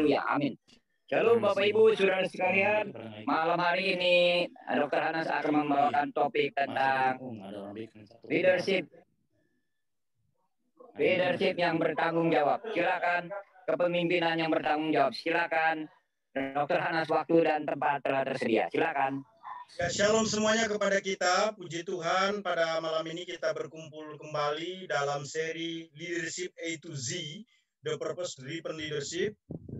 Haleluya. Amin. Shalom Bapak Ibu, saudara sekalian. Malam hari ini Dr. Hanas akan membawakan topik tentang leadership yang bertanggung jawab. Silakan, kepemimpinan yang bertanggung jawab. Silakan, Dr. Hanas, waktu dan tempat telah tersedia. Silakan. Ya, shalom semuanya kepada kita. Puji Tuhan, pada malam ini kita berkumpul kembali dalam seri Leadership A to Z, The Purpose Driven Leadership.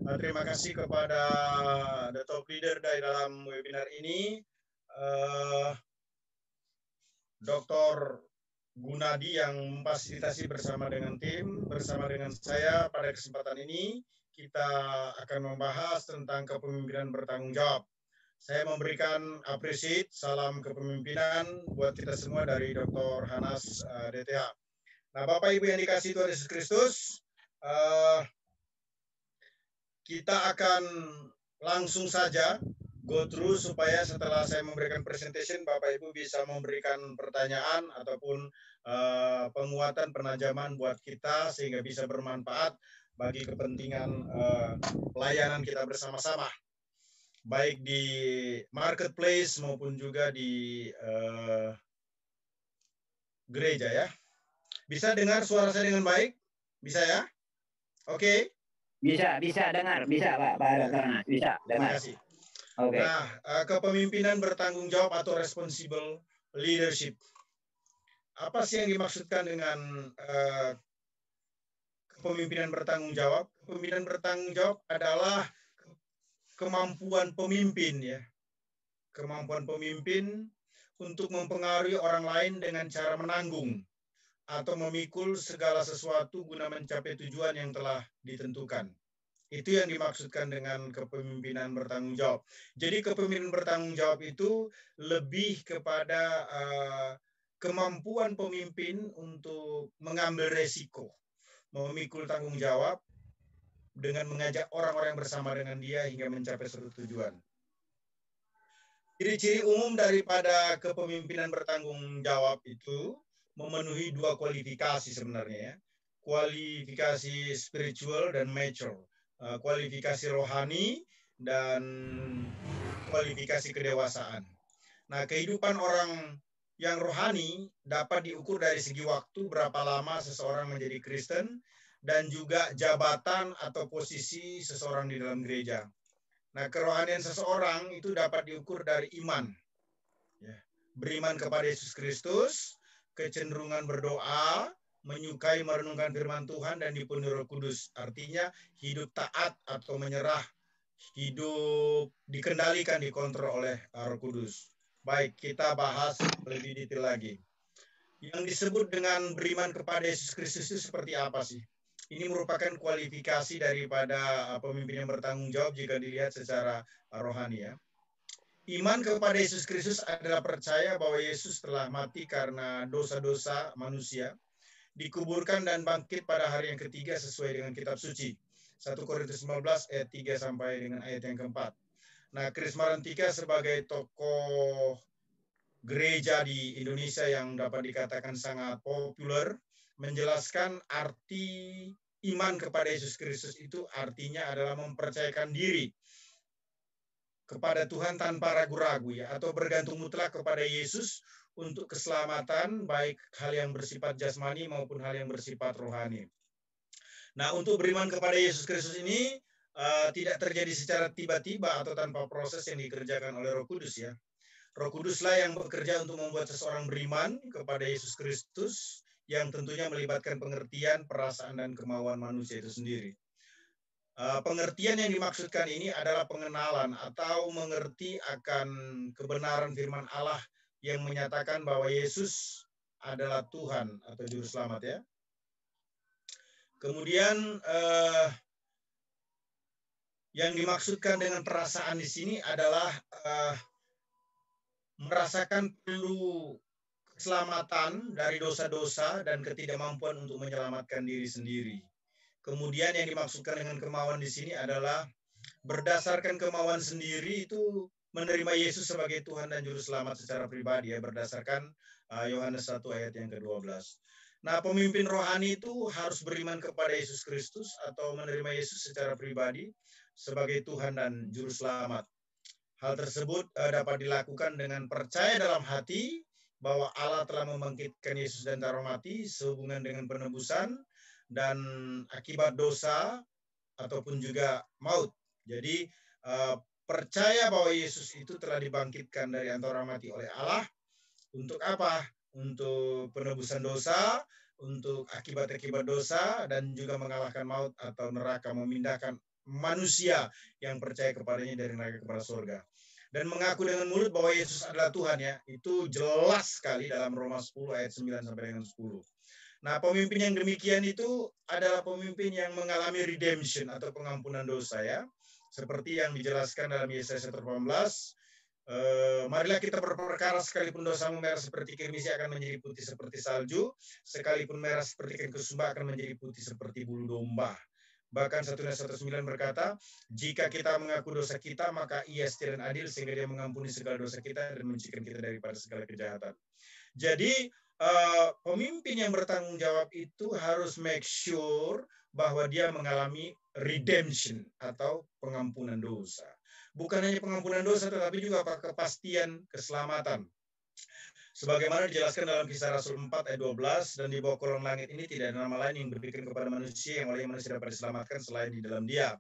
Terima kasih kepada the top leader dari dalam webinar ini, Dr. Gunadi yang memfasilitasi bersama dengan tim, bersama dengan saya pada kesempatan ini, kita akan membahas tentang kepemimpinan bertanggung jawab. Saya memberikan appreciate, salam kepemimpinan buat kita semua dari Dr. Hanas DTH. Nah, Bapak Ibu yang dikasihi Tuhan Yesus Kristus, kita akan langsung saja go through supaya setelah saya memberikan presentation, Bapak Ibu bisa memberikan pertanyaan ataupun penguatan, penajaman buat kita sehingga bisa bermanfaat bagi kepentingan pelayanan kita bersama-sama. Baik di marketplace maupun juga di gereja ya. Bisa dengar suara saya dengan baik? Bisa ya? Oke? Bisa dengar, bisa Pak Dr. Hanas, bisa dengar. Terima kasih. Oke. Nah, kepemimpinan bertanggung jawab atau responsible leadership. Apa sih yang dimaksudkan dengan kepemimpinan bertanggung jawab? Kepemimpinan bertanggung jawab adalah kemampuan pemimpin ya. Kemampuan pemimpin untuk mempengaruhi orang lain dengan cara menanggung atau memikul segala sesuatu guna mencapai tujuan yang telah ditentukan. Itu yang dimaksudkan dengan kepemimpinan bertanggung jawab. Jadi kepemimpinan bertanggung jawab itu lebih kepada kemampuan pemimpin untuk mengambil resiko, memikul tanggung jawab dengan mengajak orang-orang yang bersama dengan dia hingga mencapai suatu tujuan. Ciri-ciri umum daripada kepemimpinan bertanggung jawab itu memenuhi dua kualifikasi sebenarnya ya. Kualifikasi spiritual dan mature. Kualifikasi rohani dan kualifikasi kedewasaan. Nah, kehidupan orang yang rohani dapat diukur dari segi waktu berapa lama seseorang menjadi Kristen dan juga jabatan atau posisi seseorang di dalam gereja. Nah, kerohanian seseorang itu dapat diukur dari iman. Ya. Beriman kepada Yesus Kristus, kecenderungan berdoa, menyukai merenungkan firman Tuhan, dan dipenuhi Roh Kudus. Artinya hidup taat atau menyerah, hidup dikendalikan, dikontrol oleh Roh Kudus. Baik, kita bahas lebih detail lagi. Yang disebut dengan beriman kepada Yesus Kristus itu seperti apa sih? Ini merupakan kualifikasi daripada pemimpin yang bertanggung jawab jika dilihat secara rohani ya. Iman kepada Yesus Kristus adalah percaya bahwa Yesus telah mati karena dosa-dosa manusia, dikuburkan dan bangkit pada hari yang ketiga sesuai dengan kitab suci. 1 Korintus 15 ayat 3 sampai dengan ayat yang keempat. Nah, Krismarantika sebagai tokoh gereja di Indonesia yang dapat dikatakan sangat populer, menjelaskan arti iman kepada Yesus Kristus itu artinya adalah mempercayakan diri kepada Tuhan tanpa ragu-ragu ya, atau bergantung mutlak kepada Yesus untuk keselamatan baik hal yang bersifat jasmani maupun hal yang bersifat rohani. Nah, untuk beriman kepada Yesus Kristus ini tidak terjadi secara tiba-tiba atau tanpa proses yang dikerjakan oleh Roh Kudus ya. Roh Kuduslah yang bekerja untuk membuat seseorang beriman kepada Yesus Kristus yang tentunya melibatkan pengertian, perasaan, dan kemauan manusia itu sendiri. Pengertian yang dimaksudkan ini adalah pengenalan atau mengerti akan kebenaran firman Allah yang menyatakan bahwa Yesus adalah Tuhan atau Juru Selamat ya. Kemudian yang dimaksudkan dengan perasaan di sini adalah merasakan perlu keselamatan dari dosa-dosa dan ketidakmampuan untuk menyelamatkan diri sendiri. Kemudian yang dimaksudkan dengan kemauan di sini adalah berdasarkan kemauan sendiri itu menerima Yesus sebagai Tuhan dan Juru Selamat secara pribadi ya, berdasarkan Yohanes 1 ayat yang ke-12. Nah, pemimpin rohani itu harus beriman kepada Yesus Kristus atau menerima Yesus secara pribadi sebagai Tuhan dan Juru Selamat. Hal tersebut dapat dilakukan dengan percaya dalam hati bahwa Allah telah membangkitkan Yesus dari antara mati sehubungan dengan penebusan dan akibat dosa ataupun juga maut. Jadi percaya bahwa Yesus itu telah dibangkitkan dari antara mati oleh Allah. Untuk apa? Untuk penebusan dosa, untuk akibat-akibat dosa, dan juga mengalahkan maut atau neraka, memindahkan manusia yang percaya kepadanya dari neraka kepada surga. Dan mengaku dengan mulut bahwa Yesus adalah Tuhan, ya, itu jelas sekali dalam Roma 10 ayat 9 sampai dengan 10. Nah, pemimpin yang demikian itu adalah pemimpin yang mengalami redemption atau pengampunan dosa, ya. Seperti yang dijelaskan dalam Yesaya 1:18, marilah kita berperkara, sekalipun dosamu merah seperti kirmisi akan menjadi putih seperti salju, sekalipun merah seperti kain kusumba akan menjadi putih seperti bulu domba. Bahkan 1 Yohanes 1:9 berkata, jika kita mengaku dosa kita, maka Ia setia dan adil sehingga Dia mengampuni segala dosa kita dan mensucikan kita daripada segala kejahatan. Jadi pemimpin yang bertanggung jawab itu harus make sure bahwa dia mengalami redemption atau pengampunan dosa. Bukan hanya pengampunan dosa, tetapi juga kepastian keselamatan. Sebagaimana dijelaskan dalam Kisah Rasul 4 ayat 12, dan di bawah kolong langit ini tidak ada nama lain yang diberikan kepada manusia yang oleh manusia dapat diselamatkan selain di dalam Dia.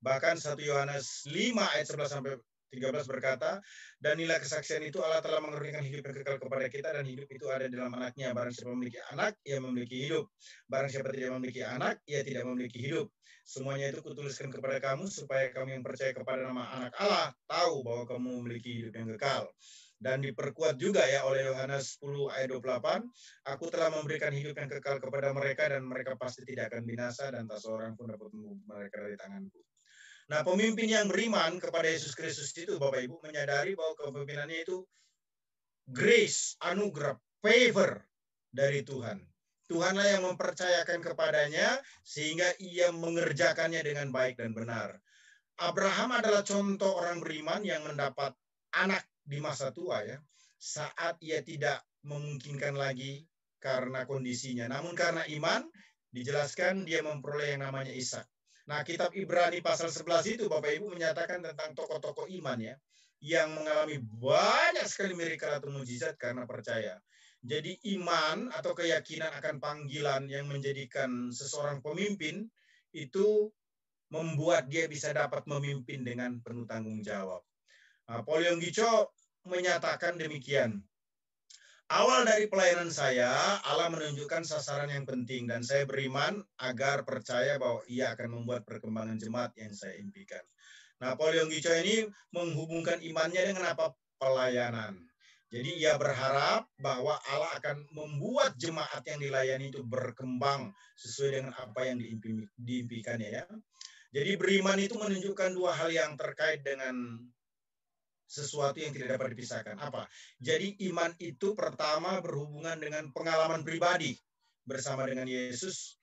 Bahkan 1 Yohanes 5 ayat 11 sampai 13 berkata, dan nilai kesaksian itu Allah telah mengaruniakan hidup yang kekal kepada kita, dan hidup itu ada di dalam anaknya. Barang siapa memiliki anak, ia memiliki hidup. Barang siapa tidak memiliki anak, ia tidak memiliki hidup. Semuanya itu kutuliskan kepada kamu, supaya kamu yang percaya kepada nama anak Allah, tahu bahwa kamu memiliki hidup yang kekal. Dan diperkuat juga ya oleh Yohanes 10 ayat 28, aku telah memberikan hidup yang kekal kepada mereka, dan mereka pasti tidak akan binasa, dan tak seorang pun dapat mengubur mereka dari tanganku. Nah, pemimpin yang beriman kepada Yesus Kristus itu, Bapak Ibu, menyadari bahwa kepemimpinannya itu grace, anugerah, favor dari Tuhan. Tuhanlah yang mempercayakan kepadanya sehingga ia mengerjakannya dengan baik dan benar. Abraham adalah contoh orang beriman yang mendapat anak di masa tua, ya, saat ia tidak memungkinkan lagi karena kondisinya. Namun karena iman, dijelaskan dia memperoleh yang namanya Ishak. Nah, kitab Ibrani pasal 11 itu, Bapak Ibu, menyatakan tentang tokoh-tokoh iman, ya, yang mengalami banyak sekali miracle atau mujizat karena percaya. Jadi iman atau keyakinan akan panggilan yang menjadikan seseorang pemimpin itu membuat dia bisa dapat memimpin dengan penuh tanggung jawab. Nah, Paul Yonggi Cho menyatakan demikian. Awal dari pelayanan saya, Allah menunjukkan sasaran yang penting, dan saya beriman agar percaya bahwa Ia akan membuat perkembangan jemaat yang saya impikan. Nah, Paul Yonggi Cho ini menghubungkan imannya dengan apa? Pelayanan. Jadi ia berharap bahwa Allah akan membuat jemaat yang dilayani itu berkembang sesuai dengan apa yang diimpikannya, ya. Jadi beriman itu menunjukkan dua hal yang terkait dengan sesuatu yang tidak dapat dipisahkan. Apa? Jadi iman itu pertama berhubungan dengan pengalaman pribadi bersama dengan Yesus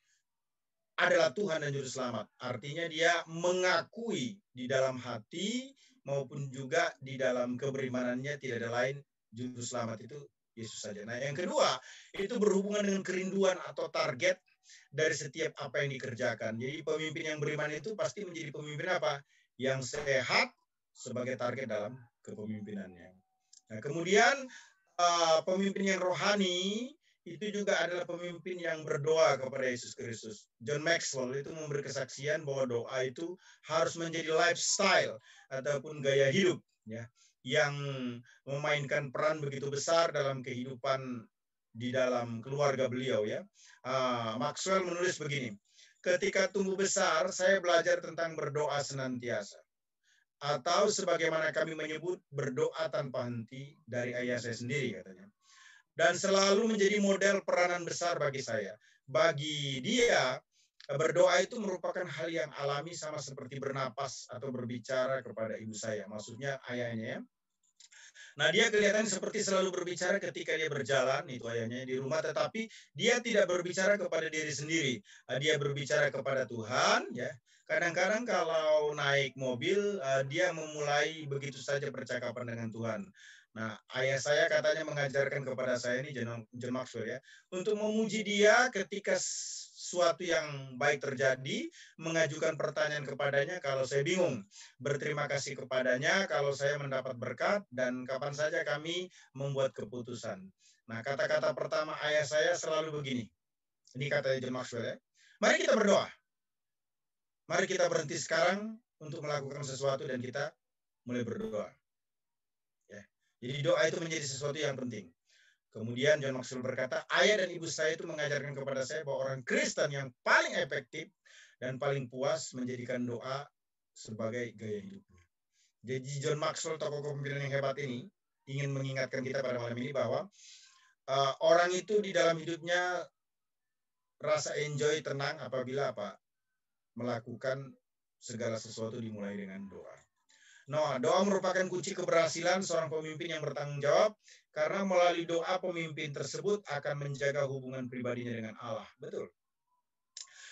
adalah Tuhan dan Juru Selamat. Artinya dia mengakui di dalam hati maupun juga di dalam keberimanannya tidak ada lain, Juru Selamat itu Yesus saja. Nah, yang kedua itu berhubungan dengan kerinduan atau target dari setiap apa yang dikerjakan. Jadi pemimpin yang beriman itu pasti menjadi pemimpin apa? Yang sehat sebagai target dalam kepemimpinannya. Nah, kemudian pemimpin yang rohani itu juga adalah pemimpin yang berdoa kepada Yesus Kristus. John Maxwell itu memberi kesaksian bahwa doa itu harus menjadi lifestyle ataupun gaya hidup, ya, yang memainkan peran begitu besar dalam kehidupan di dalam keluarga beliau, ya. Maxwell menulis begini, ketika tumbuh besar saya belajar tentang berdoa senantiasa, atau sebagaimana kami menyebut berdoa tanpa henti dari ayah saya sendiri, katanya. Dan selalu menjadi model peranan besar bagi saya. Bagi dia, berdoa itu merupakan hal yang alami sama seperti bernapas atau berbicara kepada ibu saya. Maksudnya ayahnya, ya. Nah, dia kelihatan seperti selalu berbicara ketika dia berjalan, itu ayahnya di rumah, tetapi dia tidak berbicara kepada diri sendiri. Dia berbicara kepada Tuhan, ya. Kadang-kadang kalau naik mobil, dia memulai begitu saja percakapan dengan Tuhan. Nah, ayah saya katanya mengajarkan kepada saya ini, John Maxwell, ya, untuk memuji dia ketika suatu yang baik terjadi, mengajukan pertanyaan kepadanya kalau saya bingung, berterima kasih kepadanya kalau saya mendapat berkat, dan kapan saja kami membuat keputusan. Nah, kata-kata pertama ayah saya selalu begini. Ini kata John Maxwell ya. Mari kita berdoa. Mari kita berhenti sekarang untuk melakukan sesuatu dan kita mulai berdoa. Ya. Jadi doa itu menjadi sesuatu yang penting. Kemudian John Maxwell berkata, ayah dan ibu saya itu mengajarkan kepada saya bahwa orang Kristen yang paling efektif dan paling puas menjadikan doa sebagai gaya hidupnya. Jadi John Maxwell, tokoh kepemimpinan yang hebat ini, ingin mengingatkan kita pada malam ini bahwa orang itu di dalam hidupnya rasa enjoy, tenang apabila melakukan segala sesuatu dimulai dengan doa. Nah, doa merupakan kunci keberhasilan seorang pemimpin yang bertanggung jawab, karena melalui doa pemimpin tersebut akan menjaga hubungan pribadinya dengan Allah. Betul.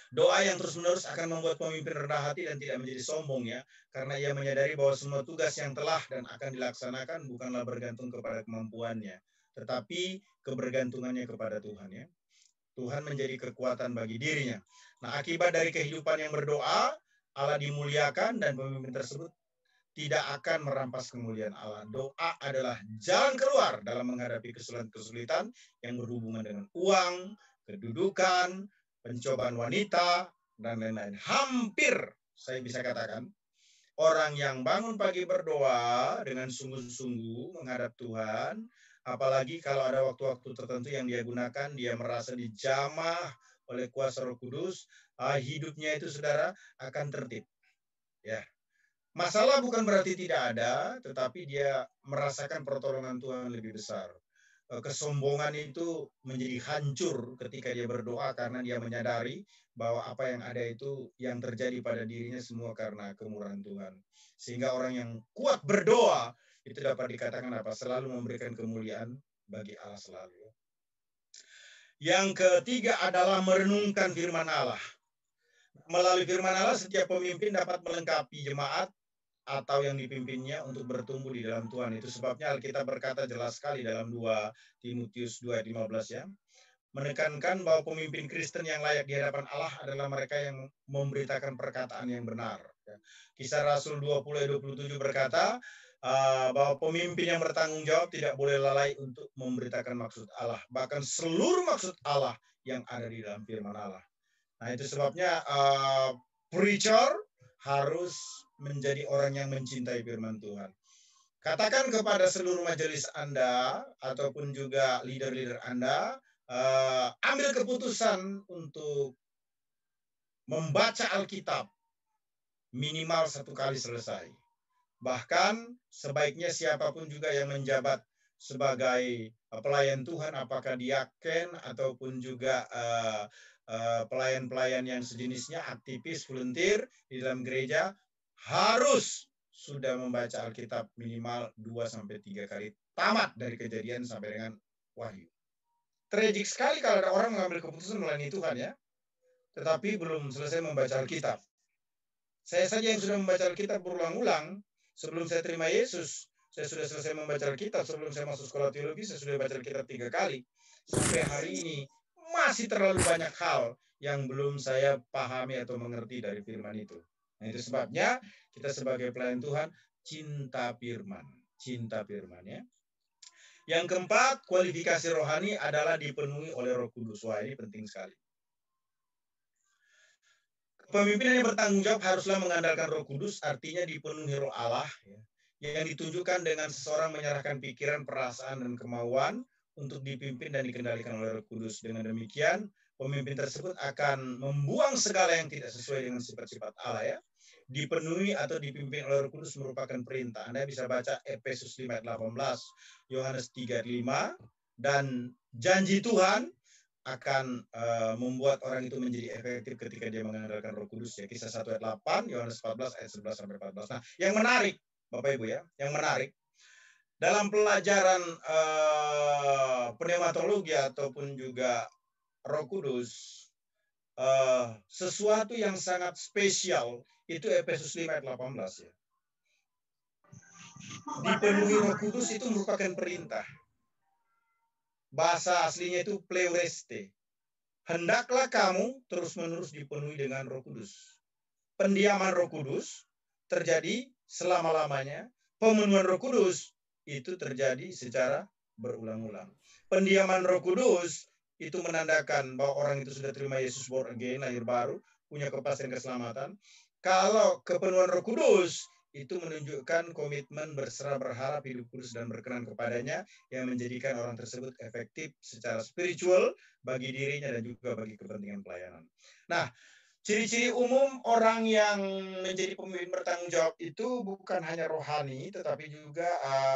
Doa yang terus-menerus akan membuat pemimpin rendah hati dan tidak menjadi sombong ya, karena ia menyadari bahwa semua tugas yang telah dan akan dilaksanakan bukanlah bergantung kepada kemampuannya, tetapi kebergantungannya kepada Tuhan ya. Tuhan menjadi kekuatan bagi dirinya. Nah, akibat dari kehidupan yang berdoa, Allah dimuliakan dan pemimpin tersebut tidak akan merampas kemuliaan Allah. Doa adalah jalan keluar dalam menghadapi kesulitan-kesulitan yang berhubungan dengan uang, kedudukan, pencobaan wanita, dan lain-lain. Hampir, saya bisa katakan, orang yang bangun pagi berdoa dengan sungguh-sungguh menghadap Tuhan, apalagi kalau ada waktu-waktu tertentu yang dia gunakan, dia merasa dijamah oleh kuasa Roh Kudus, hidupnya itu saudara akan tertib. Ya. Masalah bukan berarti tidak ada, tetapi dia merasakan pertolongan Tuhan lebih besar. Kesombongan itu menjadi hancur ketika dia berdoa karena dia menyadari bahwa apa yang ada itu yang terjadi pada dirinya semua karena kemurahan Tuhan. Sehingga orang yang kuat berdoa itu dapat dikatakan selalu memberikan kemuliaan bagi Allah selalu. Yang ketiga adalah merenungkan firman Allah. Melalui firman Allah, setiap pemimpin dapat melengkapi jemaat atau yang dipimpinnya untuk bertumbuh di dalam Tuhan. Itu sebabnya Alkitab berkata jelas sekali dalam 2 Timotius 2:15 ya. Menekankan bahwa pemimpin Kristen yang layak di hadapan Allah adalah mereka yang memberitakan perkataan yang benar. Kisah Rasul 20:27 berkata bahwa pemimpin yang bertanggung jawab tidak boleh lalai untuk memberitakan maksud Allah. Bahkan seluruh maksud Allah yang ada di dalam firman Allah. Nah, itu sebabnya preacher harus menjadi orang yang mencintai firman Tuhan. Katakan kepada seluruh majelis Anda ataupun juga leader-leader Anda, ambil keputusan untuk membaca Alkitab minimal 1 kali selesai. Bahkan sebaiknya siapapun juga yang menjabat sebagai pelayan Tuhan, apakah diaken ataupun juga pelayan-pelayan yang sejenisnya, aktivis, volunteer di dalam gereja, harus sudah membaca Alkitab minimal 2-3 kali, tamat dari Kejadian sampai dengan Wahyu. Tragik sekali kalau ada orang mengambil keputusan melayani Tuhan ya, tetapi belum selesai membaca Alkitab. Saya saja yang sudah membaca Alkitab berulang-ulang. Sebelum saya terima Yesus, saya sudah selesai membaca Alkitab. Sebelum saya masuk sekolah teologi, saya sudah baca Alkitab 3 kali. Sampai hari ini masih terlalu banyak hal yang belum saya pahami atau mengerti dari firman itu. Nah, itu sebabnya kita sebagai pelayan Tuhan cinta firman ya. Yang keempat, kualifikasi rohani adalah dipenuhi oleh Roh Kudus. Wah, ini penting sekali. Pemimpinan yang bertanggung jawab haruslah mengandalkan Roh Kudus, artinya dipenuhi Roh Allah ya, yang ditunjukkan dengan seseorang menyerahkan pikiran, perasaan, dan kemauan untuk dipimpin dan dikendalikan oleh Roh Kudus. Dengan demikian, pemimpin tersebut akan membuang segala yang tidak sesuai dengan sifat-sifat Allah ya. Dipenuhi atau dipimpin oleh Roh Kudus merupakan perintah. Anda bisa baca Efesus 5:18, Yohanes 3:5, dan janji Tuhan akan membuat orang itu menjadi efektif ketika dia mengandalkan Roh Kudus ya. Kisah 1:8, Yohanes 14 ayat 11-14. Nah, yang menarik Bapak Ibu ya, yang menarik dalam pelajaran pneumatologi ataupun juga Roh Kudus, sesuatu yang sangat spesial itu Efesus 5:18 ya. Dipenuhi Roh Kudus itu merupakan perintah. Bahasa aslinya itu pleureste. hendaklah kamu terus-menerus dipenuhi dengan Roh Kudus. Pendiaman Roh Kudus terjadi selama-lamanya. Pemenuhan Roh Kudus itu terjadi secara berulang-ulang. Pendiaman Roh Kudus itu menandakan bahwa orang itu sudah terima Yesus born again, lahir baru, punya kepastian keselamatan. Kalau kepenuhan Roh Kudus itu menunjukkan komitmen berserah, berharap, hidup kudus dan berkenan kepadanya, yang menjadikan orang tersebut efektif secara spiritual bagi dirinya dan juga bagi kepentingan pelayanan. Nah, ciri-ciri umum orang yang menjadi pemimpin bertanggung jawab itu bukan hanya rohani, tetapi juga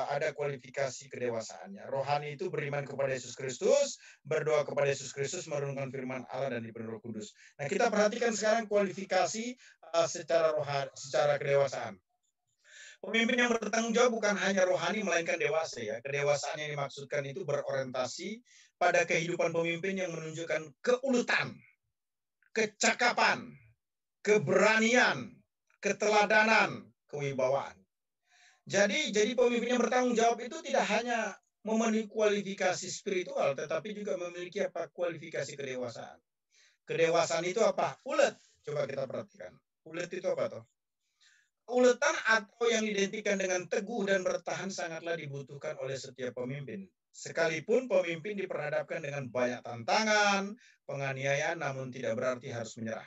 ada kualifikasi kedewasaannya. Rohani itu beriman kepada Yesus Kristus, berdoa kepada Yesus Kristus, merenungkan firman Allah dan dipenuhi Roh Kudus. Nah, kita perhatikan sekarang kualifikasi secara rohani, secara kedewasaan. Pemimpin yang bertanggung jawab bukan hanya rohani, melainkan dewasa ya. Kedewasaan yang dimaksudkan itu berorientasi pada kehidupan pemimpin yang menunjukkan keuletan, kecakapan, keberanian, keteladanan, kewibawaan. Jadi pemimpin yang bertanggung jawab itu tidak hanya memenuhi kualifikasi spiritual, tetapi juga memiliki kualifikasi kedewasaan. Kedewasaan itu apa? Ulet. Coba kita perhatikan. Ulet itu apa toh? Keuletan atau yang identikan dengan teguh dan bertahan sangatlah dibutuhkan oleh setiap pemimpin. Sekalipun pemimpin diperhadapkan dengan banyak tantangan, penganiayaan, namun tidak berarti harus menyerah.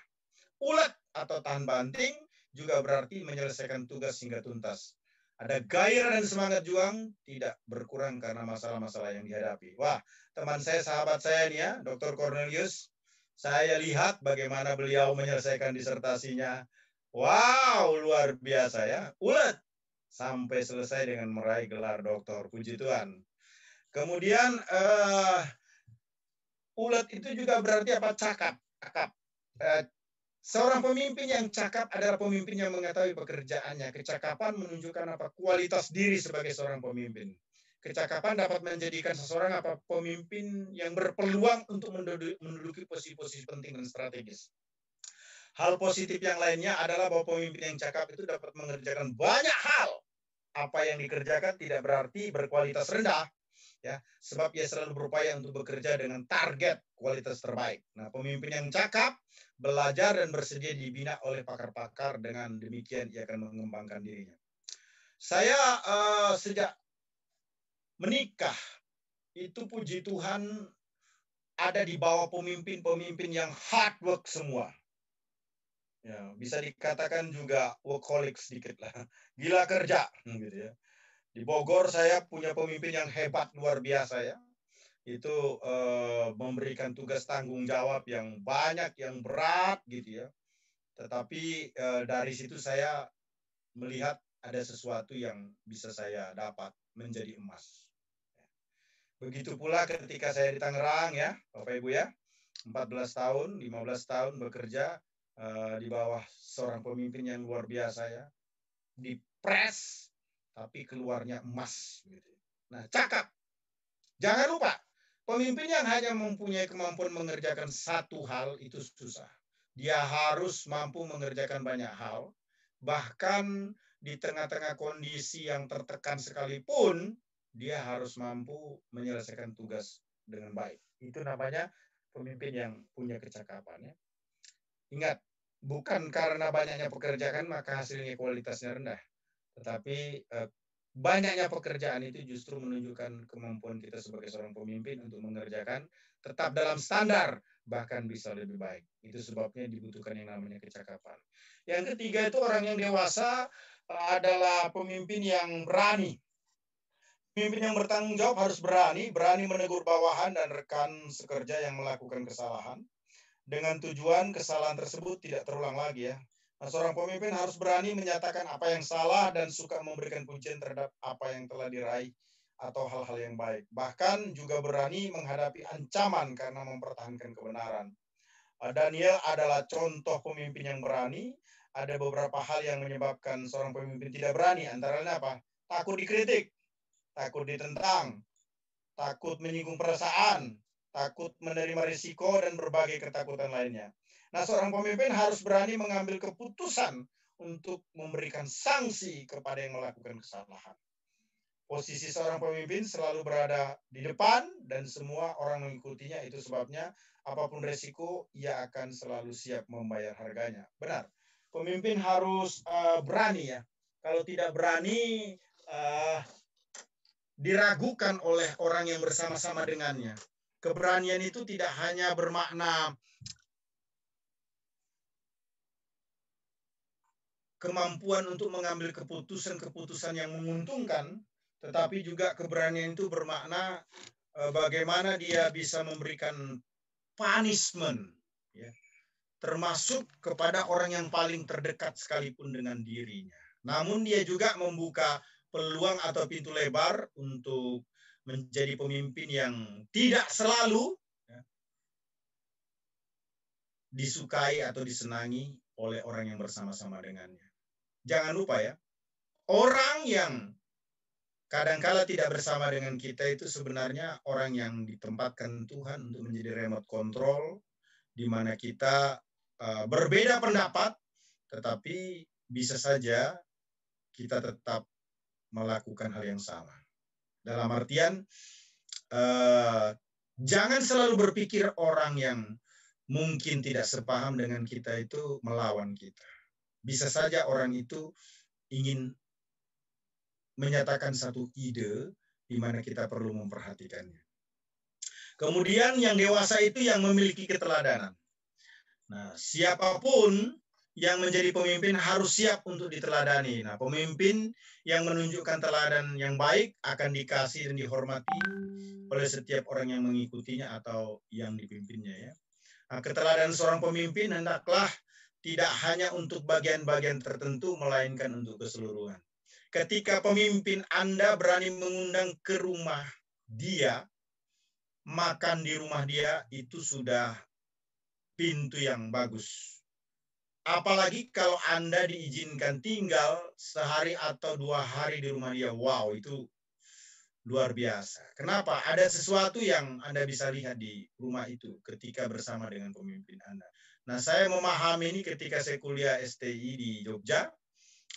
Ulet atau tahan banting juga berarti menyelesaikan tugas hingga tuntas. Ada gairah dan semangat juang tidak berkurang karena masalah-masalah yang dihadapi. Wah, teman saya, sahabat saya nih ya, Dr. Cornelius, saya lihat bagaimana beliau menyelesaikan disertasinya. Wow, luar biasa ya. Ulet sampai selesai dengan meraih gelar doktor. Puji Tuhan. Kemudian ulet itu juga berarti apa? Cakap. Seorang pemimpin yang cakap adalah pemimpin yang mengetahui pekerjaannya. Kecakapan menunjukkan apa? Kualitas diri sebagai seorang pemimpin. Kecakapan dapat menjadikan seseorang apa? Pemimpin yang berpeluang untuk menduduki posisi-posisi penting dan strategis. Hal positif yang lainnya adalah bahwa pemimpin yang cakap itu dapat mengerjakan banyak hal. Apa yang dikerjakan tidak berarti berkualitas rendah, ya, sebab ia selalu berupaya untuk bekerja dengan target kualitas terbaik. Nah, pemimpin yang cakap belajar dan bersedia dibina oleh pakar-pakar, dengan demikian ia akan mengembangkan dirinya. Saya sejak menikah itu puji Tuhan ada di bawah pemimpin-pemimpin yang hard work semua. Ya, bisa dikatakan juga workaholic sedikit lah, gila kerja gitu ya. Di Bogor saya punya pemimpin yang hebat luar biasa ya. Itu memberikan tugas tanggung jawab yang banyak, yang berat gitu ya. Tetapi dari situ saya melihat ada sesuatu yang bisa saya dapat menjadi emas. Begitu pula ketika saya di Tangerang ya, Bapak Ibu ya, 14 tahun, 15 tahun bekerja di bawah seorang pemimpin yang luar biasa ya. Dipres tapi keluarnya emas gitu. Nah, cakap. Jangan lupa, pemimpin yang hanya mempunyai kemampuan mengerjakan satu hal itu susah. Dia harus mampu mengerjakan banyak hal, bahkan di tengah-tengah kondisi yang tertekan sekalipun, dia harus mampu menyelesaikan tugas dengan baik. Itu namanya pemimpin yang punya kecakapan ya. Ingat, bukan karena banyaknya pekerjaan maka hasilnya kualitasnya rendah. Tetapi banyaknya pekerjaan itu justru menunjukkan kemampuan kita sebagai seorang pemimpin untuk mengerjakan tetap dalam standar, bahkan bisa lebih baik. Itu sebabnya dibutuhkan yang namanya kecakapan. Yang ketiga itu orang yang dewasa adalah pemimpin yang berani. Pemimpin yang bertanggung jawab harus berani menegur bawahan dan rekan sekerja yang melakukan kesalahan, dengan tujuan kesalahan tersebut tidak terulang lagi ya. Nah, seorang pemimpin harus berani menyatakan apa yang salah dan suka memberikan pujian terhadap apa yang telah diraih atau hal-hal yang baik. Bahkan juga berani menghadapi ancaman karena mempertahankan kebenaran. Daniel adalah contoh pemimpin yang berani. Ada beberapa hal yang menyebabkan seorang pemimpin tidak berani. Antara lain apa? Takut dikritik, takut ditentang, takut menyinggung perasaan, takut menerima risiko, dan berbagai ketakutan lainnya. Nah, seorang pemimpin harus berani mengambil keputusan untuk memberikan sanksi kepada yang melakukan kesalahan. Posisi seorang pemimpin selalu berada di depan dan semua orang mengikutinya. Itu sebabnya apapun resiko, ia akan selalu siap membayar harganya. Benar. Pemimpin harus berani ya. Kalau tidak berani, diragukan oleh orang yang bersama-sama dengannya. Keberanian itu tidak hanya bermakna kemampuan untuk mengambil keputusan-keputusan yang menguntungkan, tetapi juga keberanian itu bermakna bagaimana dia bisa memberikan punishment, ya, termasuk kepada orang yang paling terdekat sekalipun dengan dirinya. Namun dia juga membuka peluang atau pintu lebar untuk menjadi pemimpin yang tidak selalu disukai atau disenangi oleh orang yang bersama-sama dengannya. Jangan lupa ya, orang yang kadangkala tidak bersama dengan kita itu sebenarnya orang yang ditempatkan Tuhan untuk menjadi remote control, di mana kita berbeda pendapat, tetapi bisa saja kita tetap melakukan hal yang sama. Dalam artian, jangan selalu berpikir orang yang mungkin tidak sepaham dengan kita itu melawan kita. Bisa saja orang itu ingin menyatakan satu ide di mana kita perlu memperhatikannya. Kemudian yang dewasa itu yang memiliki keteladanan. Nah, siapapun yang menjadi pemimpin harus siap untuk diteladani. Nah, pemimpin yang menunjukkan teladan yang baik akan dikasih dan dihormati oleh setiap orang yang mengikutinya atau yang dipimpinnya ya. Nah, keteladanan seorang pemimpin hendaklah tidak hanya untuk bagian-bagian tertentu, melainkan untuk keseluruhan. Ketika pemimpin Anda berani mengundang ke rumah dia, makan di rumah dia, itu sudah pintu yang bagus. Apalagi kalau Anda diizinkan tinggal sehari atau 2 hari di rumah dia. Wow, itu luar biasa. Kenapa? Ada sesuatu yang Anda bisa lihat di rumah itu ketika bersama dengan pemimpin Anda. Nah, saya memahami ini ketika saya kuliah STI di Jogja,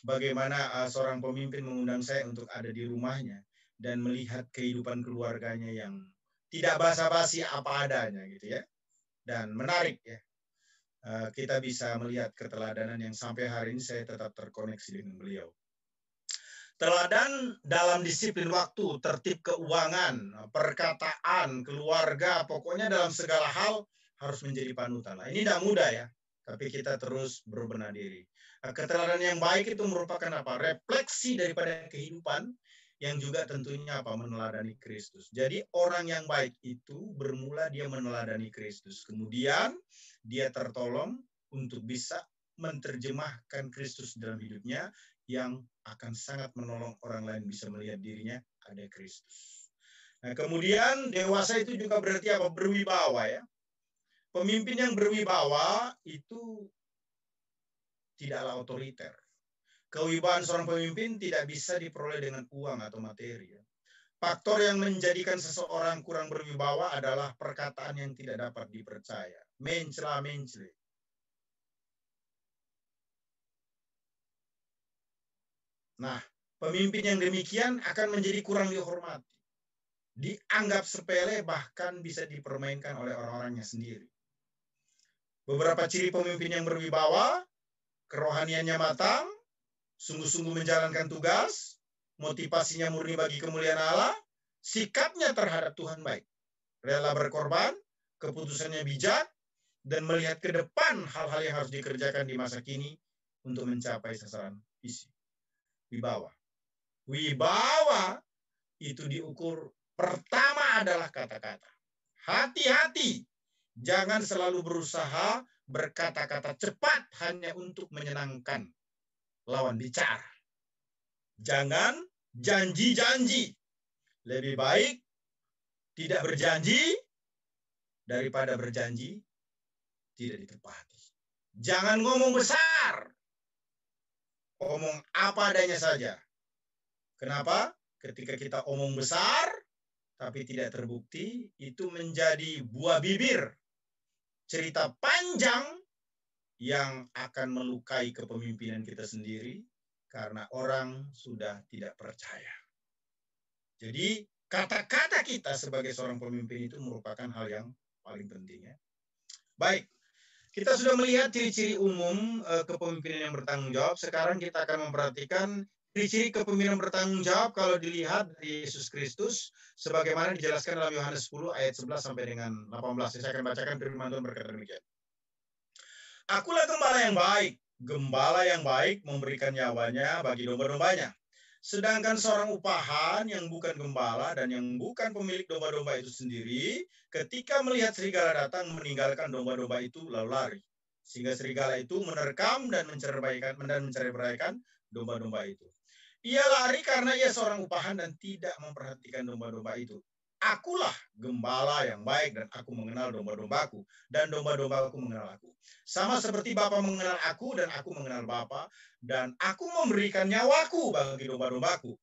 bagaimana seorang pemimpin mengundang saya untuk ada di rumahnya dan melihat kehidupan keluarganya yang tidak basa-basi apa adanya gitu ya. Dan menarik ya. Kita bisa melihat keteladanan yang sampai hari ini saya tetap terkoneksi dengan beliau. Teladan dalam disiplin waktu, tertib keuangan, perkataan, keluarga, pokoknya dalam segala hal harus menjadi panutan. Nah, ini tidak mudah ya, tapi kita terus berbenah diri. Keteladanan yang baik itu merupakan apa? Refleksi daripada kehidupan yang juga tentunya apa? Meneladani Kristus. Jadi orang yang baik itu bermula dia meneladani Kristus. Kemudian dia tertolong untuk bisa menerjemahkan Kristus dalam hidupnya yang akan sangat menolong orang lain bisa melihat dirinya ada Kristus. Nah, kemudian dewasa itu juga berarti apa? Berwibawa ya. Pemimpin yang berwibawa itu tidaklah otoriter. Kewibawaan seorang pemimpin tidak bisa diperoleh dengan uang atau materi. Ya. Faktor yang menjadikan seseorang kurang berwibawa adalah perkataan yang tidak dapat dipercaya. Mencela-mencela. Nah, pemimpin yang demikian akan menjadi kurang dihormati. Dianggap sepele, bahkan bisa dipermainkan oleh orang-orangnya sendiri. Beberapa ciri pemimpin yang berwibawa, kerohaniannya matang, sungguh-sungguh menjalankan tugas, motivasinya murni bagi kemuliaan Allah, sikapnya terhadap Tuhan baik, rela berkorban, keputusannya bijak, dan melihat ke depan hal-hal yang harus dikerjakan di masa kini untuk mencapai sasaran visi. Wibawa. Wibawa itu diukur pertama adalah kata-kata. Hati-hati, jangan selalu berusaha berkata-kata cepat hanya untuk menyenangkan lawan bicara. Jangan janji-janji. Lebih baik tidak berjanji daripada berjanji tidak ditepati. Jangan ngomong besar. Omong apa adanya saja. Kenapa? Ketika kita omong besar, tapi tidak terbukti, itu menjadi buah bibir. Cerita panjang yang akan melukai kepemimpinan kita sendiri, karena orang sudah tidak percaya. Jadi kata-kata kita sebagai seorang pemimpin itu merupakan hal yang paling penting ya. Baik, kita sudah melihat ciri-ciri umum kepemimpinan yang bertanggung jawab. Sekarang kita akan memperhatikan ciri-ciri kepemimpinan bertanggung jawab kalau dilihat dari Yesus Kristus sebagaimana dijelaskan dalam Yohanes 10 ayat 11 sampai dengan 18. Saya akan bacakan firman Tuhan berkata demikian. Akulah gembala yang baik. Gembala yang baik memberikan nyawanya bagi domba-dombanya. Sedangkan seorang upahan yang bukan gembala dan yang bukan pemilik domba-domba itu sendiri, ketika melihat serigala datang meninggalkan domba-domba itu lalu lari. Sehingga serigala itu menerkam dan menceraikan domba-domba itu. Ia lari karena ia seorang upahan dan tidak memperhatikan domba-domba itu. Akulah gembala yang baik dan aku mengenal domba-dombaku dan domba-dombaku mengenal aku. Sama seperti Bapa mengenal aku dan aku mengenal Bapa dan aku memberikan nyawaku bagi domba-dombaku.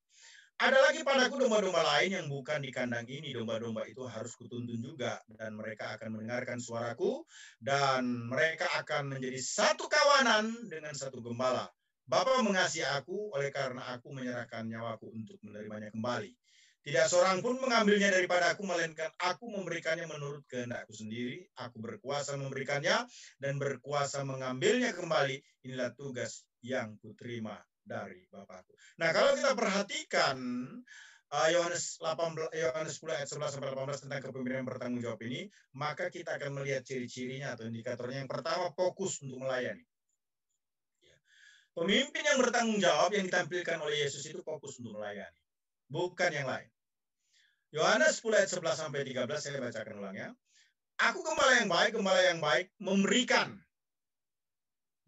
Ada lagi padaku domba-domba lain yang bukan di kandang ini. Domba-domba itu harus kutuntun juga dan mereka akan mendengarkan suaraku dan mereka akan menjadi satu kawanan dengan satu gembala. Bapa mengasihi aku oleh karena aku menyerahkan nyawaku untuk menerimanya kembali. Tidak seorang pun mengambilnya daripada aku, melainkan aku memberikannya menurut kehendakku sendiri. Aku berkuasa memberikannya dan berkuasa mengambilnya kembali. Inilah tugas yang kuterima dari Bapakku. Nah, kalau kita perhatikan Yohanes 10 ayat 11 sampai 18 tentang kepemimpinan bertanggung jawab ini, maka kita akan melihat ciri-cirinya atau indikatornya. Yang pertama, fokus untuk melayani. Pemimpin yang bertanggung jawab yang ditampilkan oleh Yesus itu fokus untuk melayani, bukan yang lain. Yohanes 10 ayat 11 sampai 13 saya bacakan ulangnya. Aku gembala yang baik memberikan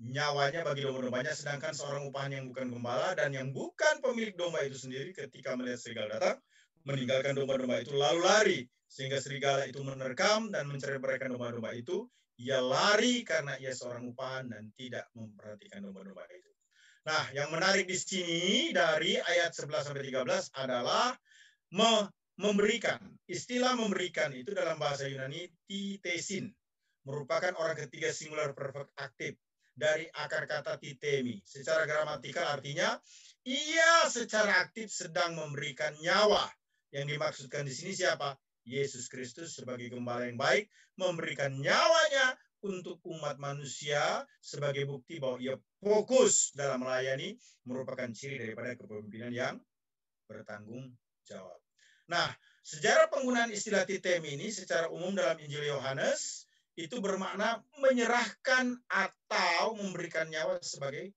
nyawanya bagi domba-dombanya, sedangkan seorang upahan yang bukan gembala dan yang bukan pemilik domba itu sendiri ketika melihat serigala datang meninggalkan domba-domba itu lalu lari, sehingga serigala itu menerkam dan menceraikan domba-domba itu. Ia lari karena ia seorang upahan dan tidak memperhatikan domba-domba itu. Nah, yang menarik di sini dari ayat 11 sampai 13 adalah memberikan. Istilah memberikan itu dalam bahasa Yunani titesin, merupakan orang ketiga singular perfect aktif dari akar kata titemi. Secara gramatikal artinya ia secara aktif sedang memberikan nyawa. Yang dimaksudkan di sini siapa? Yesus Kristus sebagai gembala yang baik memberikan nyawanya untuk umat manusia sebagai bukti bahwa ia fokus dalam melayani, merupakan ciri daripada kepemimpinan yang bertanggung jawab. Nah, sejarah penggunaan istilah titemi ini secara umum dalam Injil Yohanes itu bermakna menyerahkan atau memberikan nyawa sebagai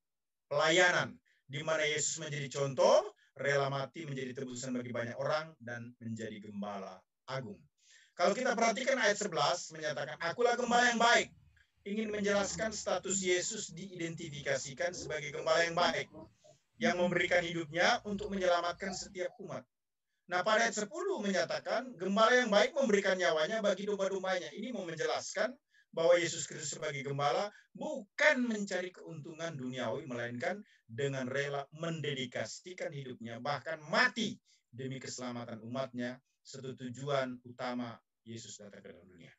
pelayanan, di mana Yesus menjadi contoh, rela mati menjadi tebusan bagi banyak orang, dan menjadi gembala agung. Kalau kita perhatikan ayat 11 menyatakan, akulah gembala yang baik, ingin menjelaskan status Yesus diidentifikasikan sebagai gembala yang baik, yang memberikan hidupnya untuk menyelamatkan setiap umat. Nah, pada ayat 10 menyatakan, gembala yang baik memberikan nyawanya bagi domba-dombanya. Ini mau menjelaskan bahwa Yesus Kristus sebagai gembala bukan mencari keuntungan duniawi, melainkan dengan rela mendedikasikan hidupnya, bahkan mati demi keselamatan umatnya, satu tujuan utama Yesus datang ke dalam dunia.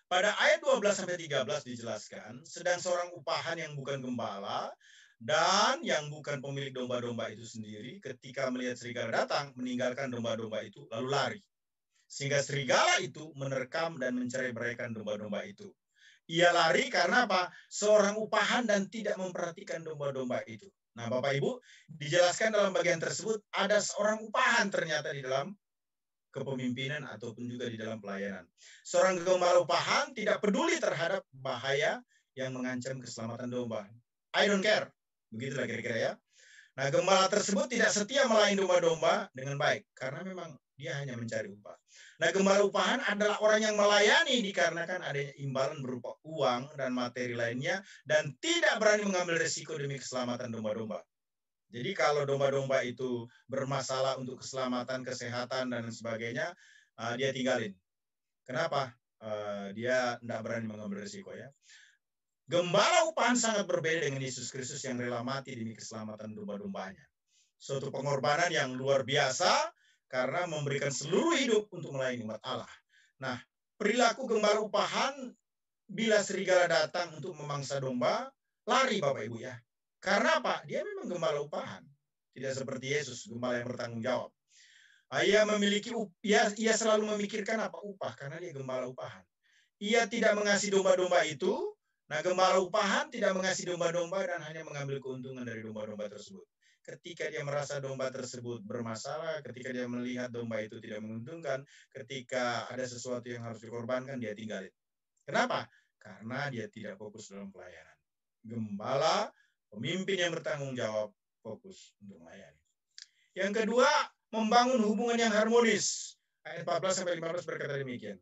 Pada ayat 12-13 dijelaskan, sedang seorang upahan yang bukan gembala dan yang bukan pemilik domba-domba itu sendiri ketika melihat serigala datang meninggalkan domba-domba itu lalu lari, sehingga serigala itu menerkam dan menceraikan domba-domba itu. Ia lari karena apa? Seorang upahan dan tidak memperhatikan domba-domba itu. Nah, Bapak Ibu, dijelaskan dalam bagian tersebut ada seorang upahan ternyata di dalam kepemimpinan ataupun juga di dalam pelayanan. Seorang gembala upahan tidak peduli terhadap bahaya yang mengancam keselamatan domba. I don't care. Begitulah kira-kira ya. Nah, gembala tersebut tidak setia melayani domba-domba dengan baik karena memang dia hanya mencari upah. Nah, gembala upahan adalah orang yang melayani dikarenakan adanya imbalan berupa uang dan materi lainnya dan tidak berani mengambil risiko demi keselamatan domba-domba. Jadi kalau domba-domba itu bermasalah untuk keselamatan, kesehatan dan sebagainya, dia tinggalin. Kenapa? Dia tidak berani mengambil risiko ya. Gembala upahan sangat berbeda dengan Yesus Kristus yang rela mati demi keselamatan domba-dombanya. Suatu pengorbanan yang luar biasa karena memberikan seluruh hidup untuk melayani umat Allah. Nah, perilaku gembala upahan bila serigala datang untuk memangsa domba, lari Bapak Ibu ya. Karena apa? Dia memang gembala upahan. Tidak seperti Yesus, gembala yang bertanggung jawab. Ia selalu memikirkan apa? Upah, karena dia gembala upahan. Ia tidak mengasihi domba-domba itu. Nah, gembala upahan tidak mengasihi domba-domba dan hanya mengambil keuntungan dari domba-domba tersebut. Ketika dia merasa domba tersebut bermasalah, ketika dia melihat domba itu tidak menguntungkan, ketika ada sesuatu yang harus dikorbankan, dia tinggalin. Kenapa? Karena dia tidak fokus dalam pelayanan. Gembala, pemimpin yang bertanggung jawab, fokus untuk melayani. Yang kedua, membangun hubungan yang harmonis. Ayat 14-15 berkata demikian.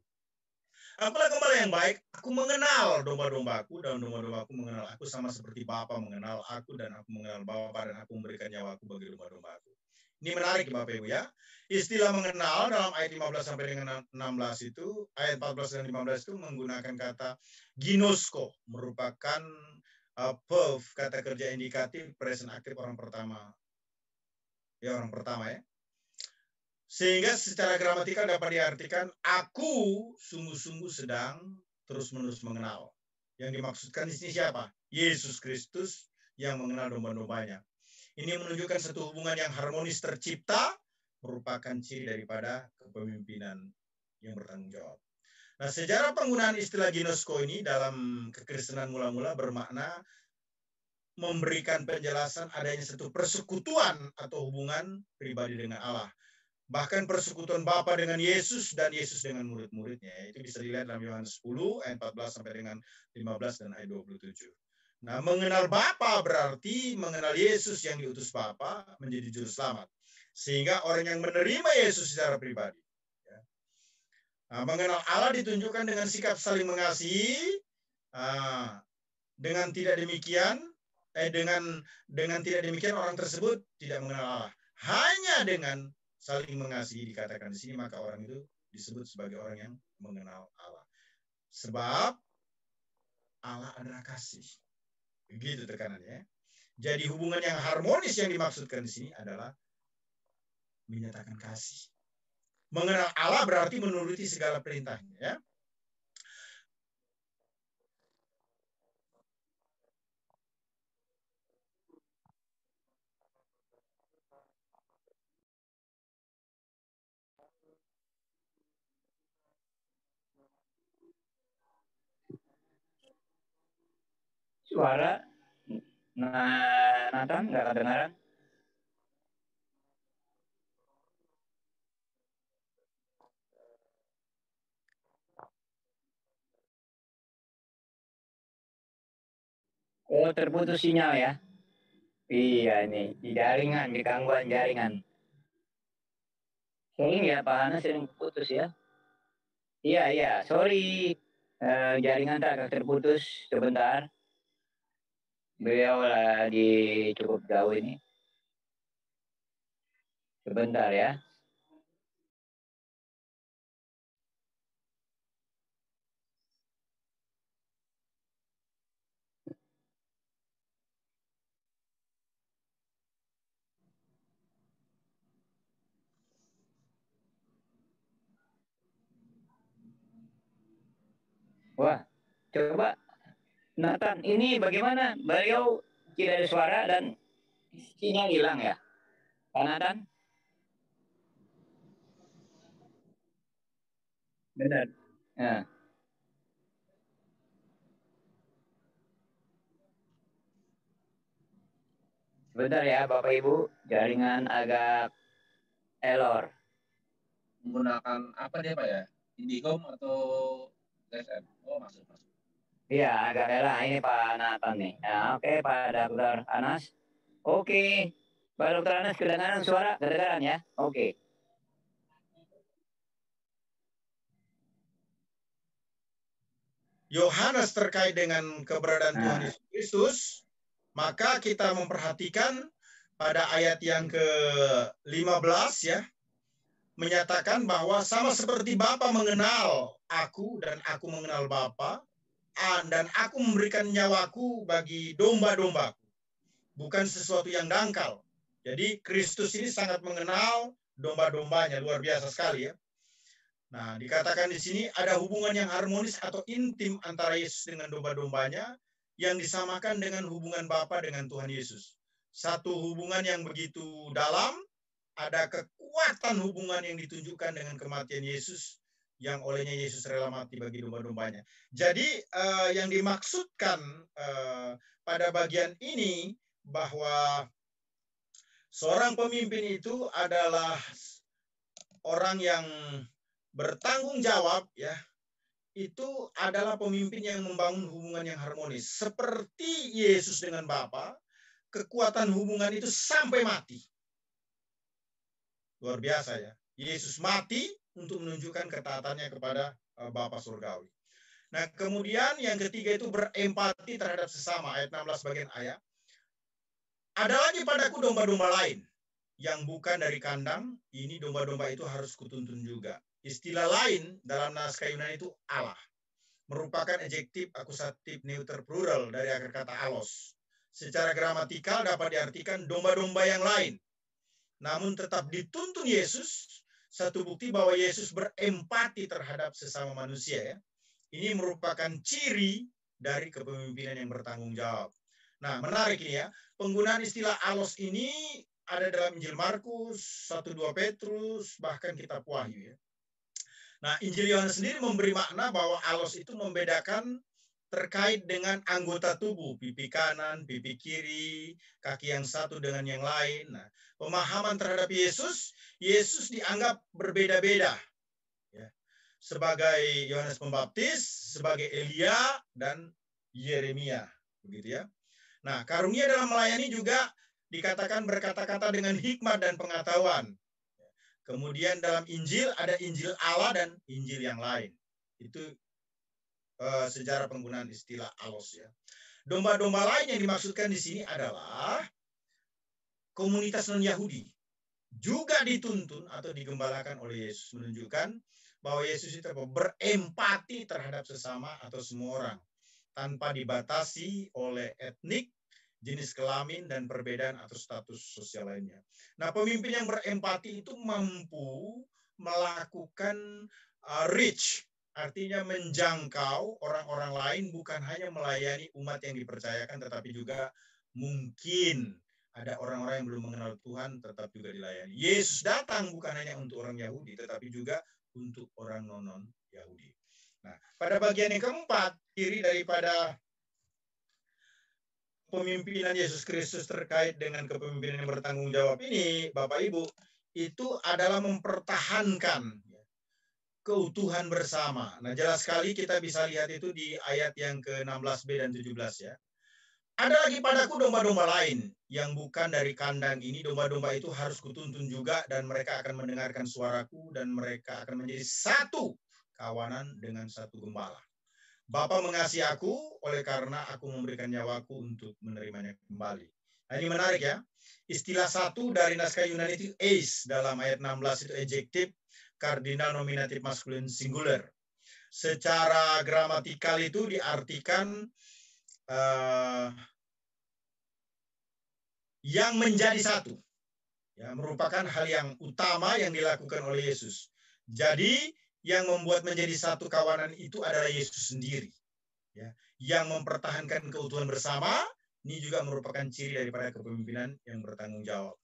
Akulah gembala yang baik, aku mengenal domba-dombaku dan domba-dombaku mengenal aku, sama seperti Bapa mengenal aku dan aku mengenal Bapa dan aku memberikan nyawaku bagi domba-dombaku. Ini menarik Bapak Ibu ya. Istilah mengenal dalam ayat 15 sampai dengan 16 itu, ayat 14 dan 15 itu menggunakan kata ginosko, merupakan verb, kata kerja indikatif present aktif orang pertama. Ya, orang pertama ya. Sehingga secara gramatikal dapat diartikan, aku sungguh-sungguh sedang terus-menerus mengenal. Yang dimaksudkan di sini siapa? Yesus Kristus yang mengenal domba-dombanya. Ini menunjukkan satu hubungan yang harmonis tercipta, merupakan ciri daripada kepemimpinan yang bertanggung jawab. Nah, sejarah penggunaan istilah ginosko ini dalam kekristenan mula-mula bermakna memberikan penjelasan adanya satu persekutuan atau hubungan pribadi dengan Allah. Bahkan persekutuan Bapa dengan Yesus dan Yesus dengan murid-muridnya. Itu bisa dilihat dalam Yohanes 10 ayat 14 sampai dengan 15 dan ayat 27. Nah, mengenal Bapa berarti mengenal Yesus yang diutus Bapa menjadi juru selamat. Sehingga orang yang menerima Yesus secara pribadi. Nah, mengenal Allah ditunjukkan dengan sikap saling mengasihi. Dengan tidak demikian orang tersebut tidak mengenal Allah. Hanya dengan saling mengasihi dikatakan di sini, maka orang itu disebut sebagai orang yang mengenal Allah. Sebab Allah adalah kasih. Begitu tekanannya. Jadi hubungan yang harmonis yang dimaksudkan di sini adalah menyatakan kasih. Mengenal Allah berarti menuruti segala perintahnya. Ya. Suara Nathan nggak kedengaran? Oh, terputus sinyal ya? Iya nih, di jaringan, di gangguan jaringan. Sering ya, Pak Hana sering putus ya? Iya, sorry. Jaringan agak terputus sebentar. Beliau lagi cukup jauh ini. Sebentar ya. Wah, coba Nathan, ini bagaimana? Beliau tidak ada suara dan sinyal hilang ya, Pak Nathan? Benar. Ya. Sebentar ya, Bapak Ibu, jaringan agak error. Menggunakan apa dia Pak ya? Indihome atau GSM? Oh, masuk. Iya, agak rela ini Pak Nathan nih. Ya, oke, Pak Dr. Anas. Oke, Pak Dr. Anas kedengaran suara? Kedengaran ya? Oke. Yohanes terkait dengan keberadaan Tuhan Yesus Kristus, maka kita memperhatikan pada ayat yang ke-15 ya, menyatakan bahwa sama seperti Bapa mengenal aku dan aku mengenal Bapa, dan aku memberikan nyawaku bagi domba-dombaku. Bukan sesuatu yang dangkal. Jadi Kristus ini sangat mengenal domba-dombanya, luar biasa sekali ya. Nah, dikatakan di sini ada hubungan yang harmonis atau intim antara Yesus dengan domba-dombanya yang disamakan dengan hubungan Bapa dengan Tuhan Yesus. Satu hubungan yang begitu dalam, ada kekuatan hubungan yang ditunjukkan dengan kematian Yesus, yang olehnya Yesus rela mati bagi domba-dombanya. Jadi yang dimaksudkan pada bagian ini bahwa seorang pemimpin itu adalah orang yang bertanggung jawab, ya. Itu adalah pemimpin yang membangun hubungan yang harmonis. Seperti Yesus dengan Bapa, kekuatan hubungan itu sampai mati. Luar biasa ya. Yesus mati untuk menunjukkan ketaatannya kepada Bapa surgawi. Nah, kemudian yang ketiga itu berempati terhadap sesama, ayat 16 bagian ayat. Ada lagi padaku domba-domba lain yang bukan dari kandang, ini domba-domba itu harus kutuntun juga. Istilah lain dalam naskah Yunani itu Allah, merupakan adjektif akusatif neuter plural dari akar kata alos. Secara gramatikal dapat diartikan domba-domba yang lain. Namun tetap dituntun Yesus, satu bukti bahwa Yesus berempati terhadap sesama manusia, ya. Ini merupakan ciri dari kepemimpinan yang bertanggung jawab. Nah, menarik ini ya, penggunaan istilah alos ini ada dalam Injil Markus, 1-2 Petrus, bahkan kitab Wahyu, ya. Nah, Injil Yohanes sendiri memberi makna bahwa alos itu membedakan terkait dengan anggota tubuh, pipi kanan, pipi kiri, kaki yang satu dengan yang lain. Nah, pemahaman terhadap Yesus dianggap berbeda-beda, ya. Sebagai Yohanes Pembaptis, sebagai Elia dan Yeremia, begitu ya. Nah, karunia dalam melayani juga dikatakan berkata-kata dengan hikmat dan pengetahuan. Kemudian dalam Injil ada Injil Allah dan Injil yang lain. Itu sejarah penggunaan istilah alos, ya. Domba-domba lain yang dimaksudkan di sini adalah komunitas non-Yahudi. Juga dituntun atau digembalakan oleh Yesus, menunjukkan bahwa Yesus itu berempati terhadap sesama atau semua orang tanpa dibatasi oleh etnik, jenis kelamin, dan perbedaan atau status sosial lainnya. Nah, pemimpin yang berempati itu mampu melakukan reach, artinya menjangkau orang-orang lain, bukan hanya melayani umat yang dipercayakan, tetapi juga mungkin ada orang-orang yang belum mengenal Tuhan tetap juga dilayani. Yesus datang bukan hanya untuk orang Yahudi, tetapi juga untuk orang non-Yahudi. Nah, pada bagian yang keempat, ciri daripada pemimpinan Yesus Kristus terkait dengan kepemimpinan yang bertanggung jawab ini, Bapak Ibu, itu adalah mempertahankan keutuhan bersama. Nah, jelas sekali kita bisa lihat itu di ayat yang ke-16b dan 17, ya. Ada lagi padaku domba-domba lain yang bukan dari kandang ini. Domba-domba itu harus kutuntun juga, dan mereka akan mendengarkan suaraku, dan mereka akan menjadi satu kawanan dengan satu gembala. Bapa mengasihi aku oleh karena aku memberikan nyawaku untuk menerimanya kembali. Nah, ini menarik ya. Istilah satu dari naskah Yunani itu eis, dalam ayat 16 itu adjektif kardinal nominatif maskulin singular. Secara gramatikal itu diartikan yang menjadi satu, ya, merupakan hal yang utama yang dilakukan oleh Yesus. Jadi yang membuat menjadi satu kawanan itu adalah Yesus sendiri, ya, yang mempertahankan keutuhan bersama. Ini juga merupakan ciri daripada kepemimpinan yang bertanggung jawab.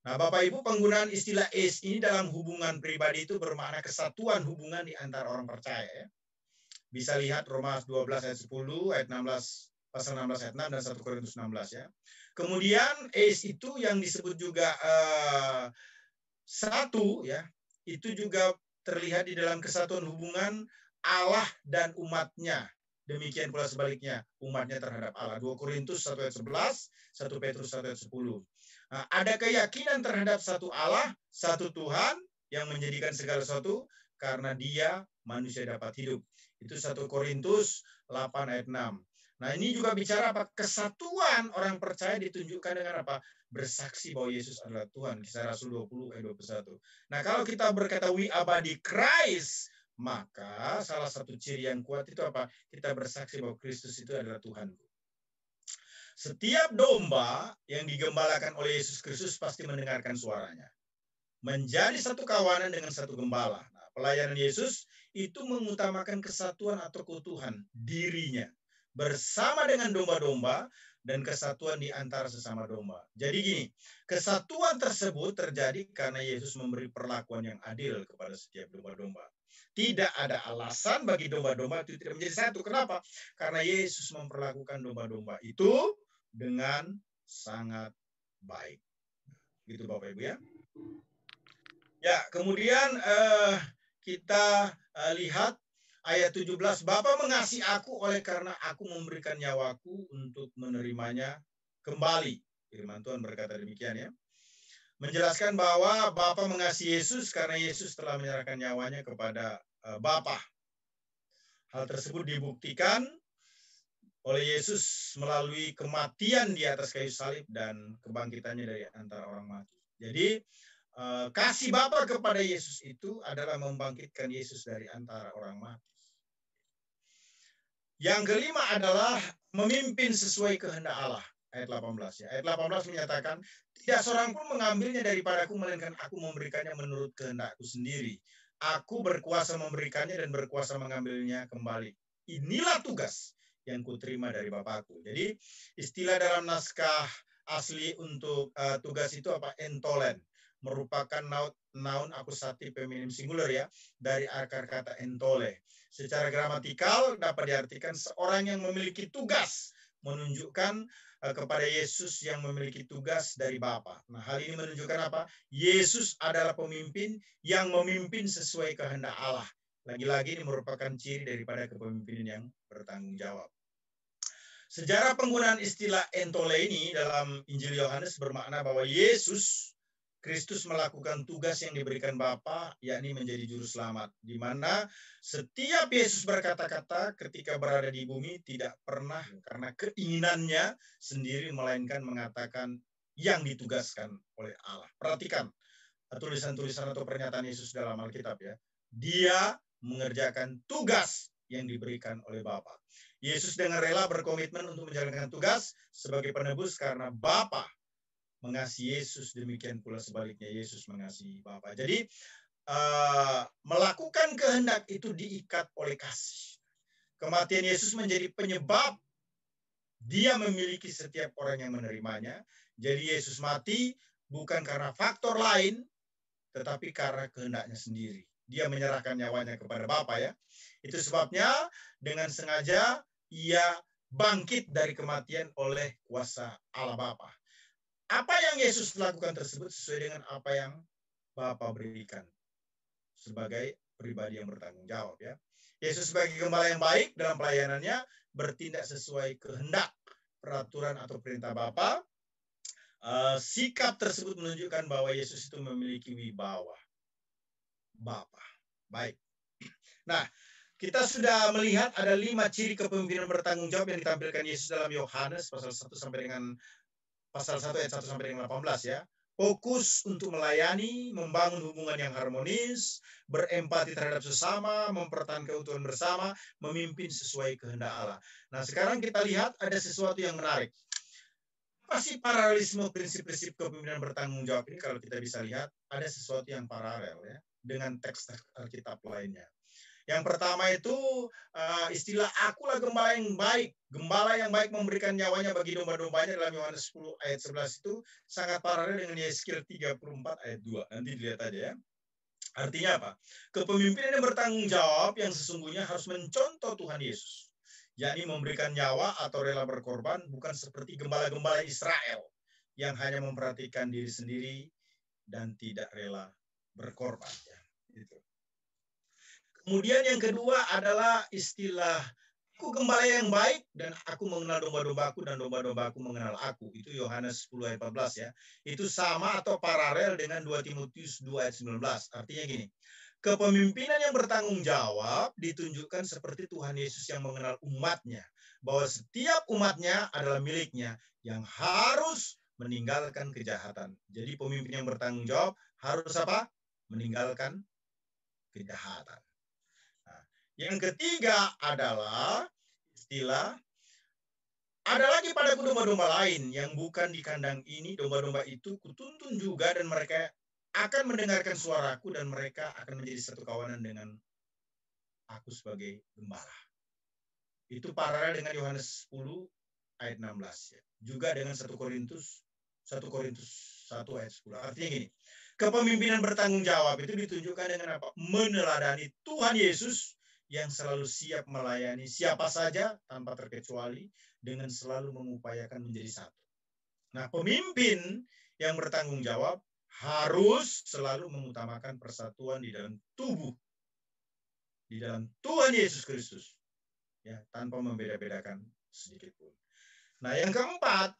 Nah, Bapak Ibu, penggunaan istilah eis ini dalam hubungan pribadi itu bermakna kesatuan hubungan di antara orang percaya, ya. Bisa lihat Roma 12 ayat 10, ayat 16, pasal 16 ayat 6, dan 1 Korintus 16, ya. Kemudian eis itu yang disebut juga satu, ya, itu juga terlihat di dalam kesatuan hubungan Allah dan umatnya. Demikian pula sebaliknya, umatnya terhadap Allah. 2 Korintus 1 ayat 11, 1 Petrus 1 ayat 10. Nah, ada keyakinan terhadap satu Allah, satu Tuhan yang menjadikan segala sesuatu karena Dia manusia dapat hidup. Itu 1 Korintus 8 ayat 6. Nah, ini juga bicara apa? Kesatuan orang percaya ditunjukkan dengan apa? Bersaksi bahwa Yesus adalah Tuhan. Kisah Rasul 20 ayat 21. Nah, kalau kita berkata we abadi Christ, maka salah satu ciri yang kuat itu apa? Kita bersaksi bahwa Kristus itu adalah Tuhan. Setiap domba yang digembalakan oleh Yesus Kristus pasti mendengarkan suaranya. Menjadi satu kawanan dengan satu gembala. Nah, pelayanan Yesus itu mengutamakan kesatuan atau keutuhan dirinya bersama dengan domba-domba, dan kesatuan di antara sesama domba. Jadi gini, kesatuan tersebut terjadi karena Yesus memberi perlakuan yang adil kepada setiap domba-domba. Tidak ada alasan bagi domba-domba itu tidak menjadi satu. Kenapa? Karena Yesus memperlakukan domba-domba itu dengan sangat baik. Gitu Bapak Ibu ya. Ya, kemudian kita lihat ayat 17, Bapa mengasihi aku oleh karena aku memberikan nyawaku untuk menerimanya kembali. Firman Tuhan berkata demikian ya. Menjelaskan bahwa Bapa mengasihi Yesus karena Yesus telah menyerahkan nyawanya kepada Bapa. Hal tersebut dibuktikan oleh Yesus melalui kematian di atas kayu salib dan kebangkitannya dari antara orang mati. Jadi kasih Bapa kepada Yesus itu adalah membangkitkan Yesus dari antara orang mati. Yang kelima adalah memimpin sesuai kehendak Allah. Ayat 18 ya. Ayat 18 menyatakan, tidak seorang pun mengambilnya daripadaku, melainkan aku memberikannya menurut kehendakku sendiri. Aku berkuasa memberikannya dan berkuasa mengambilnya kembali. Inilah tugas yang kuterima dari Bapakku. Jadi istilah dalam naskah asli untuk tugas itu apa? Entolen. Merupakan noun akusatif feminim singular ya, dari akar kata entole. Secara gramatikal dapat diartikan seorang yang memiliki tugas, menunjukkan kepada Yesus yang memiliki tugas dari Bapa. Nah, hal ini menunjukkan apa? Yesus adalah pemimpin yang memimpin sesuai kehendak Allah. Lagi-lagi ini merupakan ciri daripada kepemimpinan yang bertanggung jawab. Sejarah penggunaan istilah entole ini dalam Injil Yohanes bermakna bahwa Yesus Kristus melakukan tugas yang diberikan Bapa, yakni menjadi juru selamat, di mana setiap Yesus berkata-kata ketika berada di bumi tidak pernah karena keinginannya sendiri, melainkan mengatakan yang ditugaskan oleh Allah. Perhatikan tulisan-tulisan atau pernyataan Yesus dalam Alkitab ya. Dia mengerjakan tugas yang diberikan oleh Bapa. Yesus dengan rela berkomitmen untuk menjalankan tugas sebagai penebus karena Bapa mengasihi Yesus, demikian pula sebaliknya Yesus mengasihi Bapa. Jadi melakukan kehendak itu diikat oleh kasih. Kematian Yesus menjadi penyebab dia memiliki setiap orang yang menerimanya. Jadi Yesus mati bukan karena faktor lain, tetapi karena kehendaknya sendiri. Dia menyerahkan nyawanya kepada Bapa ya. Itu sebabnya dengan sengaja ia bangkit dari kematian oleh kuasa Allah Bapa. Apa yang Yesus lakukan tersebut sesuai dengan apa yang Bapa berikan sebagai pribadi yang bertanggung jawab ya. Yesus sebagai gembala yang baik dalam pelayanannya bertindak sesuai kehendak, peraturan atau perintah Bapa. Sikap tersebut menunjukkan bahwa Yesus itu memiliki wibawa Bapa. Baik. Nah, kita sudah melihat ada 5 ciri kepemimpinan bertanggung jawab yang ditampilkan Yesus dalam Yohanes pasal 1 sampai dengan pasal 1 ayat 1 sampai dengan 18 ya. Fokus untuk melayani, membangun hubungan yang harmonis, berempati terhadap sesama, mempertahankan keutuhan bersama, memimpin sesuai kehendak Allah. Nah, sekarang kita lihat ada sesuatu yang menarik. Apa sih paralelisme prinsip-prinsip kepemimpinan bertanggung jawab ini? Kalau kita bisa lihat, ada sesuatu yang paralel ya dengan teks Alkitab lainnya. Yang pertama itu istilah akulah gembala yang baik. Gembala yang baik memberikan nyawanya bagi domba-dombanya dalam Yohanes 10 ayat 11 itu sangat paralel dengan Yeskiel 34 ayat 2. Nanti dilihat aja ya. Artinya apa? Kepemimpinan yang bertanggung jawab yang sesungguhnya harus mencontoh Tuhan Yesus. Yakni memberikan nyawa atau rela berkorban, bukan seperti gembala-gembala Israel yang hanya memperhatikan diri sendiri dan tidak rela berkorban. Ya. Gitu. Kemudian yang kedua adalah istilah aku gembala yang baik dan aku mengenal domba-dombaku dan domba-dombaku mengenal aku. Itu Yohanes 10 ayat 14 ya. Itu sama atau paralel dengan 2 Timotius 2 ayat 19. Artinya gini, kepemimpinan yang bertanggung jawab ditunjukkan seperti Tuhan Yesus yang mengenal umatnya. Bahwa setiap umatnya adalah miliknya yang harus meninggalkan kejahatan. Jadi pemimpin yang bertanggung jawab harus apa? Meninggalkan kejahatan. Yang ketiga adalah istilah ada lagi padaku domba-domba lain yang bukan di kandang ini. Domba-domba itu kutuntun juga dan mereka akan mendengarkan suaraku dan mereka akan menjadi satu kawanan dengan aku sebagai gembala. Itu paralel dengan Yohanes 10 ayat 16 ya. juga dengan 1 Korintus 1 ayat 10. Artinya gini, kepemimpinan bertanggung jawab itu ditunjukkan dengan apa? Meneladani Tuhan Yesus yang selalu siap melayani siapa saja tanpa terkecuali dengan selalu mengupayakan menjadi satu. Nah, pemimpin yang bertanggung jawab harus selalu mengutamakan persatuan di dalam tubuh, di dalam Tuhan Yesus Kristus, ya, tanpa membeda-bedakan sedikit pun. Nah, yang keempat,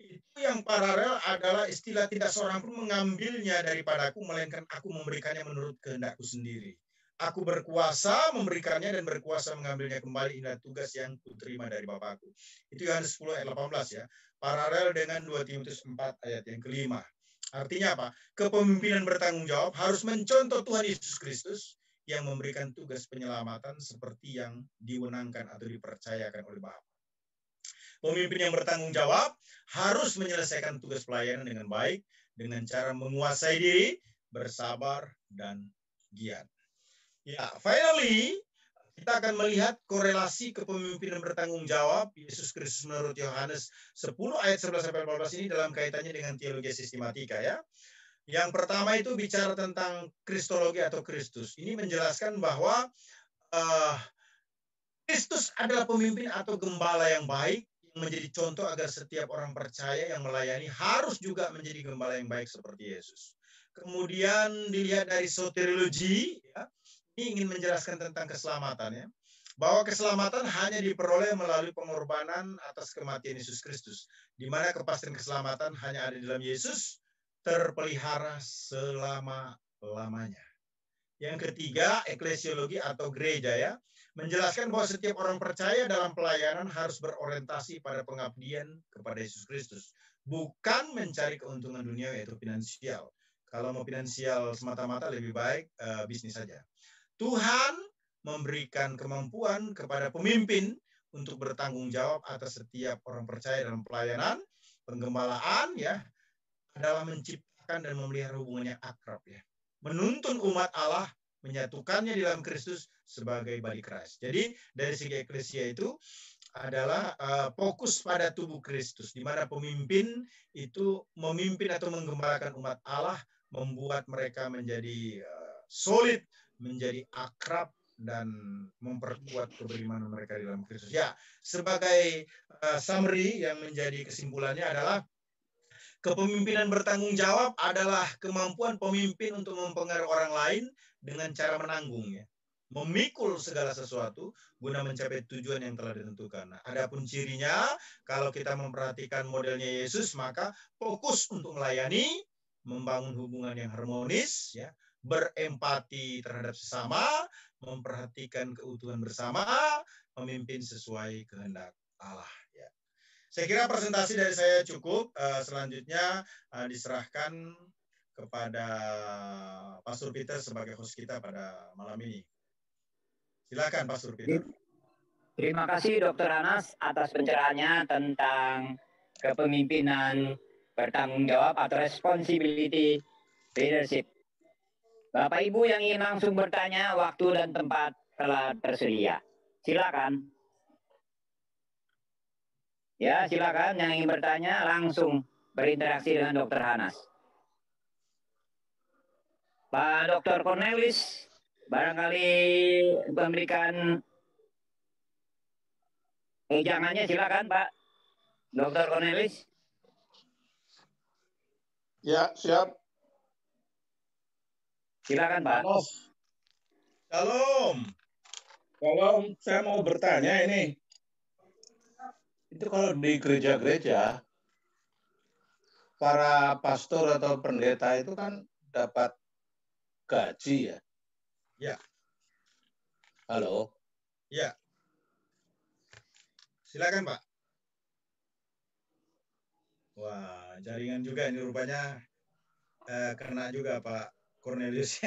itu yang paralel adalah istilah tidak seorang pun mengambilnya daripadaku, melainkan aku memberikannya menurut kehendakku sendiri. Aku berkuasa memberikannya dan berkuasa mengambilnya kembali. Inilah tugas yang kuterima dari Bapakku. Itu Yohanes 10 ayat 18 ya. Paralel dengan 2 Timotius 4 ayat yang kelima. Artinya apa? Kepemimpinan bertanggung jawab harus mencontoh Tuhan Yesus Kristus yang memberikan tugas penyelamatan seperti yang diwenangkan atau dipercayakan oleh Bapa. Pemimpin yang bertanggung jawab harus menyelesaikan tugas pelayanan dengan baik, dengan cara menguasai diri, bersabar, dan giat. Ya, finally, kita akan melihat korelasi kepemimpinan bertanggung jawab Yesus Kristus menurut Yohanes 10 ayat 11-14 ini dalam kaitannya dengan teologi sistematika ya. Yang pertama itu bicara tentang kristologi atau Kristus. Ini menjelaskan bahwa Kristus adalah pemimpin atau gembala yang baik yang menjadi contoh agar setiap orang percaya yang melayani harus juga menjadi gembala yang baik seperti Yesus. Kemudian dilihat dari soteriologi, ya, ini ingin menjelaskan tentang keselamatan ya. Bahwa keselamatan hanya diperoleh melalui pengorbanan atas kematian Yesus Kristus. Di mana kepastian keselamatan hanya ada di dalam Yesus, terpelihara selama-lamanya. Yang ketiga, eklesiologi atau gereja ya. Menjelaskan bahwa setiap orang percaya dalam pelayanan harus berorientasi pada pengabdian kepada Yesus Kristus. Bukan mencari keuntungan dunia yaitu finansial. Kalau mau finansial semata-mata lebih baik bisnis saja. Tuhan memberikan kemampuan kepada pemimpin untuk bertanggung jawab atas setiap orang percaya dalam pelayanan, penggembalaan ya, adalah menciptakan dan memelihara hubungan yang akrab ya. Menuntun umat Allah, menyatukannya di dalam Kristus sebagai body Christ. Jadi dari segi eklesia itu adalah fokus pada tubuh Kristus, di mana pemimpin itu memimpin atau menggembalakan umat Allah, membuat mereka menjadi solid, menjadi akrab, dan memperkuat keberimanan mereka di dalam Kristus. Ya, sebagai summary yang menjadi kesimpulannya adalah kepemimpinan bertanggung jawab adalah kemampuan pemimpin untuk mempengaruhi orang lain dengan cara menanggung ya. Memikul segala sesuatu guna mencapai tujuan yang telah ditentukan. Nah, adapun cirinya, kalau kita memperhatikan modelnya Yesus, maka fokus untuk melayani, membangun hubungan yang harmonis, ya, berempati terhadap sesama, memperhatikan keutuhan bersama, memimpin sesuai kehendak Allah. Ya. Saya kira presentasi dari saya cukup. Selanjutnya diserahkan kepada Pastor Peter sebagai host kita pada malam ini. Silakan Pastor Peter. Terima kasih Dr. Anas atas pencerahannya tentang kepemimpinan bertanggung jawab atau responsibility leadership. Bapak Ibu yang ingin langsung bertanya, waktu dan tempat telah tersedia. Silakan. Ya, silakan yang ingin bertanya langsung berinteraksi dengan Dr. Hanas. Pak Dr. Cornelis, barangkali memberikan jangannya, silakan Pak Dr. Cornelis. Ya, siap. Silakan Pak. Shalom. Kalau saya mau bertanya ini, itu kalau di gereja-gereja, para pastor atau pendeta itu kan dapat gaji ya? Ya. Halo? Ya. Silakan Pak. Wah, jaringan juga ini rupanya kena juga Pak Cornelius.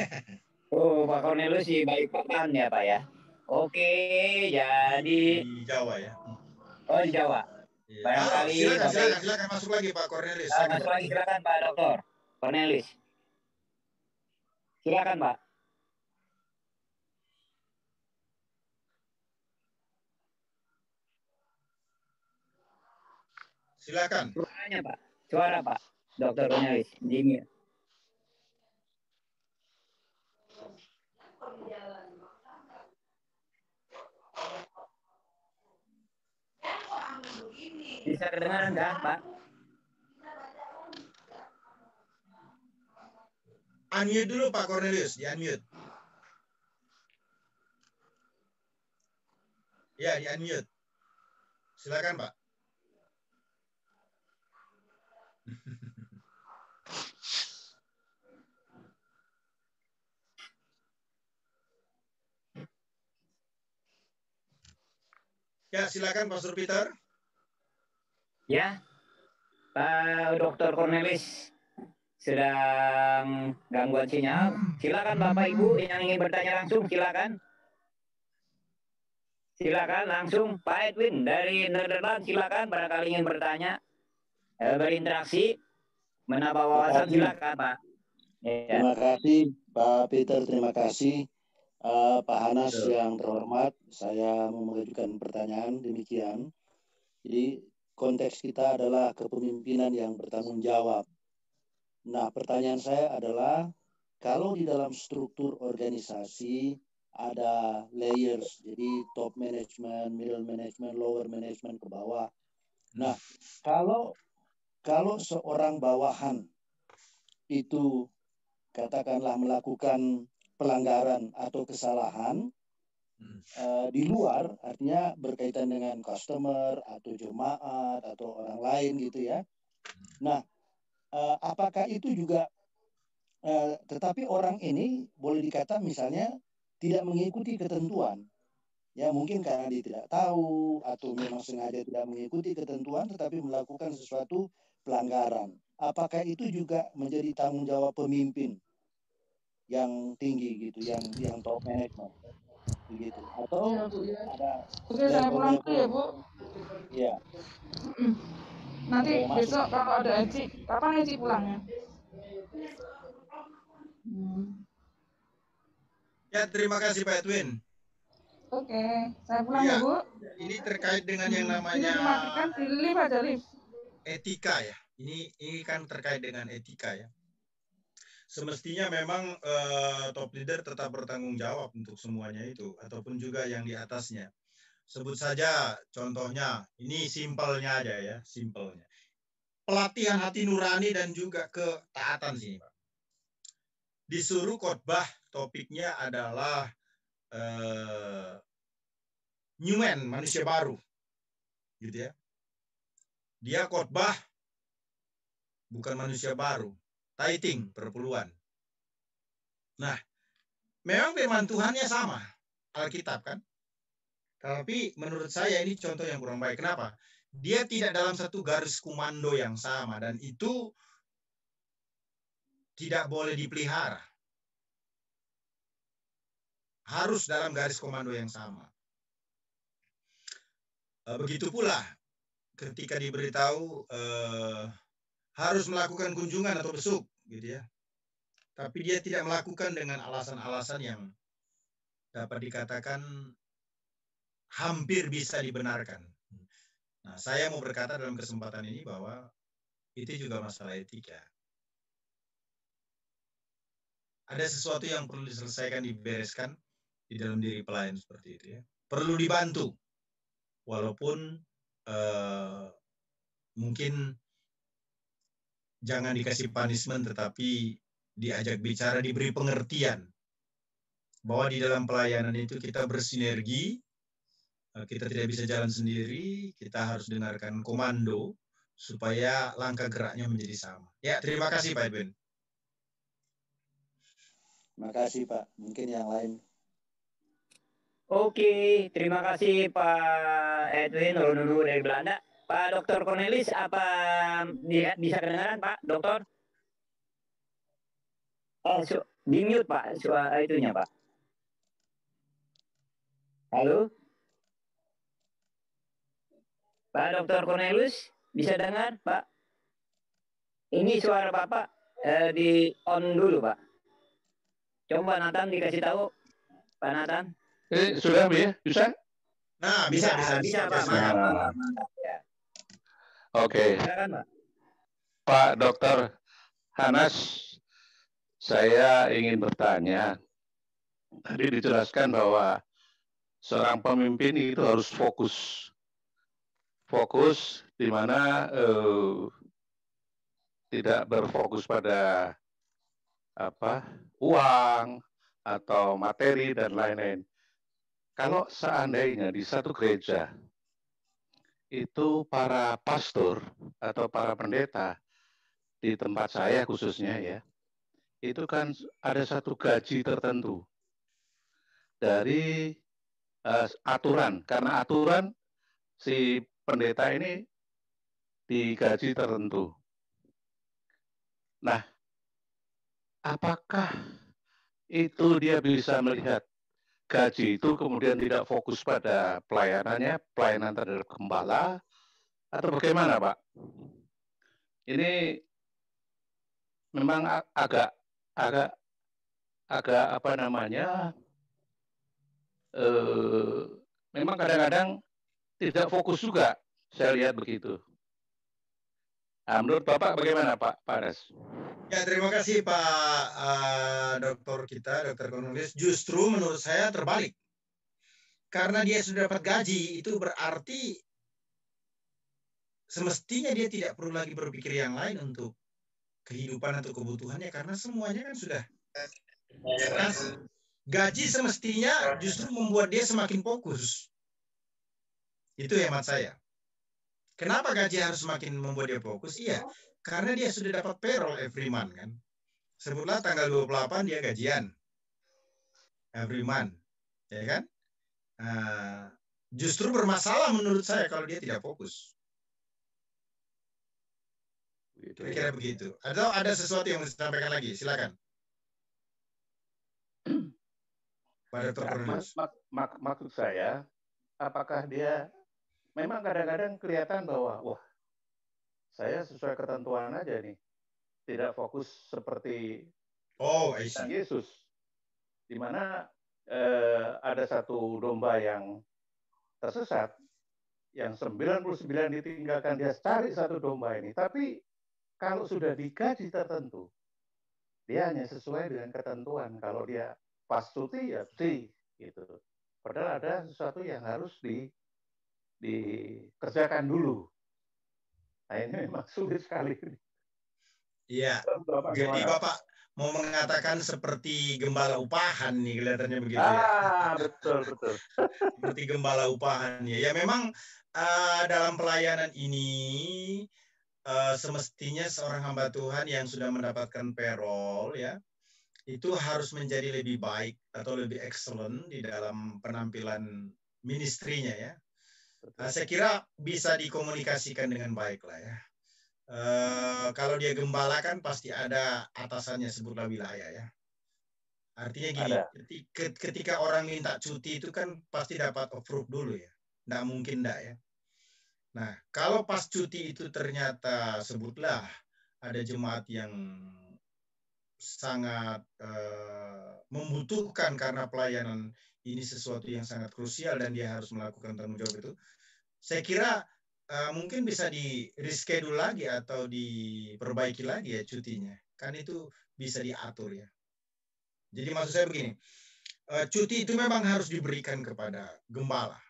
Oh, Pak Cornelius sih baik papan ya Pak ya. Oke, jadi di Jawa ya. Oh, di Jawa. Ya. Barangkali silakan masuk lagi Pak Cornelius. Masuk lagi, silakan Pak Dr. Cornelis. Silakan Pak. Silakan. Suaranya Pak. Suara Pak. Dr. Cornelis. Di Bisa kedengaran nggak Pak? Unmute dulu Pak Cornelius, di unmute. Ya, di unmute. Silakan Pak. Ya, silakan Pastor Peter. Ya, Pak Dr. Cornelis sedang gangguan sinyal. Silakan Bapak Ibu yang ingin bertanya langsung, silakan. Silakan langsung Pak Edwin dari Netherlands, silakan barangkali ingin bertanya, berinteraksi, menambah wawasan, silakan Pak. Ya. Terima kasih Pak Peter, terima kasih Pak Hanas yang terhormat. Saya mau mengajukan pertanyaan demikian. Jadi konteks kita adalah kepemimpinan yang bertanggung jawab. Nah, pertanyaan saya adalah kalau di dalam struktur organisasi ada layers, jadi top management, middle management, lower management ke bawah. Nah, kalau seorang bawahan itu katakanlah melakukan pelanggaran atau kesalahan di luar, artinya berkaitan dengan customer atau jemaat atau orang lain gitu ya. Nah, apakah itu juga tetapi orang ini boleh dikata misalnya tidak mengikuti ketentuan. Ya mungkin karena dia tidak tahu atau memang sengaja tidak mengikuti ketentuan tetapi melakukan sesuatu pelanggaran. Apakah itu juga menjadi tanggung jawab pemimpin yang tinggi gitu, yang top management begitu? Atau Iya, Bu, ya. ada Oke, saya pulang dulu ya, Bu. Iya. Nanti besok kalau ada Eci, kapan Eci pulangnya? Ya, terima kasih Pak Edwin. Oke, saya pulang ya, Bu. Ini terkait dengan yang namanya Ini dimatikan di lift aja, lift. Etika ya. Ini kan terkait dengan etika ya. Semestinya memang top leader tetap bertanggung jawab untuk semuanya itu, ataupun juga yang di atasnya. Sebut saja contohnya, ini simpelnya aja ya, simpelnya. Pelatihan hati nurani dan juga ketaatan sini Pak. Disuruh khotbah, topiknya adalah new man, manusia baru. Gitu ya. Dia khotbah bukan manusia baru, tithing, perpuluhan. Nah, memang firman Tuhannya sama, Alkitab kan? Tapi menurut saya ini contoh yang kurang baik. Kenapa? Dia tidak dalam satu garis komando yang sama dan itu tidak boleh dipelihara. Harus dalam garis komando yang sama. Begitu pula ketika diberitahu harus melakukan kunjungan atau besuk, gitu ya. Tapi dia tidak melakukan dengan alasan-alasan yang dapat dikatakan hampir bisa dibenarkan. Nah, saya mau berkata dalam kesempatan ini bahwa itu juga masalah etika. Ada sesuatu yang perlu diselesaikan, dibereskan di dalam diri pelayan seperti itu ya. Perlu dibantu, walaupun mungkin jangan dikasih punishment, tetapi diajak bicara, diberi pengertian bahwa di dalam pelayanan itu kita bersinergi, kita tidak bisa jalan sendiri, kita harus dengarkan komando supaya langkah geraknya menjadi sama. Ya, terima kasih Pak Edwin. Terima kasih Pak. Mungkin yang lain. Oke, terima kasih Pak Edwin Ronunu dari Belanda. Pak Dr. Cornelis, apa bisa kedengaran Pak Dokter? Di mute Pak, suara itunya Pak. Halo? Pak Dr. Cornelis, bisa dengar Pak? Ini suara Bapak di on dulu Pak. Coba Nathan dikasih tahu, Pak Nathan. Sudah ya, bisa? Nah, bisa Pak. Mantap. Ya. Oke. Silakan, Pak. Pak Dr. Hanas, saya ingin bertanya. Tadi dijelaskan bahwa seorang pemimpin itu harus fokus. Fokus di mana tidak berfokus pada uang atau materi dan lain-lain. Kalau seandainya di satu gereja itu para pastor atau para pendeta di tempat saya khususnya ya, itu kan ada satu gaji tertentu dari aturan, karena aturan si pendeta ini digaji tertentu. Nah, apakah itu dia bisa melihat gaji itu kemudian tidak fokus pada pelayanannya, pelayanan terhadap gembala, atau bagaimana, Pak? Ini memang agak apa namanya, memang kadang-kadang tidak fokus juga, saya lihat begitu. Nah, menurut Bapak bagaimana, Pak Paras? Ya, terima kasih Pak Dokter kita, Dokter Cornelius. Justru menurut saya terbalik. Karena dia sudah dapat gaji, itu berarti semestinya dia tidak perlu lagi berpikir yang lain untuk kehidupan atau kebutuhannya, karena semuanya kan sudah kasih. Gaji semestinya justru membuat dia semakin fokus. Itu hemat saya. Kenapa gaji harus semakin membuat dia fokus? Iya, karena dia sudah dapat payroll every month kan. Sebutlah tanggal 28 dia gajian. Every month. Ya kan? Justru bermasalah menurut saya kalau dia tidak fokus. Kira-kira begitu. Atau ada sesuatu yang mau disampaikan lagi? Silakan. Pak Dr. Cornelius. Maksud saya, apakah dia memang kadang-kadang kelihatan bahwa, wah, saya sesuai ketentuan aja nih, tidak fokus seperti Yesus, di mana ada satu domba yang tersesat, yang 99 ditinggalkan, dia cari satu domba ini. Tapi kalau sudah digaji tertentu, dia hanya sesuai dengan ketentuan. Kalau dia pas cuti, ya cuti. Gitu. Padahal ada sesuatu yang harus dikerjakan dulu. Nah, ini memang sulit sekali. Iya. Jadi Bapak mau mengatakan seperti gembala upahan nih kelihatannya begitu ya. Betul. Seperti gembala upahan ya. Ya memang dalam pelayanan ini semestinya seorang hamba Tuhan yang sudah mendapatkan payroll ya, itu harus menjadi lebih baik atau lebih excellent di dalam penampilan ministrinya ya. Saya kira bisa dikomunikasikan dengan baik lah ya. Kalau dia gembala kan pasti ada atasannya, sebutlah wilayah ya. Artinya gini, ketika orang minta cuti itu kan pasti dapat approve dulu ya. Nggak mungkin enggak ya. Nah, kalau pas cuti itu ternyata sebutlah ada jemaat yang sangat membutuhkan karena pelayanan ini sesuatu yang sangat krusial dan dia harus melakukan tanggung jawab itu, saya kira mungkin bisa di reschedule lagi atau diperbaiki lagi ya cutinya. Kan itu bisa diatur ya. Jadi maksud saya begini, cuti itu memang harus diberikan kepada gembala,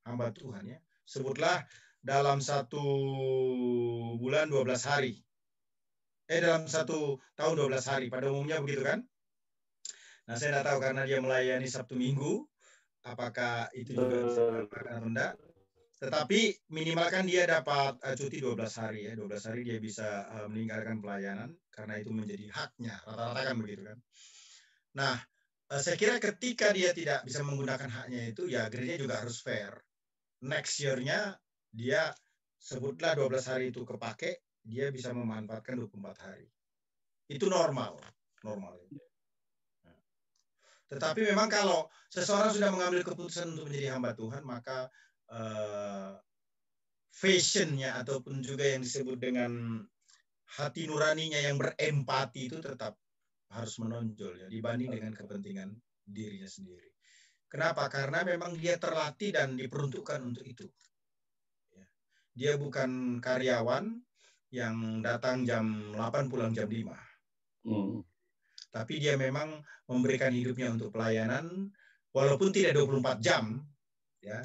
hamba Tuhan ya. Sebutlah dalam 1 bulan 12 hari. Dalam 1 tahun 12 hari. Pada umumnya begitu kan? Nah, saya tidak tahu karena dia melayani Sabtu Minggu, apakah itu juga bisa dilakukan atau enggak. Tetapi minimalkan dia dapat cuti 12 hari ya. 12 hari dia bisa meninggalkan pelayanan karena itu menjadi haknya. Rata-rata kan begitu kan. Nah, saya kira ketika dia tidak bisa menggunakan haknya itu, ya gereja juga harus fair. Next year-nya dia sebutlah 12 hari itu kepake, dia bisa memanfaatkan 24 hari. Itu normal. Tetapi memang kalau seseorang sudah mengambil keputusan untuk menjadi hamba Tuhan, maka fashionnya ataupun juga yang disebut dengan hati nuraninya yang berempati itu tetap harus menonjol ya, dibanding dengan kepentingan dirinya sendiri. Kenapa? Karena memang dia terlatih dan diperuntukkan untuk itu. Dia bukan karyawan yang datang jam 8 pulang jam 5. Tapi dia memang memberikan hidupnya untuk pelayanan, walaupun tidak 24 jam, ya,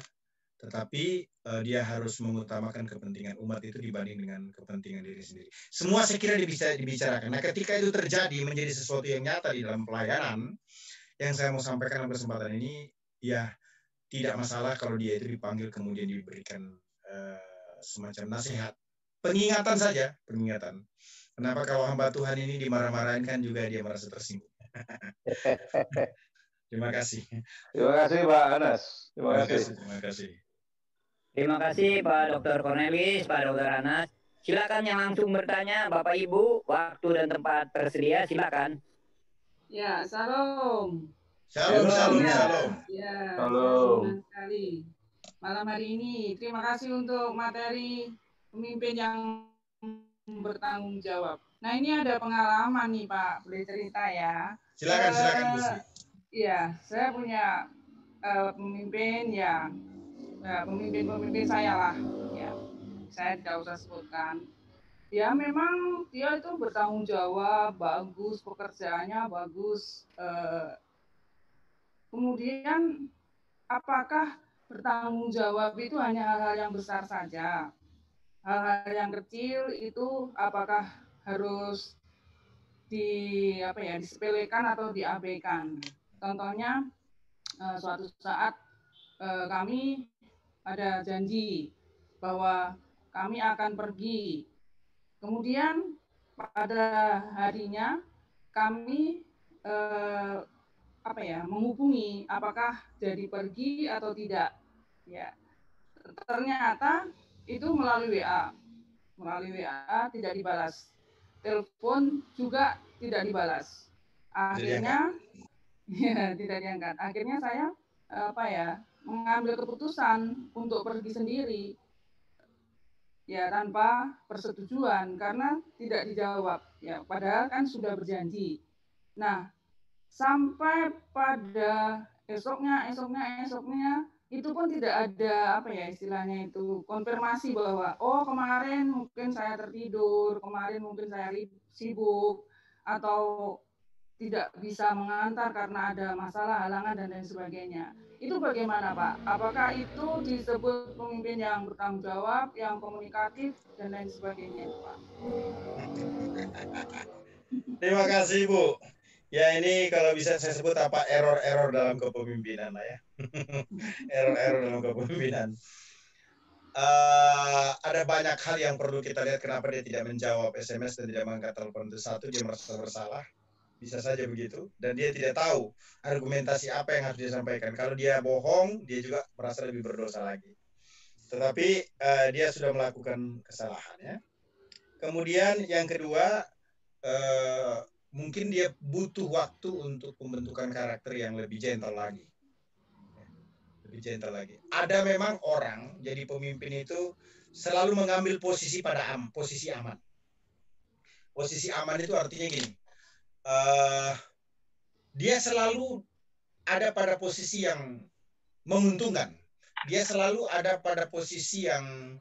tetapi dia harus mengutamakan kepentingan umat itu dibanding dengan kepentingan diri sendiri. Semua saya kira bisa dibicarakan. Nah, ketika itu terjadi menjadi sesuatu yang nyata di dalam pelayanan, yang saya mau sampaikan dalam kesempatan ini, ya tidak masalah kalau dia itu dipanggil kemudian diberikan semacam nasihat. Pengingatan saja, pengingatan. Kenapa kalau hamba Tuhan ini dimarah-marahin kan juga dia merasa tersinggung. Terima kasih. Terima kasih Pak Anas. Terima kasih. Terima kasih Pak Dr. Cornelis, Pak Dr. Anas. Silakan yang langsung bertanya, Bapak Ibu, waktu dan tempat tersedia, silakan. Ya, salam. Shalom. Ya, Shalom. senang sekali. Malam hari ini, terima kasih untuk materi pemimpin yang bertanggung jawab. Nah, ini ada pengalaman nih Pak, boleh cerita ya. Silakan Bu Sri. Iya, saya punya pemimpin ya, pemimpin saya lah. Ya, saya tidak usah sebutkan. Ya memang dia itu bertanggung jawab, bagus pekerjaannya, bagus. Kemudian apakah bertanggung jawab itu hanya hal-hal yang besar saja? Hal-hal yang kecil itu apakah harus disepelekan atau diabaikan? Contohnya suatu saat kami ada janji bahwa kami akan pergi. Kemudian pada harinya kami menghubungi apakah jadi pergi atau tidak. Ya, ternyata itu melalui WA tidak dibalas, telepon juga tidak dibalas. Akhirnya tidak diangkat. Akhirnya saya mengambil keputusan untuk pergi sendiri. Ya tanpa persetujuan karena tidak dijawab. Ya padahal kan sudah berjanji. Nah, sampai pada esoknya itu pun tidak ada istilahnya itu konfirmasi bahwa kemarin mungkin saya tertidur, kemarin mungkin saya sibuk atau tidak bisa mengantar karena ada masalah halangan dan lain sebagainya. Itu bagaimana Pak? Apakah itu disebut pemimpin yang bertanggung jawab, yang komunikatif dan lain sebagainya Pak? Terima kasih Bu. Ya ini kalau bisa saya sebut error dalam kepemimpinan lah ya. Error dalam kepemimpinan. Ada banyak hal yang perlu kita lihat kenapa dia tidak menjawab SMS dan tidak mengangkat telepon. Itu satu, dia merasa bersalah. Bisa saja begitu. Dan dia tidak tahu argumentasi apa yang harus disampaikan. Kalau dia bohong, dia juga merasa lebih berdosa lagi. Tetapi dia sudah melakukan kesalahan ya. Kemudian yang kedua, mungkin dia butuh waktu untuk pembentukan karakter yang lebih gentle lagi. Ada memang orang jadi pemimpin itu selalu mengambil posisi posisi aman. Posisi aman itu artinya gini, dia selalu ada pada posisi yang menguntungkan. Dia selalu ada pada posisi yang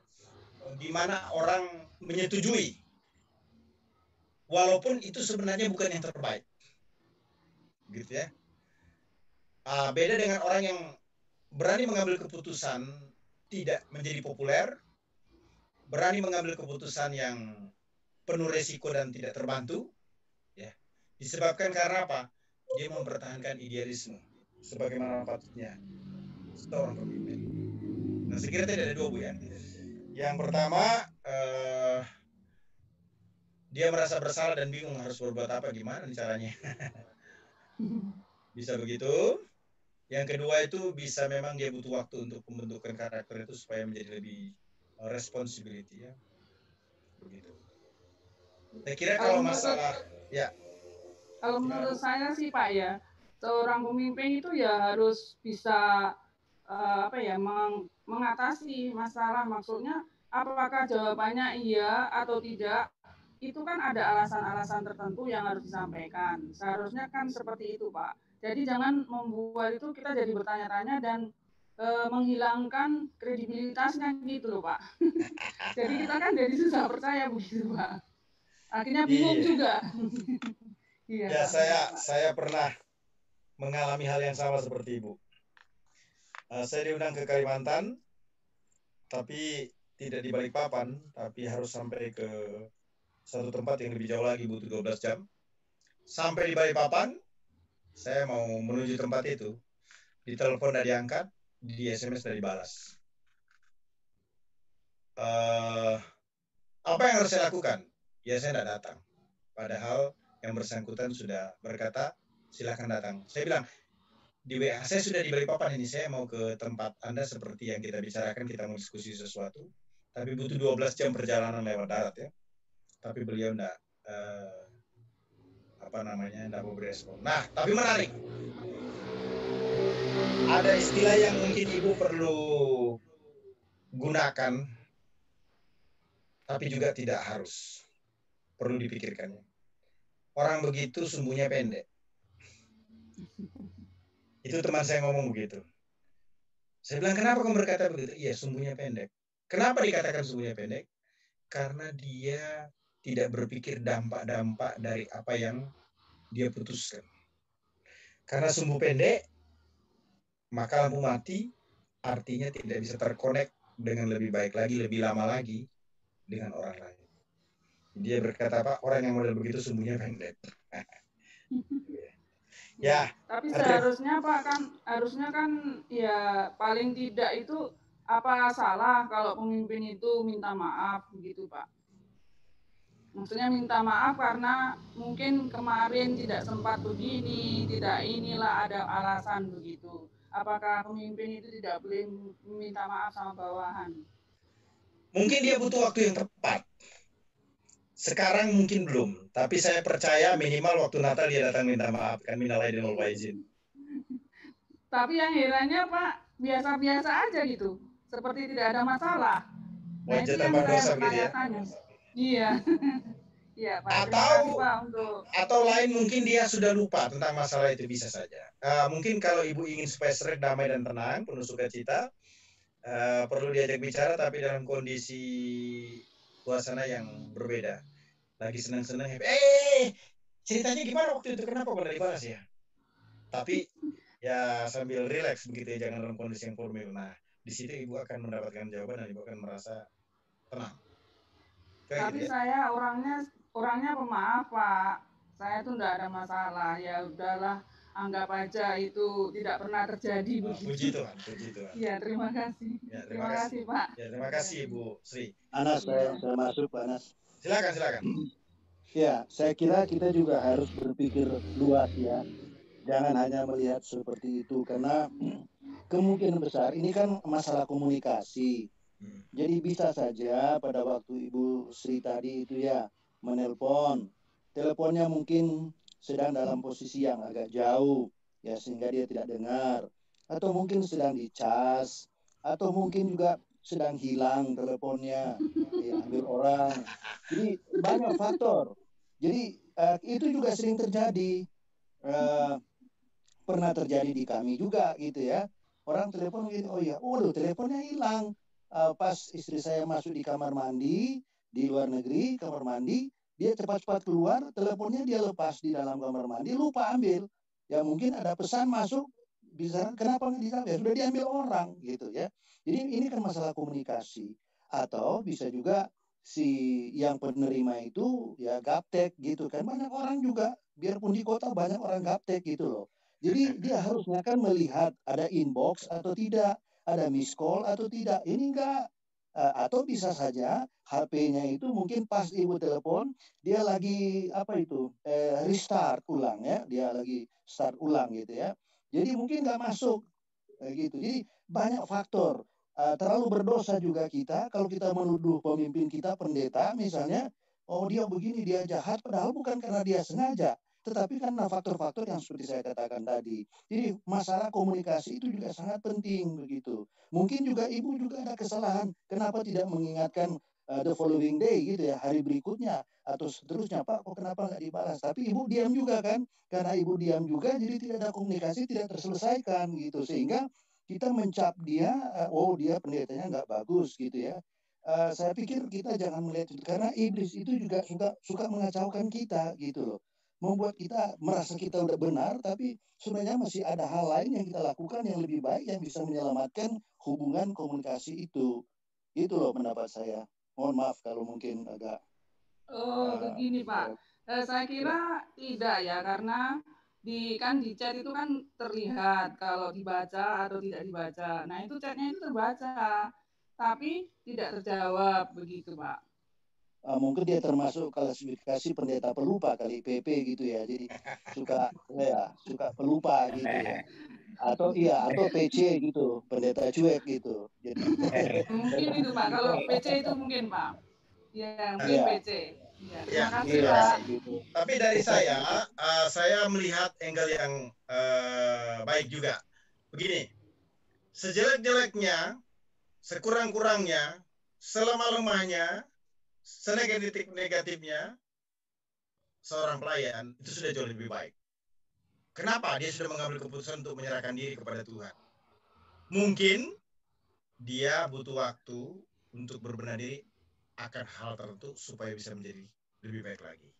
di mana orang menyetujui. Walaupun itu sebenarnya bukan yang terbaik. Gitu ya. Beda dengan orang yang berani mengambil keputusan tidak menjadi populer, berani mengambil keputusan yang penuh resiko dan tidak terbantu, ya. Disebabkan karena apa? Dia mempertahankan idealisme sebagaimana patutnya seorang pemimpin. Nah, saya kira tidak ada dua Bu ya. Yang pertama, dia merasa bersalah dan bingung harus berbuat apa, gimana caranya. Bisa begitu. Yang kedua itu bisa memang dia butuh waktu untuk pembentukan karakter itu supaya menjadi lebih responsibility ya. Begitu. Saya kira kalau masalah ya. Kalau menurut saya sih Pak ya, seorang pemimpin itu ya harus bisa mengatasi masalah. Maksudnya apakah jawabannya iya atau tidak, itu kan ada alasan-alasan tertentu yang harus disampaikan. Seharusnya kan seperti itu Pak. Jadi jangan membuat itu kita jadi bertanya-tanya dan menghilangkan kredibilitasnya gitu loh Pak. Jadi kita kan jadi susah percaya begitu Pak. Akhirnya bingung Iya. juga. Iya Ya, Pak. saya pernah mengalami hal yang sama seperti Ibu. Saya diundang ke Kalimantan, tapi tidak di Balikpapan, tapi harus sampai ke satu tempat yang lebih jauh lagi, butuh 12 jam. Sampai di Balikpapan, saya mau menuju tempat itu. Ditelepon dari diangkat, di SMS dari balas. Apa yang harus saya lakukan? Ya, saya tidak datang. Padahal yang bersangkutan sudah berkata, silakan datang. Saya bilang, di WA, saya sudah di Balikpapan ini, saya mau ke tempat Anda seperti yang kita bicarakan, kita mau diskusi sesuatu, tapi butuh 12 jam perjalanan lewat darat ya. Tapi beliau enggak, enggak mau berespon. Nah, tapi menarik. Ada istilah yang mungkin Ibu perlu gunakan, tapi juga tidak harus. Perlu dipikirkannya. Orang begitu sumbunya pendek. Itu teman saya ngomong begitu. Saya bilang, kenapa kamu berkata begitu? Iya, sumbunya pendek. Kenapa dikatakan sumbunya pendek? Karena dia tidak berpikir dampak-dampak dari apa yang dia putuskan. Karena sumbu pendek, maka lampu mati, artinya tidak bisa terkonek dengan lebih baik lagi, lebih lama lagi dengan orang lain. Dia berkata, Pak, orang yang model begitu sumbunya pendek. Ya. Tapi seharusnya Pak harusnya kan ya paling tidak itu apa salah kalau pemimpin itu minta maaf begitu Pak. Maksudnya minta maaf karena mungkin kemarin tidak sempat begini, tidak inilah ada alasan begitu. Apakah pemimpin itu tidak boleh meminta maaf sama bawahan? Mungkin dia butuh waktu yang tepat. Sekarang mungkin belum, tapi saya percaya minimal waktu Natal dia datang minta maaf, kan minal aidin wal faizin. Tapi yang herannya Pak, biasa-biasa aja gitu, seperti tidak ada masalah. Nah, itu yang saya tanya-tanya. Iya. Iya, Pak. Terima kasih, Pak, atau lain mungkin dia sudah lupa tentang masalah itu, bisa saja. Mungkin kalau Ibu ingin supaya seret, damai dan tenang, penuh sukacita, perlu diajak bicara tapi dalam kondisi suasana yang berbeda. Lagi senang-senang, ceritanya gimana waktu itu, kenapa kok dibalas ya? Tapi ya sambil rileks begitu ya, jangan dalam kondisi yang formal. Nah, di situ Ibu akan mendapatkan jawaban dan Ibu akan merasa tenang. Tapi gitu ya? Saya orangnya pemaaf, Pak. Saya tuh enggak ada masalah. Ya udahlah, anggap aja itu tidak pernah terjadi begitu. Puji Tuhan, puji Tuhan. Ya, terima kasih. Ya, terima kasih, Pak. Ya, terima kasih Ibu Sri. Anas, saya masuk, Pak Anas. Silakan. Ya, saya kira kita juga harus berpikir luas ya. Jangan hanya melihat seperti itu, karena kemungkinan besar ini kan masalah komunikasi. Jadi bisa saja pada waktu Ibu Sri tadi itu ya menelpon, teleponnya mungkin sedang dalam posisi yang agak jauh ya, sehingga dia tidak dengar, atau mungkin sedang dicas, atau mungkin juga sedang hilang teleponnya, diambil orang. Jadi banyak faktor. Jadi itu juga sering terjadi. Pernah terjadi di kami juga gitu ya. Orang telepon gitu, teleponnya hilang. Pas istri saya masuk di kamar mandi di luar negeri, kamar mandi, dia cepat-cepat keluar, teleponnya dia lepas di dalam kamar mandi, lupa ambil. Ya mungkin ada pesan masuk, bisa kenapa nggak diambil? Ya, sudah diambil orang gitu ya. Jadi ini kan masalah komunikasi. Atau bisa juga si yang penerima itu ya gaptek gitu kan. Banyak orang juga, biarpun di kota banyak orang gaptek gitu loh. Jadi dia harusnya kan melihat ada inbox atau tidak, ada miss call atau tidak. Ini enggak. Atau bisa saja HP-nya itu mungkin pas Ibu telepon, dia lagi restart ulang ya, dia lagi start ulang gitu ya. Jadi mungkin nggak masuk gitu. Jadi banyak faktor. Terlalu berdosa juga kita kalau kita menuduh pemimpin kita, pendeta misalnya, oh dia begini, dia jahat, padahal bukan karena dia sengaja. Tetapi karena faktor-faktor yang seperti saya katakan tadi. Jadi masalah komunikasi itu juga sangat penting begitu. Mungkin juga Ibu juga ada kesalahan. Kenapa tidak mengingatkan the following day gitu ya, hari berikutnya atau seterusnya, Pak, kok kenapa nggak dibalas? Tapi Ibu diam juga kan? Karena Ibu diam juga, jadi tidak ada komunikasi, tidak terselesaikan gitu. Sehingga kita mencap dia, oh dia pendetanya nggak bagus gitu ya. Saya pikir kita jangan melihat itu, karena iblis itu juga suka mengacaukan kita gitu loh, membuat kita merasa kita udah benar, tapi sebenarnya masih ada hal lain yang kita lakukan yang lebih baik yang bisa menyelamatkan hubungan komunikasi itu. Itu loh pendapat saya. Mohon maaf kalau mungkin agak Begini Pak, saya kira tidak ya, karena di chat itu kan terlihat kalau dibaca atau tidak dibaca. Nah itu chatnya itu terbaca, tapi tidak terjawab begitu Pak. Mungkin dia termasuk klasifikasi pendeta pelupa kali, PP gitu ya, jadi suka pelupa gitu ya, atau PC gitu, pendeta cuek gitu. Jadi mungkin itu Pak, kalau PC itu mungkin Pak, ya mungkin PC. Ya, terima kasih Pak. Gitu. Tapi dari saya melihat angle yang baik juga. Begini, sejelek-jeleknya, sekurang-kurangnya, selemah-lemahnya, senegatif-negatifnya, seorang pelayan itu sudah jauh lebih baik. Kenapa? Dia sudah mengambil keputusan untuk menyerahkan diri kepada Tuhan. Mungkin dia butuh waktu untuk berbenah diri akan hal tertentu supaya bisa menjadi lebih baik lagi.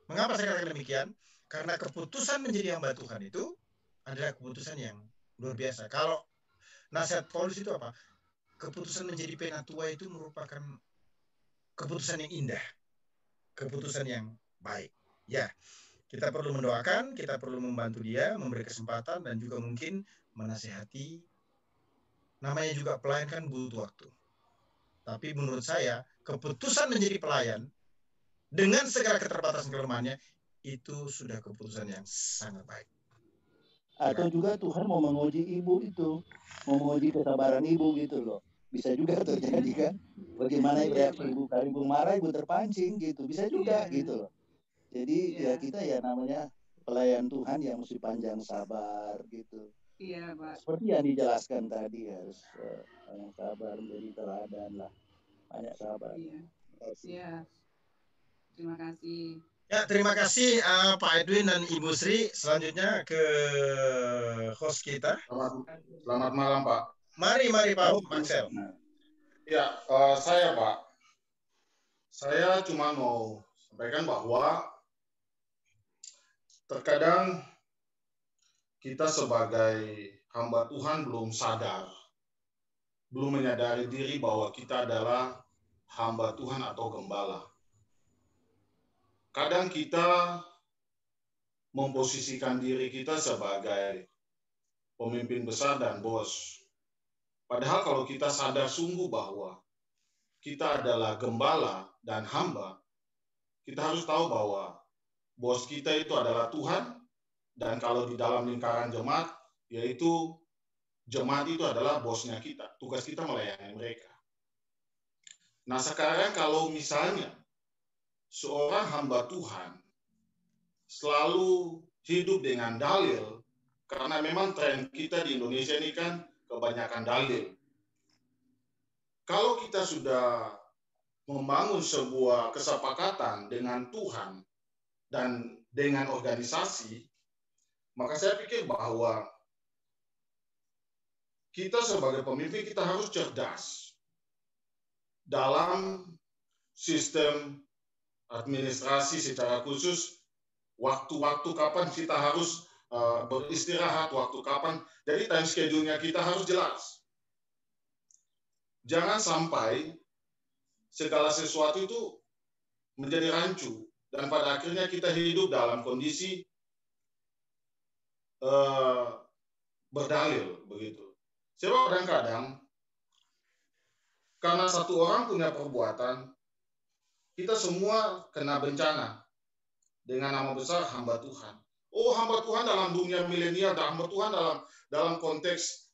Mengapa saya katakan demikian? Karena keputusan menjadi hamba Tuhan itu adalah keputusan yang luar biasa. Kalau nasihat Paulus itu apa? Keputusan menjadi penatua itu merupakan keputusan yang indah, keputusan yang baik. Ya, kita perlu mendoakan, kita perlu membantu dia, memberi kesempatan, dan juga mungkin menasihati. Namanya juga pelayan kan butuh waktu. Tapi menurut saya, keputusan menjadi pelayan dengan segala keterbatasan kelemahannya, itu sudah keputusan yang sangat baik. Atau juga Tuhan mau menguji ibu itu, mau menguji kesabaran ibu gitu loh. Bisa juga terjadi kan. Bagaimana reaksi ibu, kalau ibu marah, ibu terpancing gitu. Bisa juga gitu loh. Jadi ya kita ya namanya pelayan Tuhan yang mesti panjang sabar gitu. Iya Pak. Seperti yang dijelaskan tadi, harus panjang sabar, menjadi teladan lah. Banyak sabar. Iya. Terima kasih. Ya, terima kasih Pak Edwin dan Ibu Sri. Selanjutnya ke host kita. Selamat malam Pak. Mari Pak Maxel. Ya, saya Pak. Saya cuma mau sampaikan bahwa terkadang kita sebagai hamba Tuhan belum sadar, belum menyadari diri bahwa kita adalah hamba Tuhan atau gembala. Kadang kita memposisikan diri kita sebagai pemimpin besar dan bos. Padahal kalau kita sadar sungguh bahwa kita adalah gembala dan hamba, kita harus tahu bahwa bos kita itu adalah Tuhan, dan kalau di dalam lingkaran jemaat, yaitu jemaat itu adalah bosnya kita. Tugas kita melayani mereka. Nah sekarang kalau misalnya seorang hamba Tuhan selalu hidup dengan dalil, karena memang tren kita di Indonesia ini kan kebanyakan dalil. Kalau kita sudah membangun sebuah kesepakatan dengan Tuhan dan dengan organisasi, maka saya pikir bahwa kita sebagai pemimpin kita harus cerdas dalam sistem administrasi, secara khusus waktu-waktu kapan kita harus beristirahat, waktu kapan. Jadi time schedule-nya kita harus jelas. Jangan sampai segala sesuatu itu menjadi rancu dan pada akhirnya kita hidup dalam kondisi berdalil begitu. Sebab kadang-kadang karena satu orang punya perbuatan, kita semua kena bencana dengan nama besar hamba Tuhan. Oh, hamba Tuhan dalam dunia milenial, dan hamba Tuhan dalam konteks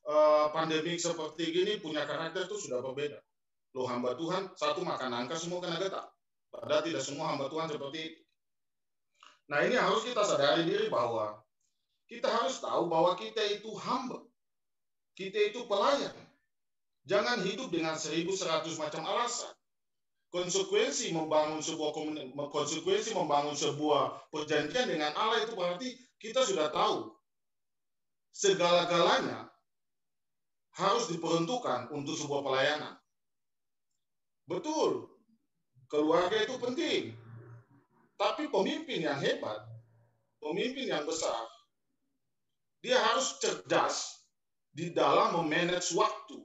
pandemik seperti gini punya karakter itu sudah berbeda. Loh, hamba Tuhan satu makan nangka semua kena getah. Padahal tidak semua hamba Tuhan seperti itu. Nah, ini harus kita sadari diri bahwa kita harus tahu bahwa kita itu hamba. Kita itu pelayan. Jangan hidup dengan 1100 macam alasan. Konsekuensi membangun sebuah perjanjian dengan Allah itu berarti kita sudah tahu segala-galanya harus diperuntukkan untuk sebuah pelayanan. Betul, keluarga itu penting. Tapi pemimpin yang hebat, pemimpin yang besar, dia harus cerdas di dalam memanage waktu.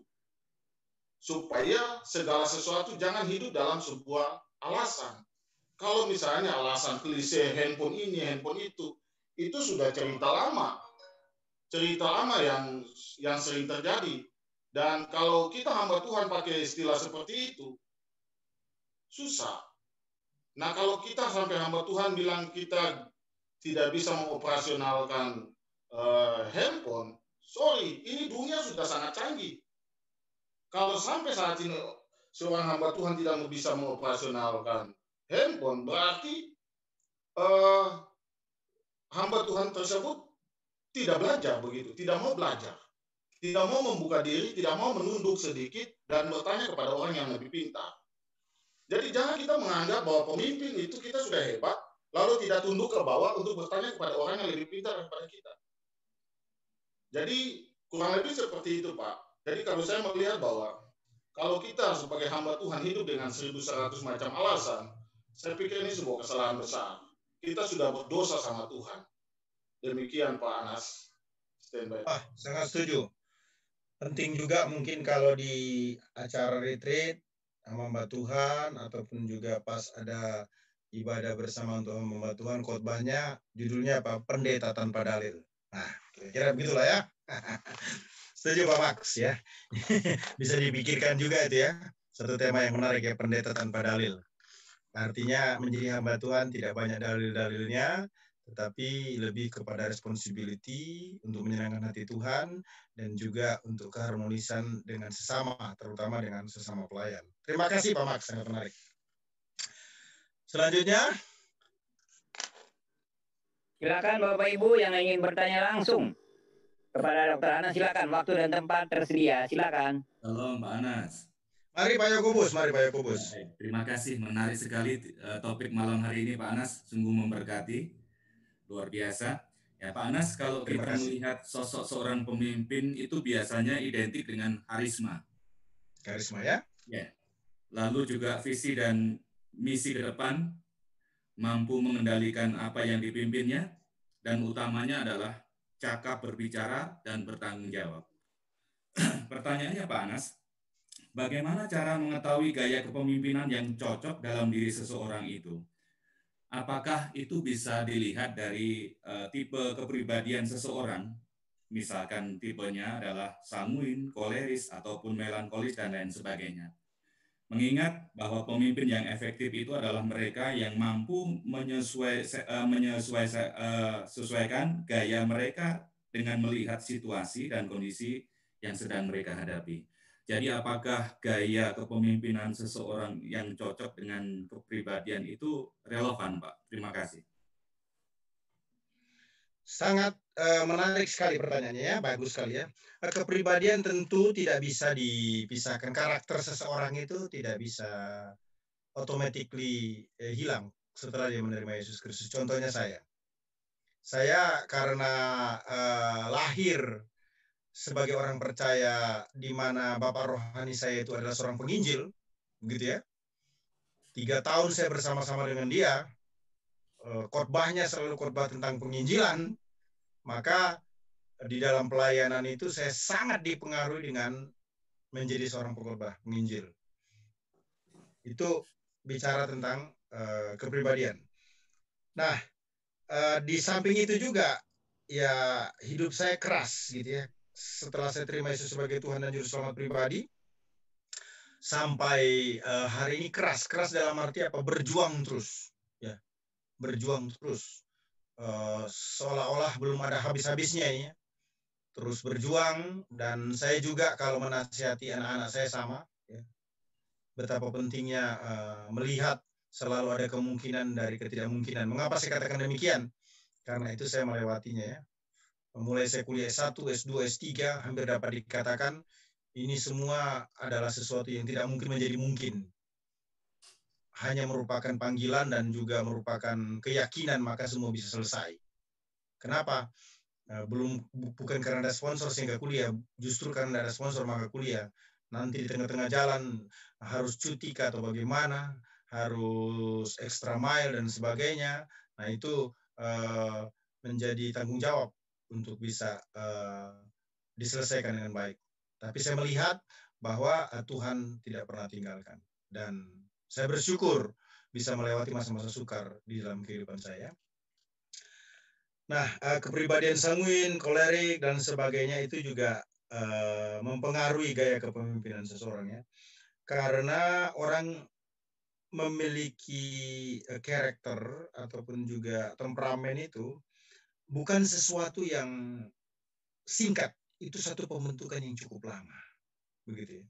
Supaya segala sesuatu jangan hidup dalam sebuah alasan. Kalau misalnya alasan klise handphone ini, handphone itu sudah cerita lama. Cerita lama yang sering terjadi. Dan kalau kita hamba Tuhan pakai istilah seperti itu, susah. Nah, kalau kita sampai hamba Tuhan bilang kita tidak bisa mengoperasionalkan handphone, sorry, ini dunia sudah sangat canggih. Kalau sampai saat ini seorang hamba Tuhan tidak bisa mengoperasionalkan handphone, berarti hamba Tuhan tersebut tidak belajar begitu, tidak mau belajar, tidak mau membuka diri, tidak mau menunduk sedikit dan bertanya kepada orang yang lebih pintar. Jadi jangan kita menganggap bahwa pemimpin itu kita sudah hebat, lalu tidak tunduk ke bawah untuk bertanya kepada orang yang lebih pintar daripada kita. Jadi kurang lebih seperti itu, Pak. Jadi kalau saya melihat bahwa kalau kita sebagai hamba Tuhan hidup dengan 1.100 macam alasan, saya pikir ini sebuah kesalahan besar. Kita sudah berdosa sama Tuhan. Demikian Pak Anas. Standby. Sangat setuju. Penting juga mungkin kalau di acara retreat hamba Tuhan ataupun juga pas ada ibadah bersama untuk hamba Tuhan, khotbahnya judulnya apa? Pendeta tanpa dalil. Nah, kira-kira begitulah ya. Setuju Pak Max ya. Bisa dipikirkan juga itu ya. Satu tema yang menarik ya, pendeta tanpa dalil. Artinya menjadi hamba Tuhan tidak banyak dalil-dalilnya, tetapi lebih kepada responsibility untuk menyenangkan hati Tuhan dan juga untuk keharmonisan dengan sesama, terutama dengan sesama pelayan. Terima kasih Pak Max, sangat menarik. Selanjutnya, silakan Bapak Ibu yang ingin bertanya langsung kepada Dr. Anas, silakan, waktu dan tempat tersedia, silakan. Halo Pak Anas. Mari Pak Yakobus, mari Pak Yakobus. Terima kasih, menarik sekali topik malam hari ini Pak Anas, sungguh memberkati, luar biasa. Ya Pak Anas, kalau kita melihat sosok seorang pemimpin itu biasanya identik dengan karisma. Karisma ya? Ya. Lalu juga visi dan misi ke depan, mampu mengendalikan apa yang dipimpinnya, dan utamanya adalah cakap berbicara dan bertanggung jawab. Pertanyaannya Pak Anas, bagaimana cara mengetahui gaya kepemimpinan yang cocok dalam diri seseorang itu? Apakah itu bisa dilihat dari tipe kepribadian seseorang? Misalkan tipenya adalah sanguin, koleris, ataupun melankolis, dan lain sebagainya. Mengingat bahwa pemimpin yang efektif itu adalah mereka yang mampu menyesuaikan gaya mereka dengan melihat situasi dan kondisi yang sedang mereka hadapi. Jadi apakah gaya kepemimpinan seseorang yang cocok dengan kepribadian itu relevan, Pak? Terima kasih. Sangat menarik sekali pertanyaannya ya, bagus sekali ya. Kepribadian tentu tidak bisa dipisahkan. Karakter seseorang itu tidak bisa automatically hilang setelah dia menerima Yesus Kristus. Contohnya saya karena lahir sebagai orang percaya di mana bapak rohani saya itu adalah seorang penginjil, begitu ya. 3 tahun saya bersama-sama dengan dia, khotbahnya selalu khotbah tentang penginjilan, maka di dalam pelayanan itu saya sangat dipengaruhi dengan menjadi seorang pengkhotbah, penginjil. Itu bicara tentang kepribadian. Nah, di samping itu juga ya hidup saya keras gitu ya. Setelah saya terima Yesus sebagai Tuhan dan Juru Selamat pribadi, sampai hari ini keras dalam arti apa? Berjuang terus, ya, berjuang terus, seolah-olah belum ada habis-habisnya ya. Terus berjuang, dan saya juga kalau menasihati anak-anak saya sama, ya, betapa pentingnya melihat selalu ada kemungkinan dari ketidakmungkinan. Mengapa saya katakan demikian? Karena itu saya melewatinya ya. Mulai saya kuliah S1, S2, S3, hampir dapat dikatakan ini semua adalah sesuatu yang tidak mungkin menjadi mungkin. Hanya merupakan panggilan dan juga merupakan keyakinan, maka semua bisa selesai. Kenapa? Bukan karena ada sponsor sehingga kuliah, justru karena ada sponsor maka kuliah. Nanti di tengah-tengah jalan harus cuti atau bagaimana, harus extra mile dan sebagainya. Nah itu menjadi tanggung jawab untuk bisa diselesaikan dengan baik. Tapi saya melihat bahwa Tuhan tidak pernah tinggalkan. Dan saya bersyukur bisa melewati masa-masa sukar di dalam kehidupan saya. Nah, kepribadian sanguin, kolerik, dan sebagainya itu juga mempengaruhi gaya kepemimpinan seseorang ya. Karena orang memiliki karakter ataupun juga temperamen itu bukan sesuatu yang singkat, itu satu pembentukan yang cukup lama. Begitu ya.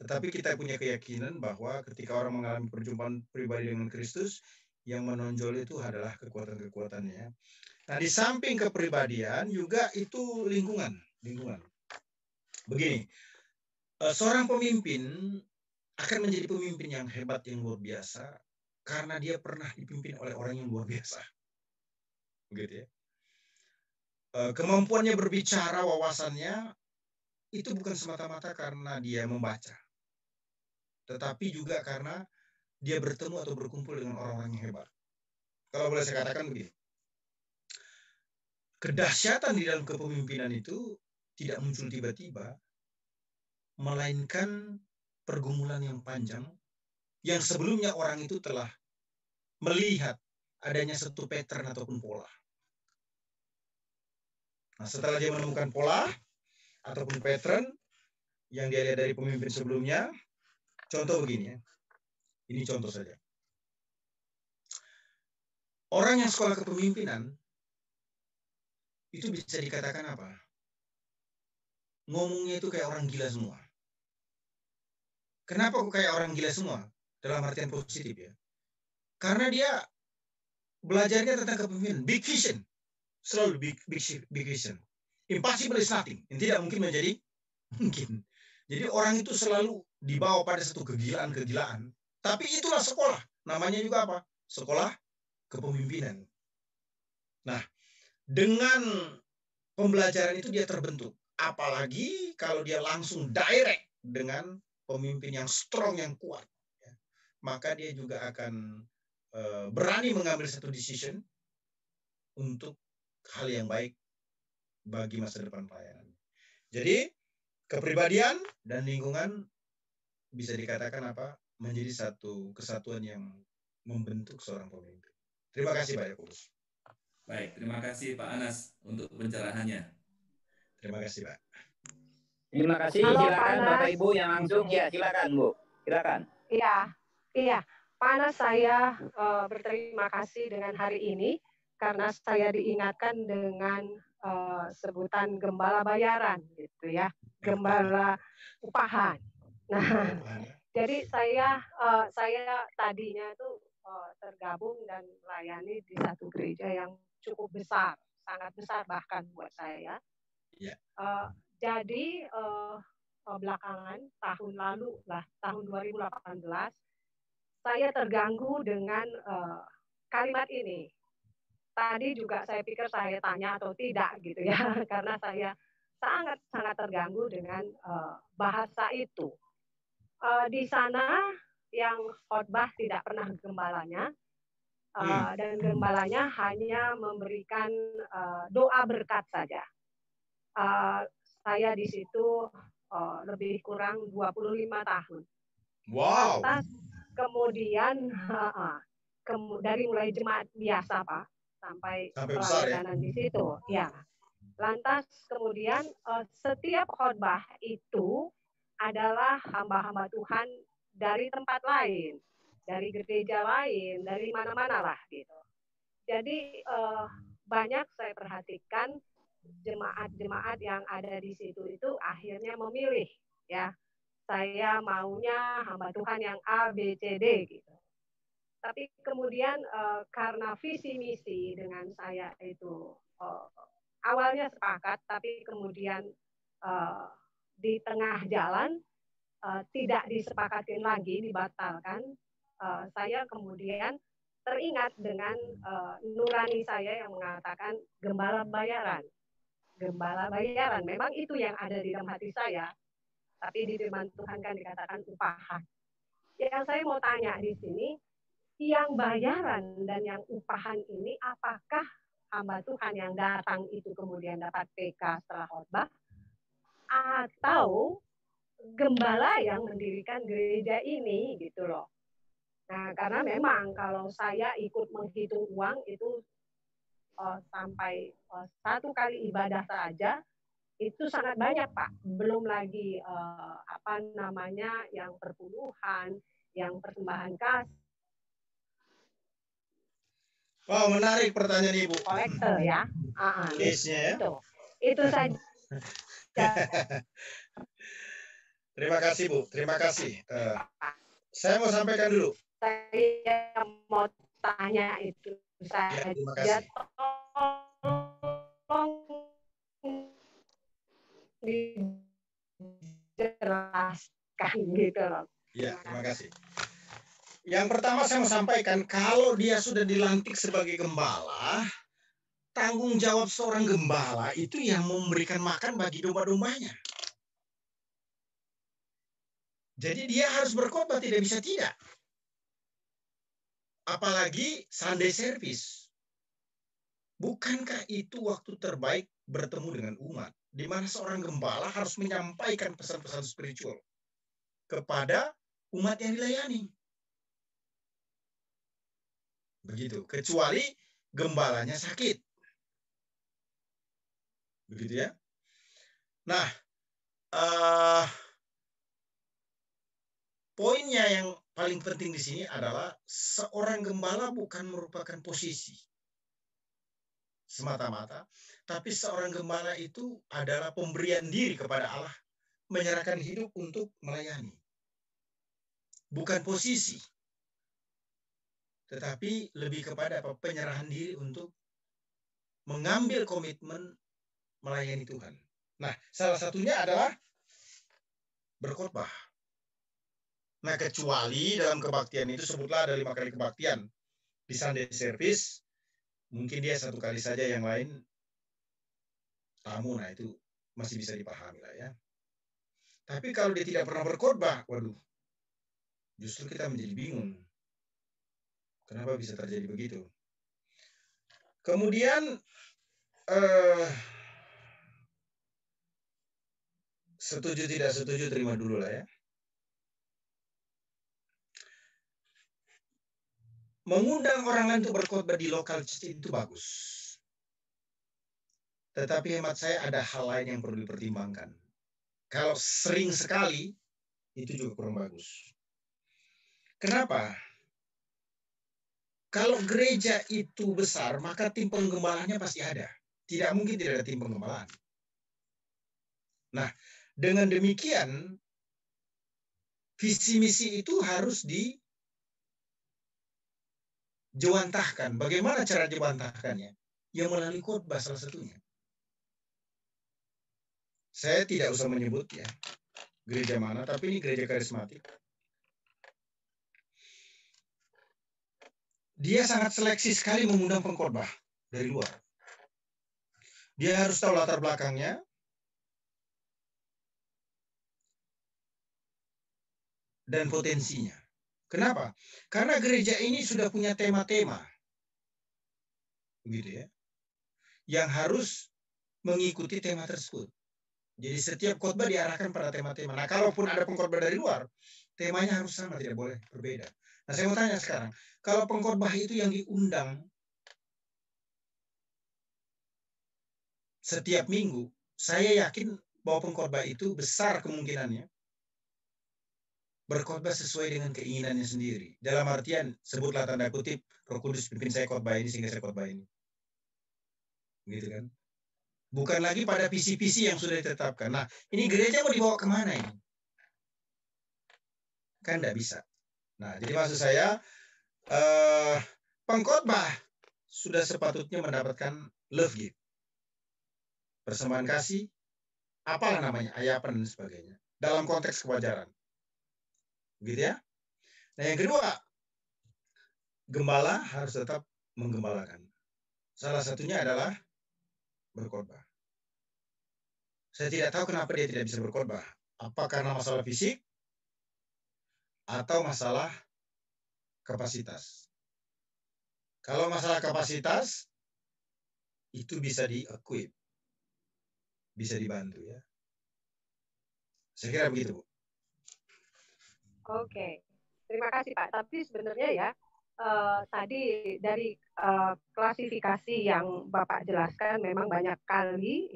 Tetapi kita punya keyakinan bahwa ketika orang mengalami perjumpaan pribadi dengan Kristus, yang menonjol itu adalah kekuatan-kekuatannya. Nah, di samping kepribadian juga itu lingkungan. Begini, seorang pemimpin akan menjadi pemimpin yang hebat, yang luar biasa, karena dia pernah dipimpin oleh orang yang luar biasa. Begitu ya. Kemampuannya berbicara, wawasannya, itu bukan semata-mata karena dia membaca, tetapi juga karena dia bertemu atau berkumpul dengan orang-orang yang hebat. Kalau boleh saya katakan begini, kedahsyatan di dalam kepemimpinan itu tidak muncul tiba-tiba, melainkan pergumulan yang panjang, yang sebelumnya orang itu telah melihat adanya satu pattern ataupun pola. Nah, setelah dia menemukan pola ataupun pattern yang dia lihat dari pemimpin sebelumnya, contoh begini ya, ini contoh saja. Orang yang sekolah kepemimpinan itu bisa dikatakan apa? Ngomongnya itu kayak orang gila semua. Kenapa kok kayak orang gila semua? Dalam artian positif ya. Karena dia belajarnya tentang kepemimpinan, big vision. Selalu big vision. Impossible is nothing. Yang tidak mungkin menjadi mungkin. Jadi orang itu selalu dibawa pada satu kegilaan-kegilaan. Tapi itulah sekolah. Namanya juga apa? Sekolah kepemimpinan. Nah, dengan pembelajaran itu dia terbentuk. Apalagi kalau dia langsung direct dengan pemimpin yang strong, yang kuat. Ya. Maka dia juga akan berani mengambil satu decision untuk hal yang baik bagi masa depan pelayanan. Jadi, kepribadian dan lingkungan bisa dikatakan apa? Menjadi satu kesatuan yang membentuk seorang pemimpin. Terima kasih Pak Yakobus. Baik, terima kasih Pak Anas untuk pencerahannya. Terima kasih Pak. Terima kasih. Halo, silakan Pak Bapak Anas. Ibu yang langsung. Ya, silakan Bu. Silakan. Iya. Pak Anas, saya berterima kasih dengan hari ini karena saya diingatkan dengan sebutan gembala bayaran gitu ya, gembala upahan. Nah, jadi saya tadinya tuh tergabung dan melayani di satu gereja yang cukup besar, sangat besar bahkan buat saya. Yeah. Jadi belakangan tahun lalu lah, tahun 2018, saya terganggu dengan kalimat ini. Tadi juga saya pikir saya tanya atau tidak gitu ya, karena saya sangat terganggu dengan bahasa itu. Di sana yang khotbah tidak pernah gembalanya, dan gembalanya hanya memberikan doa berkat saja. Saya di situ lebih kurang 25 tahun. Wow. Lantas kemudian dari mulai jemaat biasa Pak sampai pelayanan ya? Di situ, ya. Lantas kemudian setiap khotbah itu adalah hamba-hamba Tuhan dari tempat lain, dari gereja lain, dari mana-mana lah gitu. Jadi banyak saya perhatikan jemaat-jemaat yang ada di situ itu akhirnya memilih ya, saya maunya hamba Tuhan yang A, B, C, D gitu. Tapi kemudian karena visi misi dengan saya itu awalnya sepakat, tapi kemudian di tengah jalan tidak disepakatin lagi, dibatalkan. Saya kemudian teringat dengan nurani saya yang mengatakan gembala bayaran. gembala bayaran. Memang itu yang ada di dalam hati saya. Tapi di firman Tuhan kan dikatakan upahan. Yang saya mau tanya di sini, yang bayaran dan yang upahan ini apakah hamba Tuhan yang datang itu kemudian dapat PK setelah khotbah, atau gembala yang mendirikan gereja ini gitu loh. Nah, karena memang kalau saya ikut menghitung uang itu sampai 1 kali ibadah saja itu sangat banyak, Pak. Belum lagi yang perpuluhan, yang persembahan kasih. Wow, menarik pertanyaan Ibu. Kolektor ya. Case-nya ya. Itu saja. Terima kasih Bu, terima kasih. Saya mau sampaikan dulu. Saya mau tanya itu saja. Terima kasih. Tolong dijelaskan gitu loh. Ya, terima kasih. Yang pertama saya mau sampaikan, kalau dia sudah dilantik sebagai gembala, tanggung jawab seorang gembala itu yang memberikan makan bagi domba-dombanya. Jadi dia harus berkhotbah, tidak bisa tidak. Apalagi Sunday service. Bukankah itu waktu terbaik bertemu dengan umat, di mana seorang gembala harus menyampaikan pesan-pesan spiritual kepada umat yang dilayani. Begitu, kecuali gembalanya sakit. Begitu ya. Nah, poinnya yang paling penting di sini adalah seorang gembala bukan merupakan posisi semata-mata, tapi seorang gembala itu adalah pemberian diri kepada Allah, menyerahkan hidup untuk melayani. Bukan posisi, tetapi lebih kepada penyerahan diri untuk mengambil komitmen melayani Tuhan. Nah, salah satunya adalah berkhotbah. Nah, kecuali dalam kebaktian itu, sebutlah ada 5 kali kebaktian. Di Sunday service, mungkin dia 1 kali saja, yang lain tamu. Nah, itu masih bisa dipahami lah ya. Tapi kalau dia tidak pernah berkhotbah, waduh, justru kita menjadi bingung. Kenapa bisa terjadi begitu? Kemudian, setuju tidak setuju, terima dulu lah ya. Mengundang orang lain untuk berkhotbah di lokal church itu bagus. Tetapi hemat saya ada hal lain yang perlu dipertimbangkan. Kalau sering sekali, itu juga kurang bagus. Kenapa? Kalau gereja itu besar, maka tim penggembalanya pasti ada. Tidak mungkin tidak ada tim penggembalaan. Nah, dengan demikian, visi misi itu harus dijewantahkan. Bagaimana cara jewantahkannya? Ya melalui khotbah salah satunya. Saya tidak usah menyebut ya gereja mana, tapi ini gereja karismatik. Dia sangat seleksi sekali mengundang pengkhotbah dari luar. Dia harus tahu latar belakangnya, dan potensinya. Kenapa? Karena gereja ini sudah punya tema-tema, begitu ya, yang harus mengikuti tema tersebut. Jadi setiap khotbah diarahkan pada tema-tema. Nah, kalaupun ada pengkhotbah dari luar, temanya harus sama, tidak boleh berbeda. Nah, saya mau tanya sekarang, kalau pengkhotbah itu yang diundang setiap minggu, saya yakin bahwa pengkhotbah itu besar kemungkinannya berkhotbah sesuai dengan keinginannya sendiri. Dalam artian, sebutlah tanda kutip, Roh Kudus pimpin saya khotbah ini sehingga saya khotbah ini. Gitu kan? Bukan lagi pada visi-visi yang sudah ditetapkan. Nah, ini gereja mau dibawa kemana ini? Kan tidak bisa. Nah, jadi maksud saya, pengkhotbah sudah sepatutnya mendapatkan love gift. Persembahan kasih, apalah namanya, ayapan dan sebagainya. Dalam konteks kewajaran. Begitu ya? Nah, yang kedua, gembala harus tetap menggembalakan. Salah satunya adalah berkhotbah. Saya tidak tahu kenapa dia tidak bisa berkhotbah. Apa karena masalah fisik atau masalah kapasitas? Kalau masalah kapasitas, itu bisa di-equip, bisa dibantu ya. Saya kira begitu, Bu. Oke, terima kasih Pak. Tapi sebenarnya ya, tadi dari klasifikasi yang Bapak jelaskan memang banyak sekali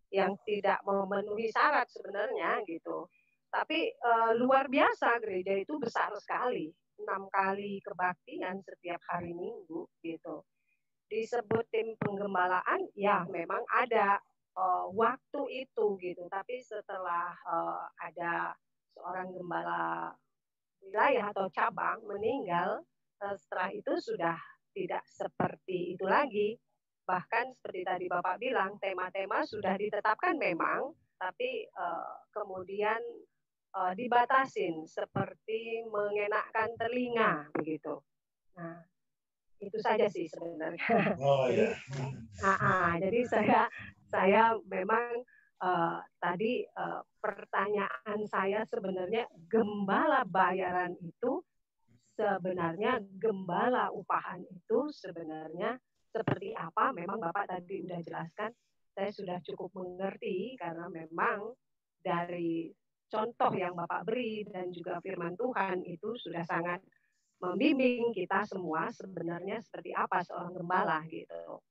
yang tidak memenuhi syarat sebenarnya gitu. Tapi luar biasa gereja itu besar sekali, 6 kali kebaktian setiap hari Minggu gitu. Disebut tim penggembalaan, ya memang ada waktu itu gitu. Tapi setelah ada seorang gembala wilayah atau cabang meninggal, setelah itu sudah tidak seperti itu lagi. Bahkan seperti tadi Bapak bilang, tema-tema sudah ditetapkan memang, tapi kemudian dibatasin seperti mengenakkan telinga begitu. Nah, itu saja sih sebenarnya. Oh jadi, ya. Jadi saya memang tadi pertanyaan saya sebenarnya gembala bayaran itu sebenarnya gembala upahan itu sebenarnya seperti apa? Memang Bapak tadi sudah jelaskan, saya sudah cukup mengerti karena memang dari contoh yang Bapak beri dan juga firman Tuhan itu sudah sangat membimbing kita semua sebenarnya seperti apa seorang gembala gitu.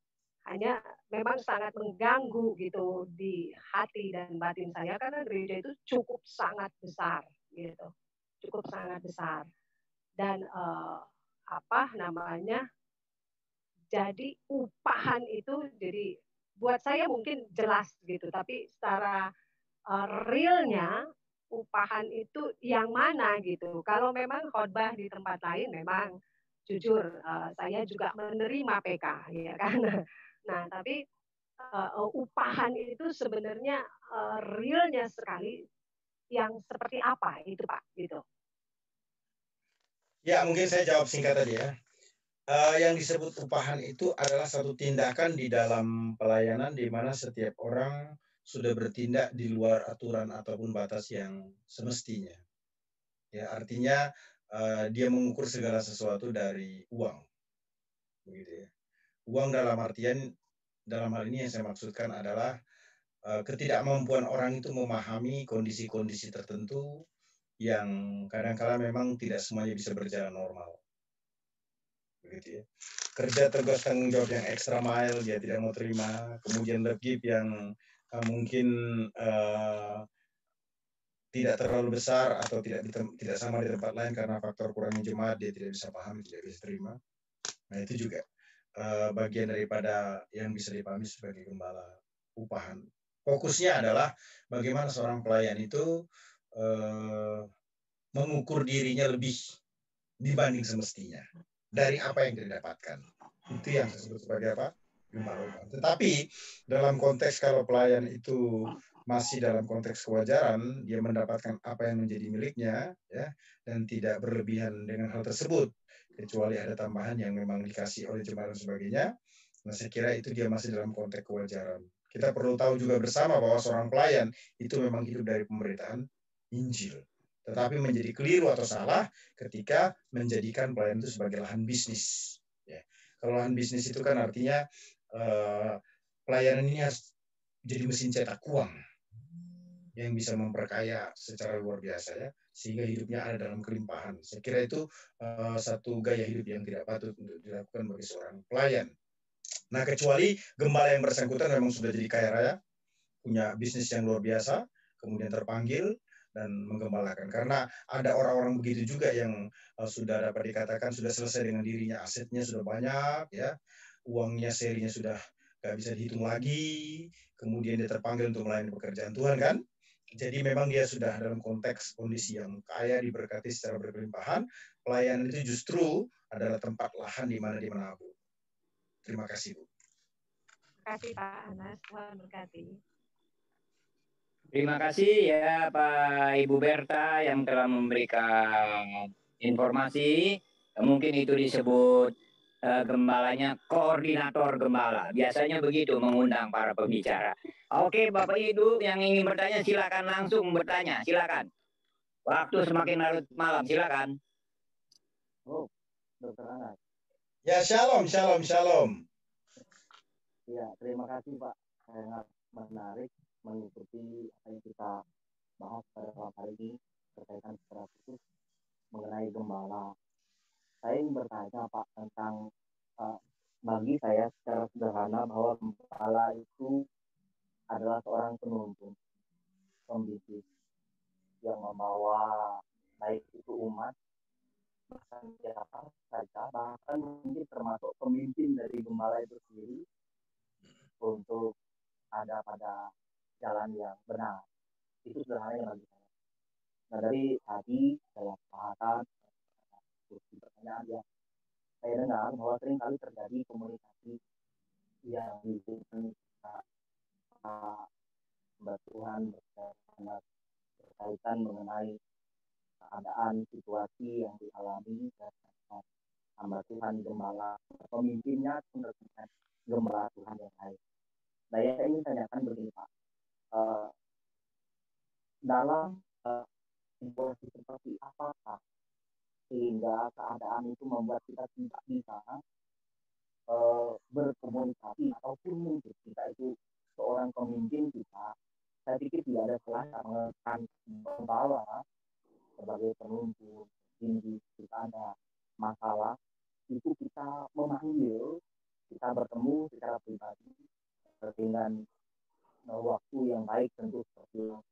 Hanya memang sangat mengganggu gitu di hati dan batin saya karena gereja itu cukup sangat besar gitu. Cukup sangat besar. Dan jadi upahan itu jadi buat saya mungkin jelas gitu, tapi secara realnya upahan itu yang mana gitu. Kalau memang khotbah di tempat lain memang jujur saya juga menerima PK ya kan. Nah, tapi upahan itu sebenarnya realnya sekali yang seperti apa itu Pak gitu. Ya, mungkin saya jawab singkat tadi ya. Yang disebut upahan itu adalah satu tindakan di dalam pelayanan di mana setiap orang sudah bertindak di luar aturan ataupun batas yang semestinya. Ya, artinya dia mengukur segala sesuatu dari uang. Begitu ya. Uang dalam artian dalam hal ini yang saya maksudkan adalah ketidakmampuan orang itu memahami kondisi-kondisi tertentu yang kadang-kala memang tidak semuanya bisa berjalan normal. Begitu ya. Kerja tugas tanggung jawab yang extra mile dia tidak mau terima, kemudian love gift yang mungkin tidak terlalu besar atau tidak sama di tempat lain karena faktor kurangnya jemaat dia tidak bisa paham, tidak bisa terima. Nah itu juga bagian daripada yang bisa dipahami sebagai gembala upahan. Fokusnya adalah bagaimana seorang pelayan itu mengukur dirinya lebih dibanding semestinya dari apa yang dia dapatkan. Itu yang saya sebut sebagai apa? Gembala upahan. Tetapi dalam konteks kalau pelayan itu masih dalam konteks kewajaran, dia mendapatkan apa yang menjadi miliknya, ya, dan tidak berlebihan dengan hal tersebut, kecuali ada tambahan yang memang dikasih oleh jemaat dan sebagainya. Nah, saya kira itu dia masih dalam konteks kewajaran. Kita perlu tahu juga bersama bahwa seorang pelayan itu memang hidup dari pemberitaan Injil. Tetapi menjadi keliru atau salah ketika menjadikan pelayan itu sebagai lahan bisnis. Ya. Kalau lahan bisnis itu kan artinya pelayanan ini harus jadi mesin cetak uang yang bisa memperkaya secara luar biasa ya, sehingga hidupnya ada dalam kelimpahan. Saya kira itu satu gaya hidup yang tidak patut untuk dilakukan bagi seorang pelayan. Nah, kecuali gembala yang bersangkutan memang sudah jadi kaya raya, punya bisnis yang luar biasa, kemudian terpanggil dan menggembalakan. Karena ada orang-orang begitu juga yang sudah dapat dikatakan sudah selesai dengan dirinya, asetnya sudah banyak, ya, uangnya serinya sudah nggak bisa dihitung lagi, kemudian dia terpanggil untuk melayani pekerjaan Tuhan kan. Jadi memang dia sudah dalam konteks kondisi yang kaya, diberkati secara berkelimpahan. Pelayanan itu justru adalah tempat lahan di mana dia menabur. Terima kasih, Bu. Terima kasih Pak Anas, Tuhan berkati. Terima kasih ya Pak Ibu Berta yang telah memberikan informasi. Mungkin itu disebut gembalanya koordinator gembala. Biasanya begitu mengundang para pembicara. Oke, Bapak Ibu yang ingin bertanya silakan langsung bertanya, silakan. Waktu semakin larut malam, silakan. Oh, Dr. Anas. Ya, shalom, shalom, shalom. Ya, terima kasih Pak. Sangat menarik mengikuti apa yang kita bahas pada malam hari ini berkaitan secara khusus mengenai gembala. Saya ingin bertanya Pak tentang bagi saya secara sederhana bahwa gembala itu adalah seorang penuntun, pembimbing yang membawa baik itu umat, bahkan siapa saja, bahkan mungkin termasuk pemimpin dari gembala itu sendiri untuk ada pada jalan yang benar. Itu sederhananya bagi saya. Nah dari tadi dalam bahasan pertanyaan yang saya dengar bahwa sering kali terjadi komunikasi yang dibutuhkan Tuhan berkaitan mengenai keadaan situasi yang dialami dan hamba Tuhan gembala pemimpinnya meneruskan gembala Tuhan yang lain. Nah yang saya ingin tanyakan begini Pak, dalam situasi seperti apakah sehingga keadaan itu membuat kita tidak bisa berkomunikasi ataupun mungkin kita itu seorang pemimpin kita, saya pikir tidak ada salah mengenai gembala sebagai penuntun tinggi. Kita ada masalah itu kita memanggil, kita bertemu secara pribadi dengan waktu yang baik tentu seperti yang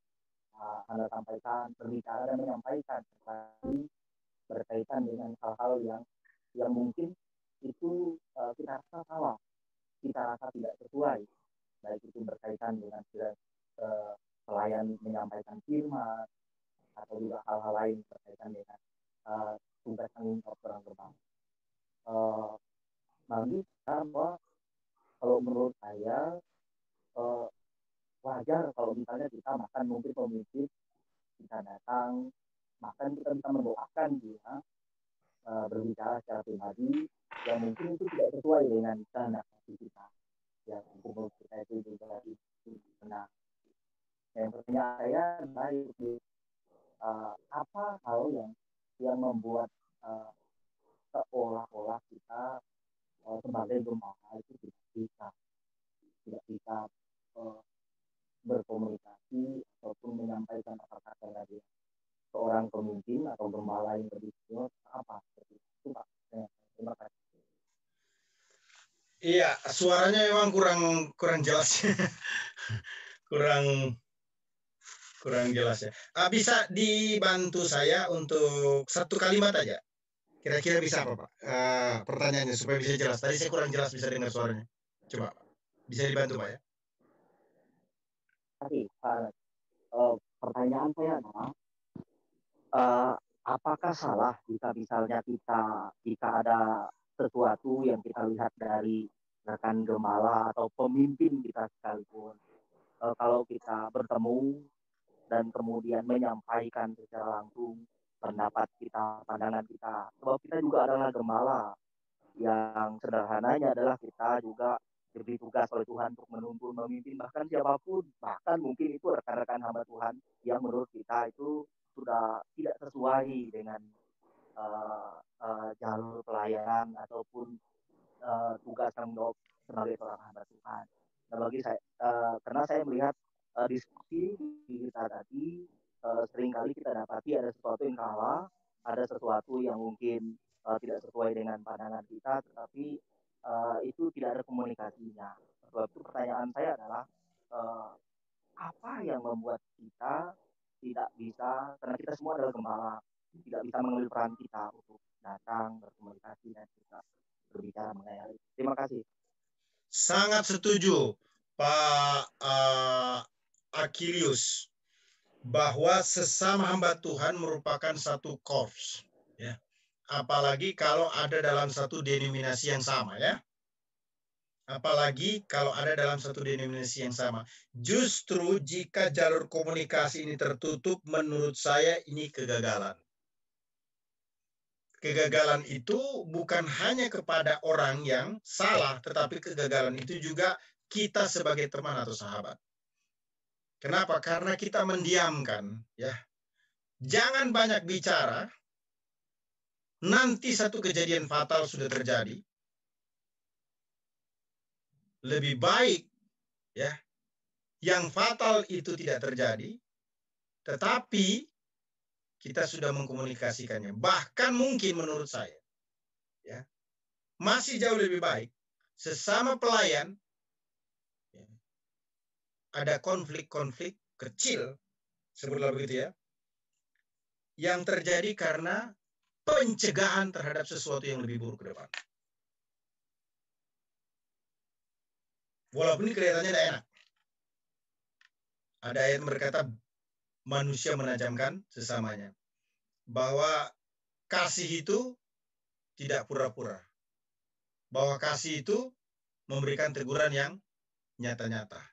Anda sampaikan, berbicara dan menyampaikan berkaitan dengan hal-hal yang mungkin itu kita rasa salah, kita rasa tidak sesuai, baik itu berkaitan dengan pelayan menyampaikan firman atau juga hal-hal lain berkaitan dengan tugas tanggung jawab orang berbangsa. Bagi bahwa kalau menurut saya wajar kalau misalnya kita bahkan mungkin pemimpin kita datang, bahkan kita bisa mendoakan dia berbicara secara pribadi yang mungkin itu tidak sesuai dengan kehendak kita, yang menurut kita itu juga benar. Yang pertanyaan saya baik apa hal yang membuat seolah-olah kita sebagai gembala itu tidak bisa berkomunikasi ataupun menyampaikan kata-kata dari seorang pemimpin atau gembala yang lebih senior apa seperti itu Pak. Terima kasih. Iya, suaranya memang kurang jelas. kurang jelas ya. Bisa dibantu saya untuk satu kalimat aja. Kira-kira bisa apa Pak? Pertanyaannya supaya bisa jelas. Tadi saya kurang jelas bisa dengar suaranya. Coba bisa dibantu Pak ya. Pak, pertanyaan saya adalah apakah salah jika misalnya jika ada sesuatu yang kita lihat dari rekan gembala atau pemimpin kita sekalipun, kalau kita bertemu dan kemudian menyampaikan secara langsung pendapat kita, pandangan kita, sebab kita juga adalah gembala yang sederhananya adalah kita juga diberi tugas oleh Tuhan untuk menuntun, memimpin bahkan siapapun, bahkan mungkin itu rekan-rekan hamba Tuhan yang menurut kita itu sudah tidak sesuai dengan jalur pelayanan ataupun tugas tanggung jawab sebagai seorang hamba Tuhan. Nah bagi saya, karena saya melihat diskusi kita tadi seringkali kita dapati ada sesuatu yang salah, ada sesuatu yang mungkin tidak sesuai dengan pandangan kita, tetapi itu tidak ada komunikasinya. Sebab itu pertanyaan saya adalah apa yang membuat kita tidak bisa, karena kita semua adalah gembala, tidak bisa mengambil peran kita untuk datang berkomunikasi dan juga berbicara mengenai hal itu. Terima kasih. Sangat setuju Pak Akilius bahwa sesama hamba Tuhan merupakan satu korps ya. Apalagi kalau ada dalam satu denominasi yang sama ya. Apalagi kalau ada dalam satu denominasi yang sama. Justru jika jalur komunikasi ini tertutup, menurut saya ini kegagalan. kegagalan itu bukan hanya kepada orang yang salah, tetapi kegagalan itu juga kita sebagai teman atau sahabat. Kenapa? Karena kita mendiamkan, ya. Jangan banyak bicara. Nanti satu kejadian fatal sudah terjadi. Lebih baik, ya, yang fatal itu tidak terjadi, tetapi kita sudah mengkomunikasikannya. Bahkan mungkin menurut saya, ya, masih jauh lebih baik sesama pelayan, ya, ada konflik-konflik kecil, sebutlah begitu ya, yang terjadi karena pencegahan terhadap sesuatu yang lebih buruk ke depan. Walaupun ini kelihatannya tidak enak. Ada ayat berkata manusia menajamkan sesamanya. Bahwa kasih itu tidak pura-pura. Bahwa kasih itu memberikan teguran yang nyata-nyata.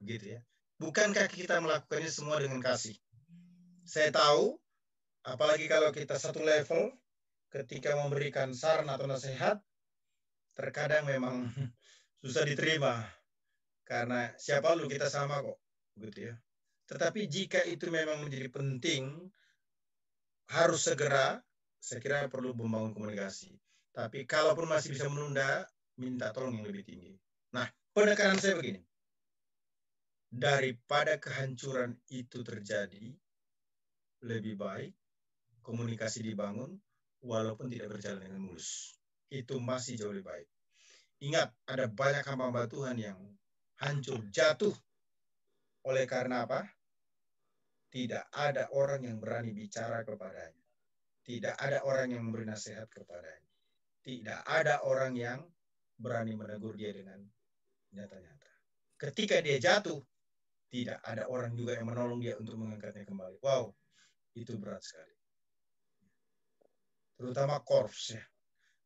Begitu ya. Bukankah kita melakukannya semua dengan kasih? Saya tahu, apalagi kalau kita satu level, ketika memberikan saran atau nasihat, terkadang memang susah diterima. Karena siapa lu, kita sama kok. Begitu ya. Tetapi jika itu memang menjadi penting, harus segera, saya kira perlu membangun komunikasi. Tapi kalaupun masih bisa menunda, minta tolong yang lebih tinggi. Nah, penekanan saya begini. Daripada kehancuran itu terjadi, lebih baik komunikasi dibangun walaupun tidak berjalan dengan mulus. Itu masih jauh lebih baik. Ingat, ada banyak hamba-hamba Tuhan yang hancur, jatuh. Oleh karena apa? Tidak ada orang yang berani bicara kepadanya. Tidak ada orang yang memberi nasihat kepadanya. Tidak ada orang yang berani menegur dia dengan nyata-nyata. Ketika dia jatuh, tidak ada orang juga yang menolong dia untuk mengangkatnya kembali. Wow, itu berat sekali. Terutama korps ya.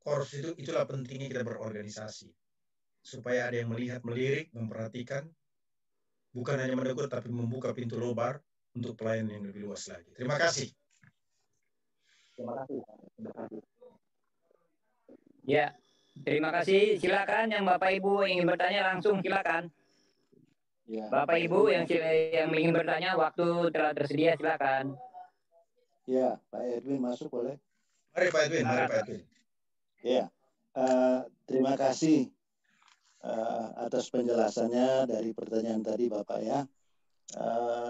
Korps itu, itulah pentingnya kita berorganisasi. Supaya ada yang melihat, melirik, memperhatikan. Bukan hanya menegur, tapi membuka pintu lebar untuk pelayan yang lebih luas lagi. Terima kasih. Terima kasih. Ya, terima kasih. Silakan yang Bapak Ibu ingin bertanya langsung silakan. Ya, Bapak Ibu yang ingin bertanya, waktu telah tersedia, silakan. Ya, Pak Edwin masuk boleh? Mari Pak Edwin, mari Pak Edwin. Ya, terima kasih atas penjelasannya dari pertanyaan tadi Bapak ya.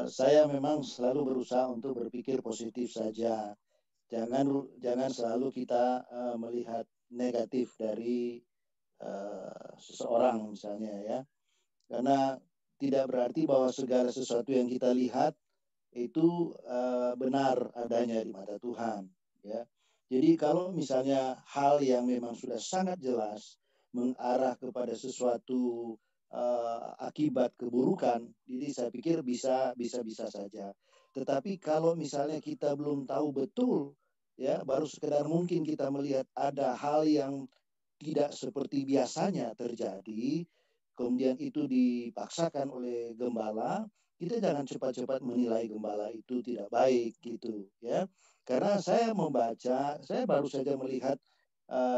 Saya memang selalu berusaha untuk berpikir positif saja. Jangan selalu kita melihat negatif dari seseorang misalnya ya. Karena tidak berarti bahwa segala sesuatu yang kita lihat itu benar adanya di mata Tuhan ya. Jadi kalau misalnya hal yang memang sudah sangat jelas mengarah kepada sesuatu akibat keburukan, jadi saya pikir bisa saja. Tetapi kalau misalnya kita belum tahu betul ya, baru sekedar mungkin kita melihat ada hal yang tidak seperti biasanya terjadi, kemudian itu dipaksakan oleh gembala, kita jangan cepat-cepat menilai gembala itu tidak baik gitu ya. Karena saya membaca, saya baru saja melihat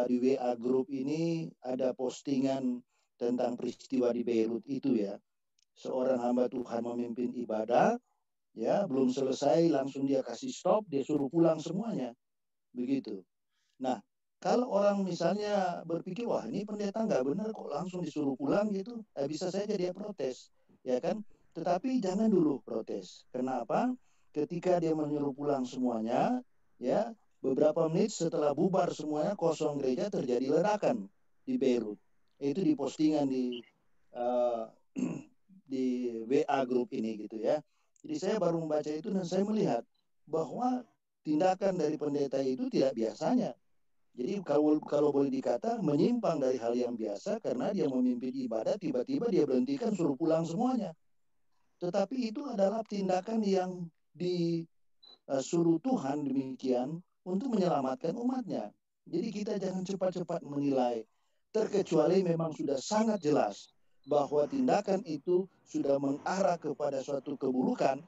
di WA Group ini ada postingan tentang peristiwa di Beirut itu ya. Seorang hamba Tuhan memimpin ibadah, ya belum selesai langsung dia kasih stop, dia suruh pulang semuanya. Begitu. Nah, kalau orang misalnya berpikir, wah ini pendeta nggak benar kok langsung disuruh pulang gitu, bisa saja dia protes, ya kan? Tetapi jangan dulu protes. Kenapa? Ketika dia menyuruh pulang semuanya, ya beberapa menit setelah bubar semuanya, kosong gereja, terjadi ledakan di Beirut. Itu di postingan di WA Group ini gitu ya. Jadi saya baru membaca itu dan saya melihat bahwa tindakan dari pendeta itu tidak biasanya. Jadi kalau boleh dikata menyimpang dari hal yang biasa karena dia memimpin ibadah, tiba-tiba dia berhentikan suruh pulang semuanya. Tetapi itu adalah tindakan yang disuruh Tuhan demikian untuk menyelamatkan umatnya. Jadi kita jangan cepat-cepat menilai, terkecuali memang sudah sangat jelas bahwa tindakan itu sudah mengarah kepada suatu keburukan,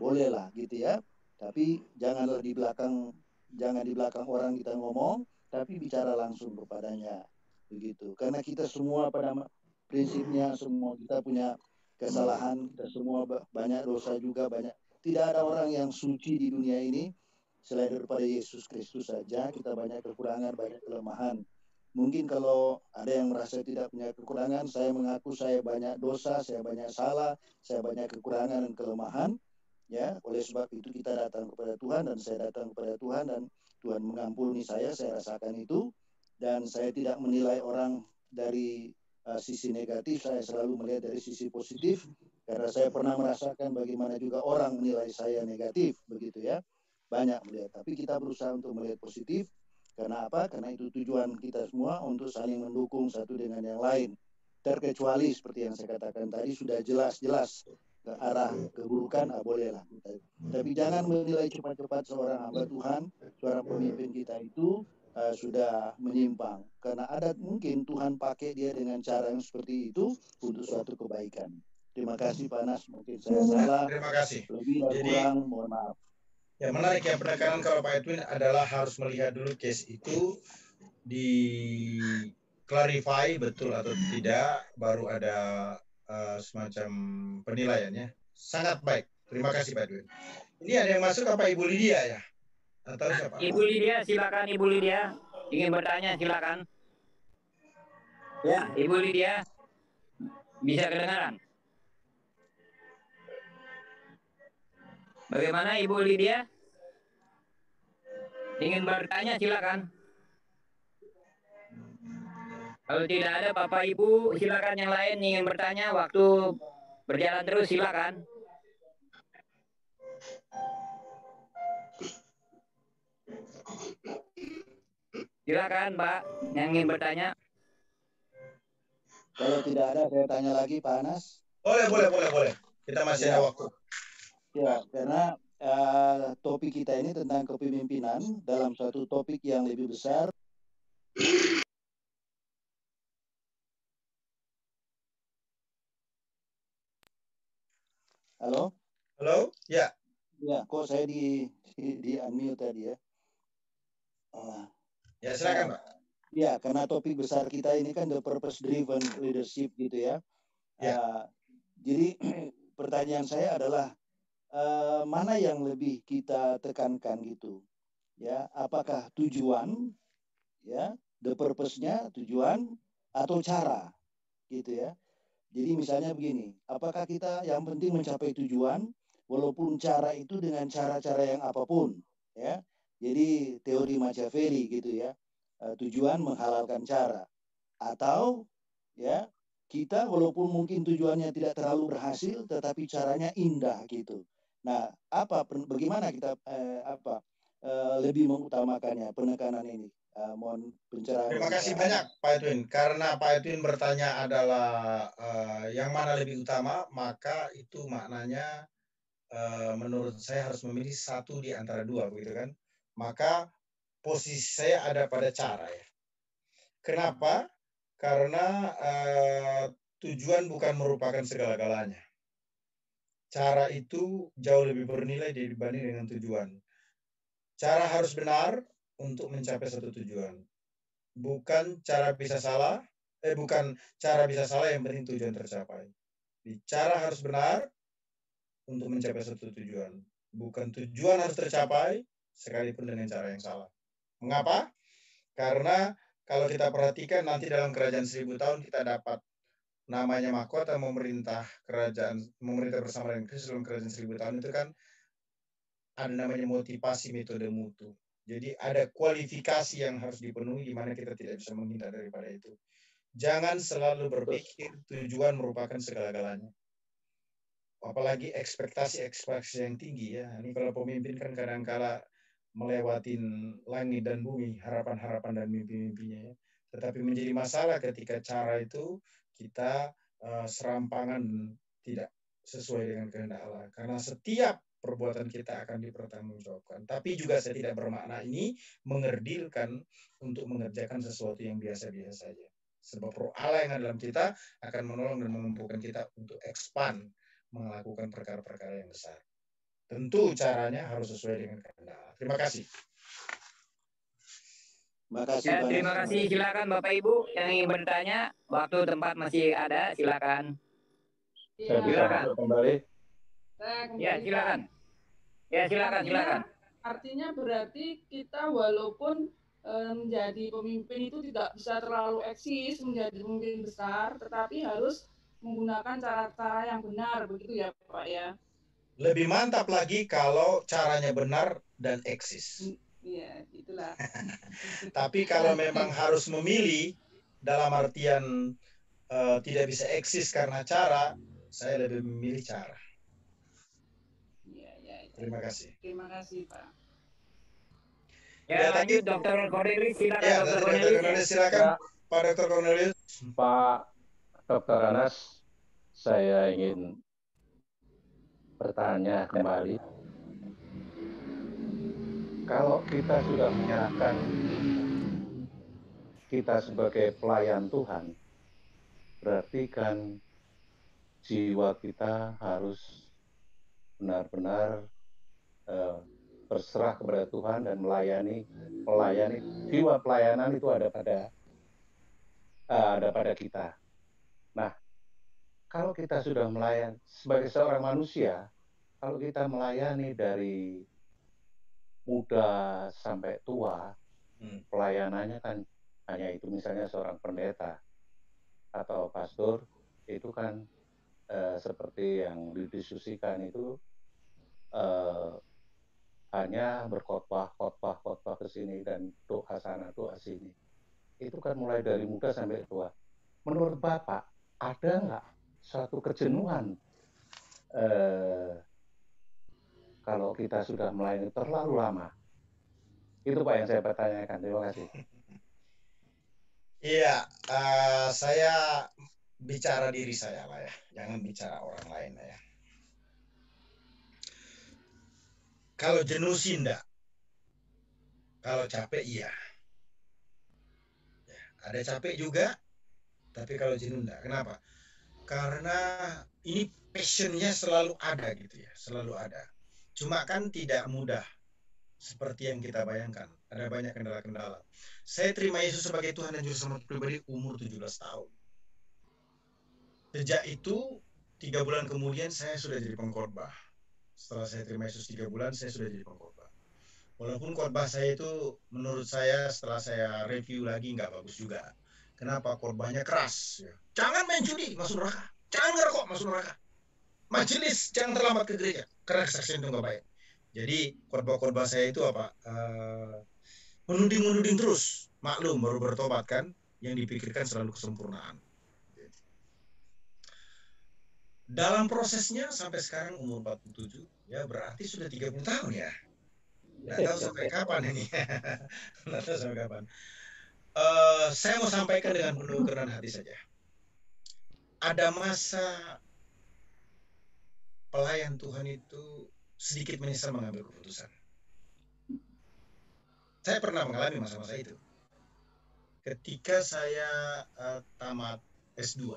bolehlah gitu ya. Tapi janganlah di belakang jangan di belakang orang kita ngomong, tapi bicara langsung kepadanya. Begitu. Karena kita semua pada prinsipnya semua kita punya kesalahan, kita semua banyak dosa juga, banyak. Tidak ada orang yang suci di dunia ini selain daripada Yesus Kristus saja. Kita banyak kekurangan, banyak kelemahan. Mungkin kalau ada yang merasa tidak punya kekurangan, saya mengaku saya banyak dosa, saya banyak salah, saya banyak kekurangan dan kelemahan. Ya, oleh sebab itu kita datang kepada Tuhan dan saya datang kepada Tuhan dan Tuhan mengampuni saya rasakan itu. Dan saya tidak menilai orang dari sisi negatif, saya selalu melihat dari sisi positif, karena saya pernah merasakan bagaimana juga orang menilai saya negatif, begitu ya, banyak melihat. Tapi kita berusaha untuk melihat positif, karena apa? Karena itu tujuan kita semua untuk saling mendukung satu dengan yang lain. Terkecuali seperti yang saya katakan tadi, sudah jelas-jelas ke arah keburukan, bolehlah. Tapi jangan menilai cepat-cepat seorang hamba Tuhan, seorang pemimpin kita itu sudah menyimpang. Karena ada mungkin Tuhan pakai dia dengan cara yang seperti itu untuk suatu kebaikan. Terima kasih Pak Nas, mungkin saya salah. Terima kasih. Lebih dan kurang, mohon maaf. Ya, menarik ya penekanan kalau Pak Edwin adalah harus melihat dulu case itu, di clarify betul atau tidak, baru ada semacam penilaiannya. Sangat baik. Terima kasih Pak Edwin. Ini ada yang masuk apa Ibu Lydia ya? Atau siapa? Ibu Lydia, silakan Ibu Lydia. Ingin bertanya, silakan. Ya, Ibu Lydia. Bisa kedengaran? Bagaimana Ibu Lydia? Ingin bertanya, silakan. Kalau tidak ada Bapak Ibu, silakan yang lain ingin bertanya. Waktu berjalan terus, silakan. Silakan Pak, yang ingin bertanya. Kalau tidak ada, saya tanya lagi Pak Anas. Boleh. Kita masih ada waktu. Ya, karena topik kita ini tentang kepemimpinan dalam suatu topik yang lebih besar. Halo? Halo? Ya. Ya, kok saya di unmute tadi ya. Ya, silakan Pak. Ya, karena topik besar kita ini kan the purpose driven leadership gitu ya. Jadi pertanyaan saya adalah mana yang lebih kita tekankan gitu ya, apakah tujuan ya, the purpose-nya tujuan atau cara gitu ya. Jadi misalnya begini, apakah kita yang penting mencapai tujuan walaupun cara itu dengan cara-cara yang apapun ya. Jadi teori Machiavelli gitu ya, tujuan menghalalkan cara, atau ya kita walaupun mungkin tujuannya tidak terlalu berhasil tetapi caranya indah gitu. Nah, bagaimana kita lebih mengutamakannya, penekanan ini? Mohon pencerahan. Terima kasih banyak Pak Edwin. Karena Pak Edwin bertanya adalah yang mana lebih utama, maka itu maknanya menurut saya harus memilih satu di antara dua, begitu kan? Maka posisi saya ada pada cara ya. Kenapa? Karena tujuan bukan merupakan segala-galanya. Cara itu jauh lebih bernilai dibanding dengan tujuan. Cara harus benar untuk mencapai satu tujuan. Bukan cara bisa salah yang penting tujuan tercapai. Cara harus benar untuk mencapai satu tujuan. Bukan tujuan harus tercapai sekalipun dengan cara yang salah. Mengapa? Karena kalau kita perhatikan nanti dalam kerajaan 1000 tahun kita dapat namanya mahkota memerintah bersama dengan Kristus dalam kerajaan 1000 tahun itu kan ada namanya motivasi metode mutu. Jadi ada kualifikasi yang harus dipenuhi di mana kita tidak bisa menghindar daripada itu. Jangan selalu berpikir tujuan merupakan segala-galanya. Apalagi ekspektasi yang tinggi ya. Ini kalau pemimpin kan kadang-kala melewatin langit dan bumi, harapan-harapan dan mimpi-mimpinya ya. Tetapi menjadi masalah ketika cara itu kita serampangan tidak sesuai dengan kehendak Allah. Karena setiap perbuatan kita akan dipertanggungjawabkan. Tapi juga saya tidak bermakna ini mengerdilkan untuk mengerjakan sesuatu yang biasa-biasa saja. Sebab roh Allah yang ada dalam kita akan menolong dan memampukan kita untuk expand, melakukan perkara-perkara yang besar. Tentu caranya harus sesuai dengan kehendak Allah. Terima kasih. Terima kasih. Silakan Bapak Ibu yang ingin bertanya. Waktu tempat masih ada. Silakan. Saya bisa masuk kembali. Ya, silakan. Ya, silakan. Artinya berarti kita walaupun menjadi pemimpin itu tidak bisa terlalu eksis menjadi pemimpin besar, tetapi harus menggunakan cara-cara yang benar, begitu ya Pak ya? Lebih mantap lagi kalau caranya benar dan eksis. Iya, itulah. Tapi kalau memang harus memilih dalam artian tidak bisa eksis karena cara, saya lebih memilih cara. Iya. Terima kasih. Terima kasih Pak. Ya, lanjut Dr. Cornelius, silakan ya, Dr. Cornelius. Silakan Pak Dr. Cornelius. Pak Dr. Anas, saya ingin bertanya kembali. Kalau kita sudah menyerahkan kita sebagai pelayan Tuhan, berarti kan jiwa kita harus benar-benar berserah kepada Tuhan dan melayani. Jiwa pelayanan itu ada pada kita. Nah, kalau kita sudah melayani sebagai seorang manusia, kalau kita melayani dari muda sampai tua, pelayanannya kan hanya itu, misalnya seorang pendeta atau pastor, itu kan seperti yang didiskusikan itu hanya berkhotbah ke sini dan doa sana doa sini. Itu kan mulai dari muda sampai tua. Menurut Bapak, ada nggak suatu kejenuhan kalau kita sudah melayani terlalu lama? Itu Pak yang saya pertanyakan. Terima kasih. Iya, saya bicara diri saya lah ya, jangan bicara orang lain lah ya. Kalau jenuh sih enggak, kalau capek iya. Ya, ada capek juga, tapi kalau jenuh enggak. Kenapa? Karena ini passionnya selalu ada gitu ya, selalu ada. Cuma kan tidak mudah seperti yang kita bayangkan. Ada banyak kendala-kendala. Saya terima Yesus sebagai Tuhan dan Juru Selamat pribadi umur 17 tahun. Sejak itu 3 bulan kemudian saya sudah jadi pengkhotbah. Setelah saya terima Yesus 3 bulan, saya sudah jadi pengkhotbah. Walaupun khotbah saya itu menurut saya setelah saya review lagi nggak bagus juga. Kenapa? Khotbahnya keras. Ya. Jangan main judi, masuk neraka. Jangan ngerokok, masuk neraka. Majelis, jangan terlambat ke gereja. Karena kesaksian itu nggak baik. Jadi khotbah-khotbah saya itu apa? Menuding terus. Maklum, baru bertobat kan. Yang dipikirkan selalu kesempurnaan. Dalam prosesnya sampai sekarang umur 47, ya berarti sudah 30 tahun ya. Nggak tahu sampai kapan ini. Nggak tahu sampai kapan. Saya mau sampaikan dengan penuh kerendahan hati saja. Ada masa pelayan Tuhan itu sedikit menyesal mengambil keputusan. Saya pernah mengalami masa-masa itu. Ketika saya tamat S2,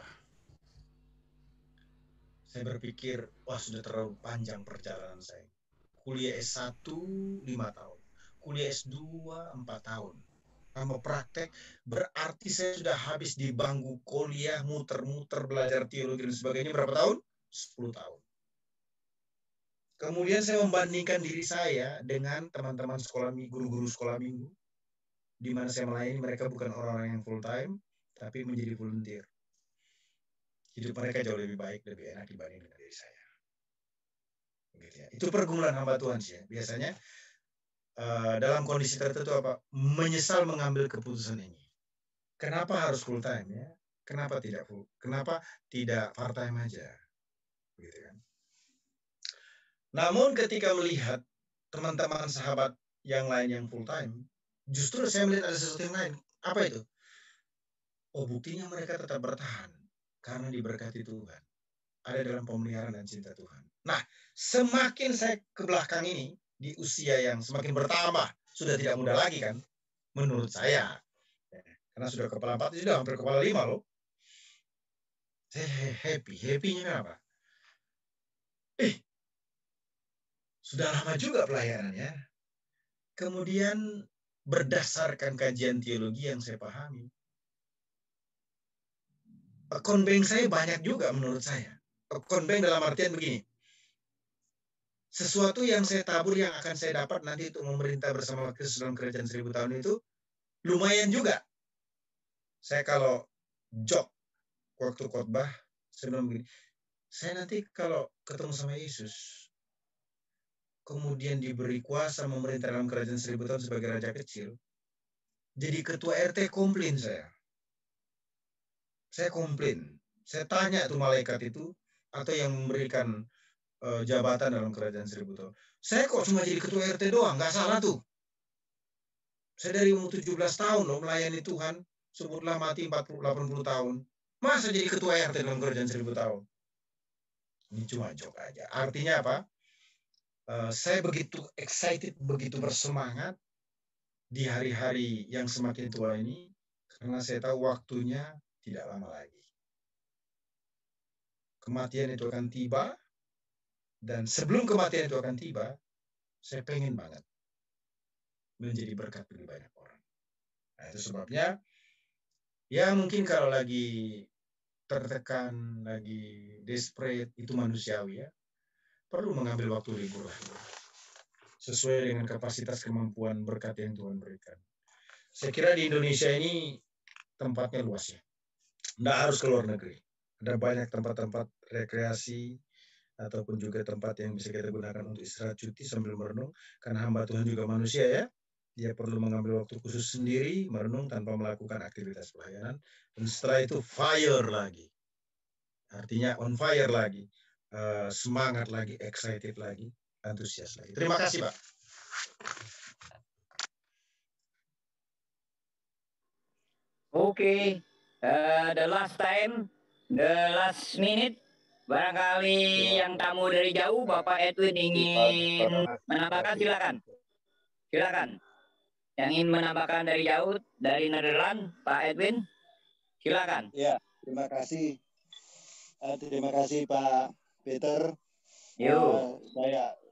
saya berpikir, wah sudah terlalu panjang perjalanan saya. Kuliah S1 5 tahun, kuliah S2 4 tahun. Sama praktek, berarti saya sudah habis di bangku kuliah, muter-muter, belajar teologi dan sebagainya berapa tahun? 10 tahun. Kemudian saya membandingkan diri saya dengan teman-teman sekolah minggu, guru-guru sekolah minggu, di mana saya melayani mereka bukan orang-orang yang full time, tapi menjadi volunteer. Hidup mereka jauh lebih baik, lebih enak dibanding dengan diri saya. Begitu ya. Itu pergumulan hamba Tuhan sih ya. Biasanya dalam kondisi tertentu apa? Menyesal mengambil keputusan ini. Kenapa harus full time ya? Kenapa tidak full? Kenapa tidak part time aja? Begitu kan? Namun ketika melihat teman-teman sahabat yang lain yang full time, justru saya melihat ada sesuatu yang lain. Apa itu? Oh, buktinya mereka tetap bertahan karena diberkati Tuhan. Ada dalam pemeliharaan dan cinta Tuhan. Nah, semakin saya ke belakang ini, di usia yang semakin bertambah, sudah tidak muda lagi kan, menurut saya. Karena sudah kepala 4, sudah hampir kepala 5 loh. Saya happy. Happy-nya kenapa? Sudah lama juga pelayanannya. Kemudian berdasarkan kajian teologi yang saya pahami. Konbeng saya banyak juga menurut saya. Konbeng dalam artian begini, sesuatu yang saya tabur yang akan saya dapat nanti untuk memerintah bersama Kristus dalam kerajaan 1000 tahun itu lumayan juga. Saya kalau job waktu khotbah, saya bilang begini, saya nanti kalau ketemu sama Yesus, kemudian diberi kuasa memerintah dalam kerajaan 1000 tahun sebagai raja kecil, jadi ketua RT komplain saya. Saya komplain. Saya tanya tuh malaikat itu, atau yang memberikan jabatan dalam kerajaan 1000 tahun. Saya kok cuma jadi ketua RT doang, nggak salah tuh. Saya dari umur 17 tahun loh melayani Tuhan, sebutlah mati 40-80 tahun. Masa jadi ketua RT dalam kerajaan 1000 tahun? Ini cuma joke aja. Artinya apa? Saya begitu excited, begitu bersemangat di hari-hari yang semakin tua ini, karena saya tahu waktunya tidak lama lagi. Kematian itu akan tiba, dan sebelum kematian itu akan tiba, saya pengen banget menjadi berkat bagi banyak orang. Nah, itu sebabnya, ya mungkin kalau lagi tertekan, lagi desperate, itu manusiawi ya, perlu mengambil waktu libur lah, sesuai dengan kapasitas kemampuan berkat yang Tuhan berikan. Saya kira di Indonesia ini tempatnya luas ya, nggak harus ke luar negeri. Ada banyak tempat-tempat rekreasi, ataupun juga tempat yang bisa kita gunakan untuk istirahat cuti sambil merenung, karena hamba Tuhan juga manusia ya, dia perlu mengambil waktu khusus sendiri, merenung tanpa melakukan aktivitas pelayanan, dan setelah itu fire lagi, artinya on fire lagi, semangat lagi, excited lagi, antusias lagi. Terima kasih Pak. Oke, the last time, the last minute, barangkali yang tamu dari jauh, Bapak Edwin ingin menambahkan, silakan. Silakan. Yang ingin menambahkan dari jauh, dari Nederland, Pak Edwin, silakan. Ya, terima kasih. Terima kasih Pak Peter.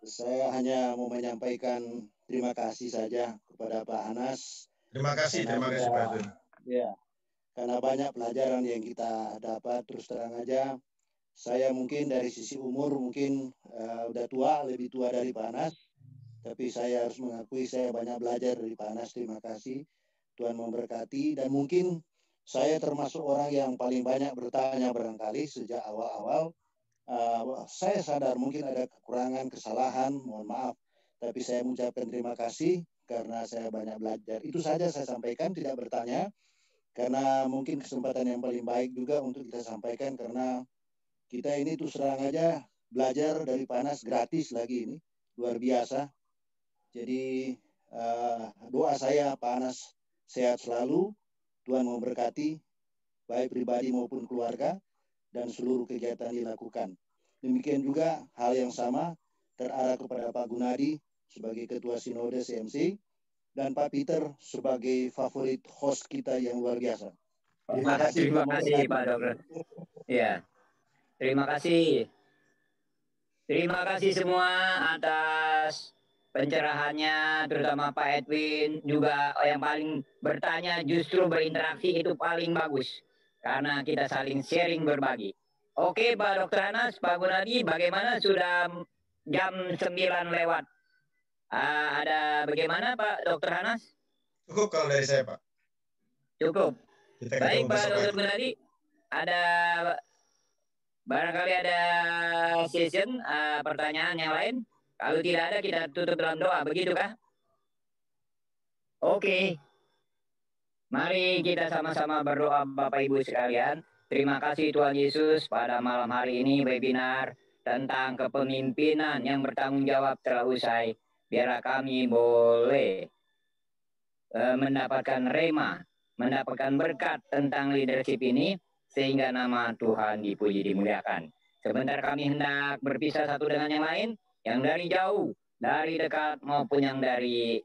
Saya hanya mau menyampaikan terima kasih saja kepada Pak Anas. Terima kasih Pak Edwin. Ya, karena banyak pelajaran yang kita dapat. Terus terang aja, saya mungkin dari sisi umur mungkin udah tua, lebih tua dari Pak Anas, tapi saya harus mengakui saya banyak belajar dari Pak Anas. Terima kasih, Tuhan memberkati. Dan mungkin saya termasuk orang yang paling banyak bertanya barangkali sejak awal-awal. Saya sadar mungkin ada kekurangan, kesalahan, mohon maaf, tapi saya mengucapkan terima kasih karena saya banyak belajar. Itu saja saya sampaikan, tidak bertanya, karena mungkin kesempatan yang paling baik juga untuk kita sampaikan, karena kita ini terus terang aja belajar dari Pak Anas gratis lagi ini, luar biasa. Jadi doa saya Pak Anas sehat selalu, Tuhan memberkati, baik pribadi maupun keluarga, dan seluruh kegiatan dilakukan. Demikian juga hal yang sama terarah kepada Pak Gunadi sebagai Ketua Sinode CMC, dan Pak Peter sebagai favorit host kita yang luar biasa. Terima kasih Pak Dokter. Ya, terima kasih. Terima kasih semua atas pencerahannya, terutama Pak Edwin, juga yang paling bertanya justru berinteraksi itu paling bagus, karena kita saling sharing berbagi. Oke Pak Dokter Anas, Pak Gunadi, bagaimana sudah jam 9 lewat? Ada bagaimana Pak Dokter Anas? Cukup kalau dari saya Pak. Cukup. Baik Pak Dokter Gunadi, ada barangkali ada session pertanyaan yang lain? Kalau tidak ada kita tutup dalam doa, begitu kah? Oke. Mari kita sama-sama berdoa Bapak Ibu sekalian. Terima kasih Tuhan Yesus, pada malam hari ini webinar tentang kepemimpinan yang bertanggung jawab telah usai. Biarlah kami boleh mendapatkan rema, mendapatkan berkat tentang leadership ini, sehingga nama Tuhan dipuji dimuliakan. Sebentar kami hendak berpisah satu dengan yang lain, yang dari jauh, dari dekat maupun yang dari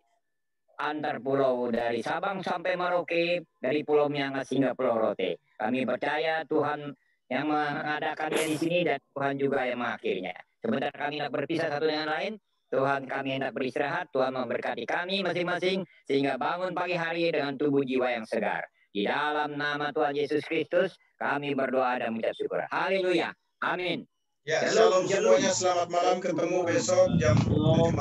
antar pulau, dari Sabang sampai Merauke, dari Pulau Miangas hingga Pulau Rote. Kami percaya Tuhan yang mengadakannya di sini dan Tuhan juga yang mengakhirinya. Sebentar kami hendak berpisah satu dengan lain, Tuhan kami hendak beristirahat, Tuhan memberkati kami masing-masing, sehingga bangun pagi hari dengan tubuh jiwa yang segar. Di dalam nama Tuhan Yesus Kristus, kami berdoa dan mengucap syukur. Haleluya. Amin. Ya, shalom semuanya. Selamat malam. Ketemu besok jam 7 malam.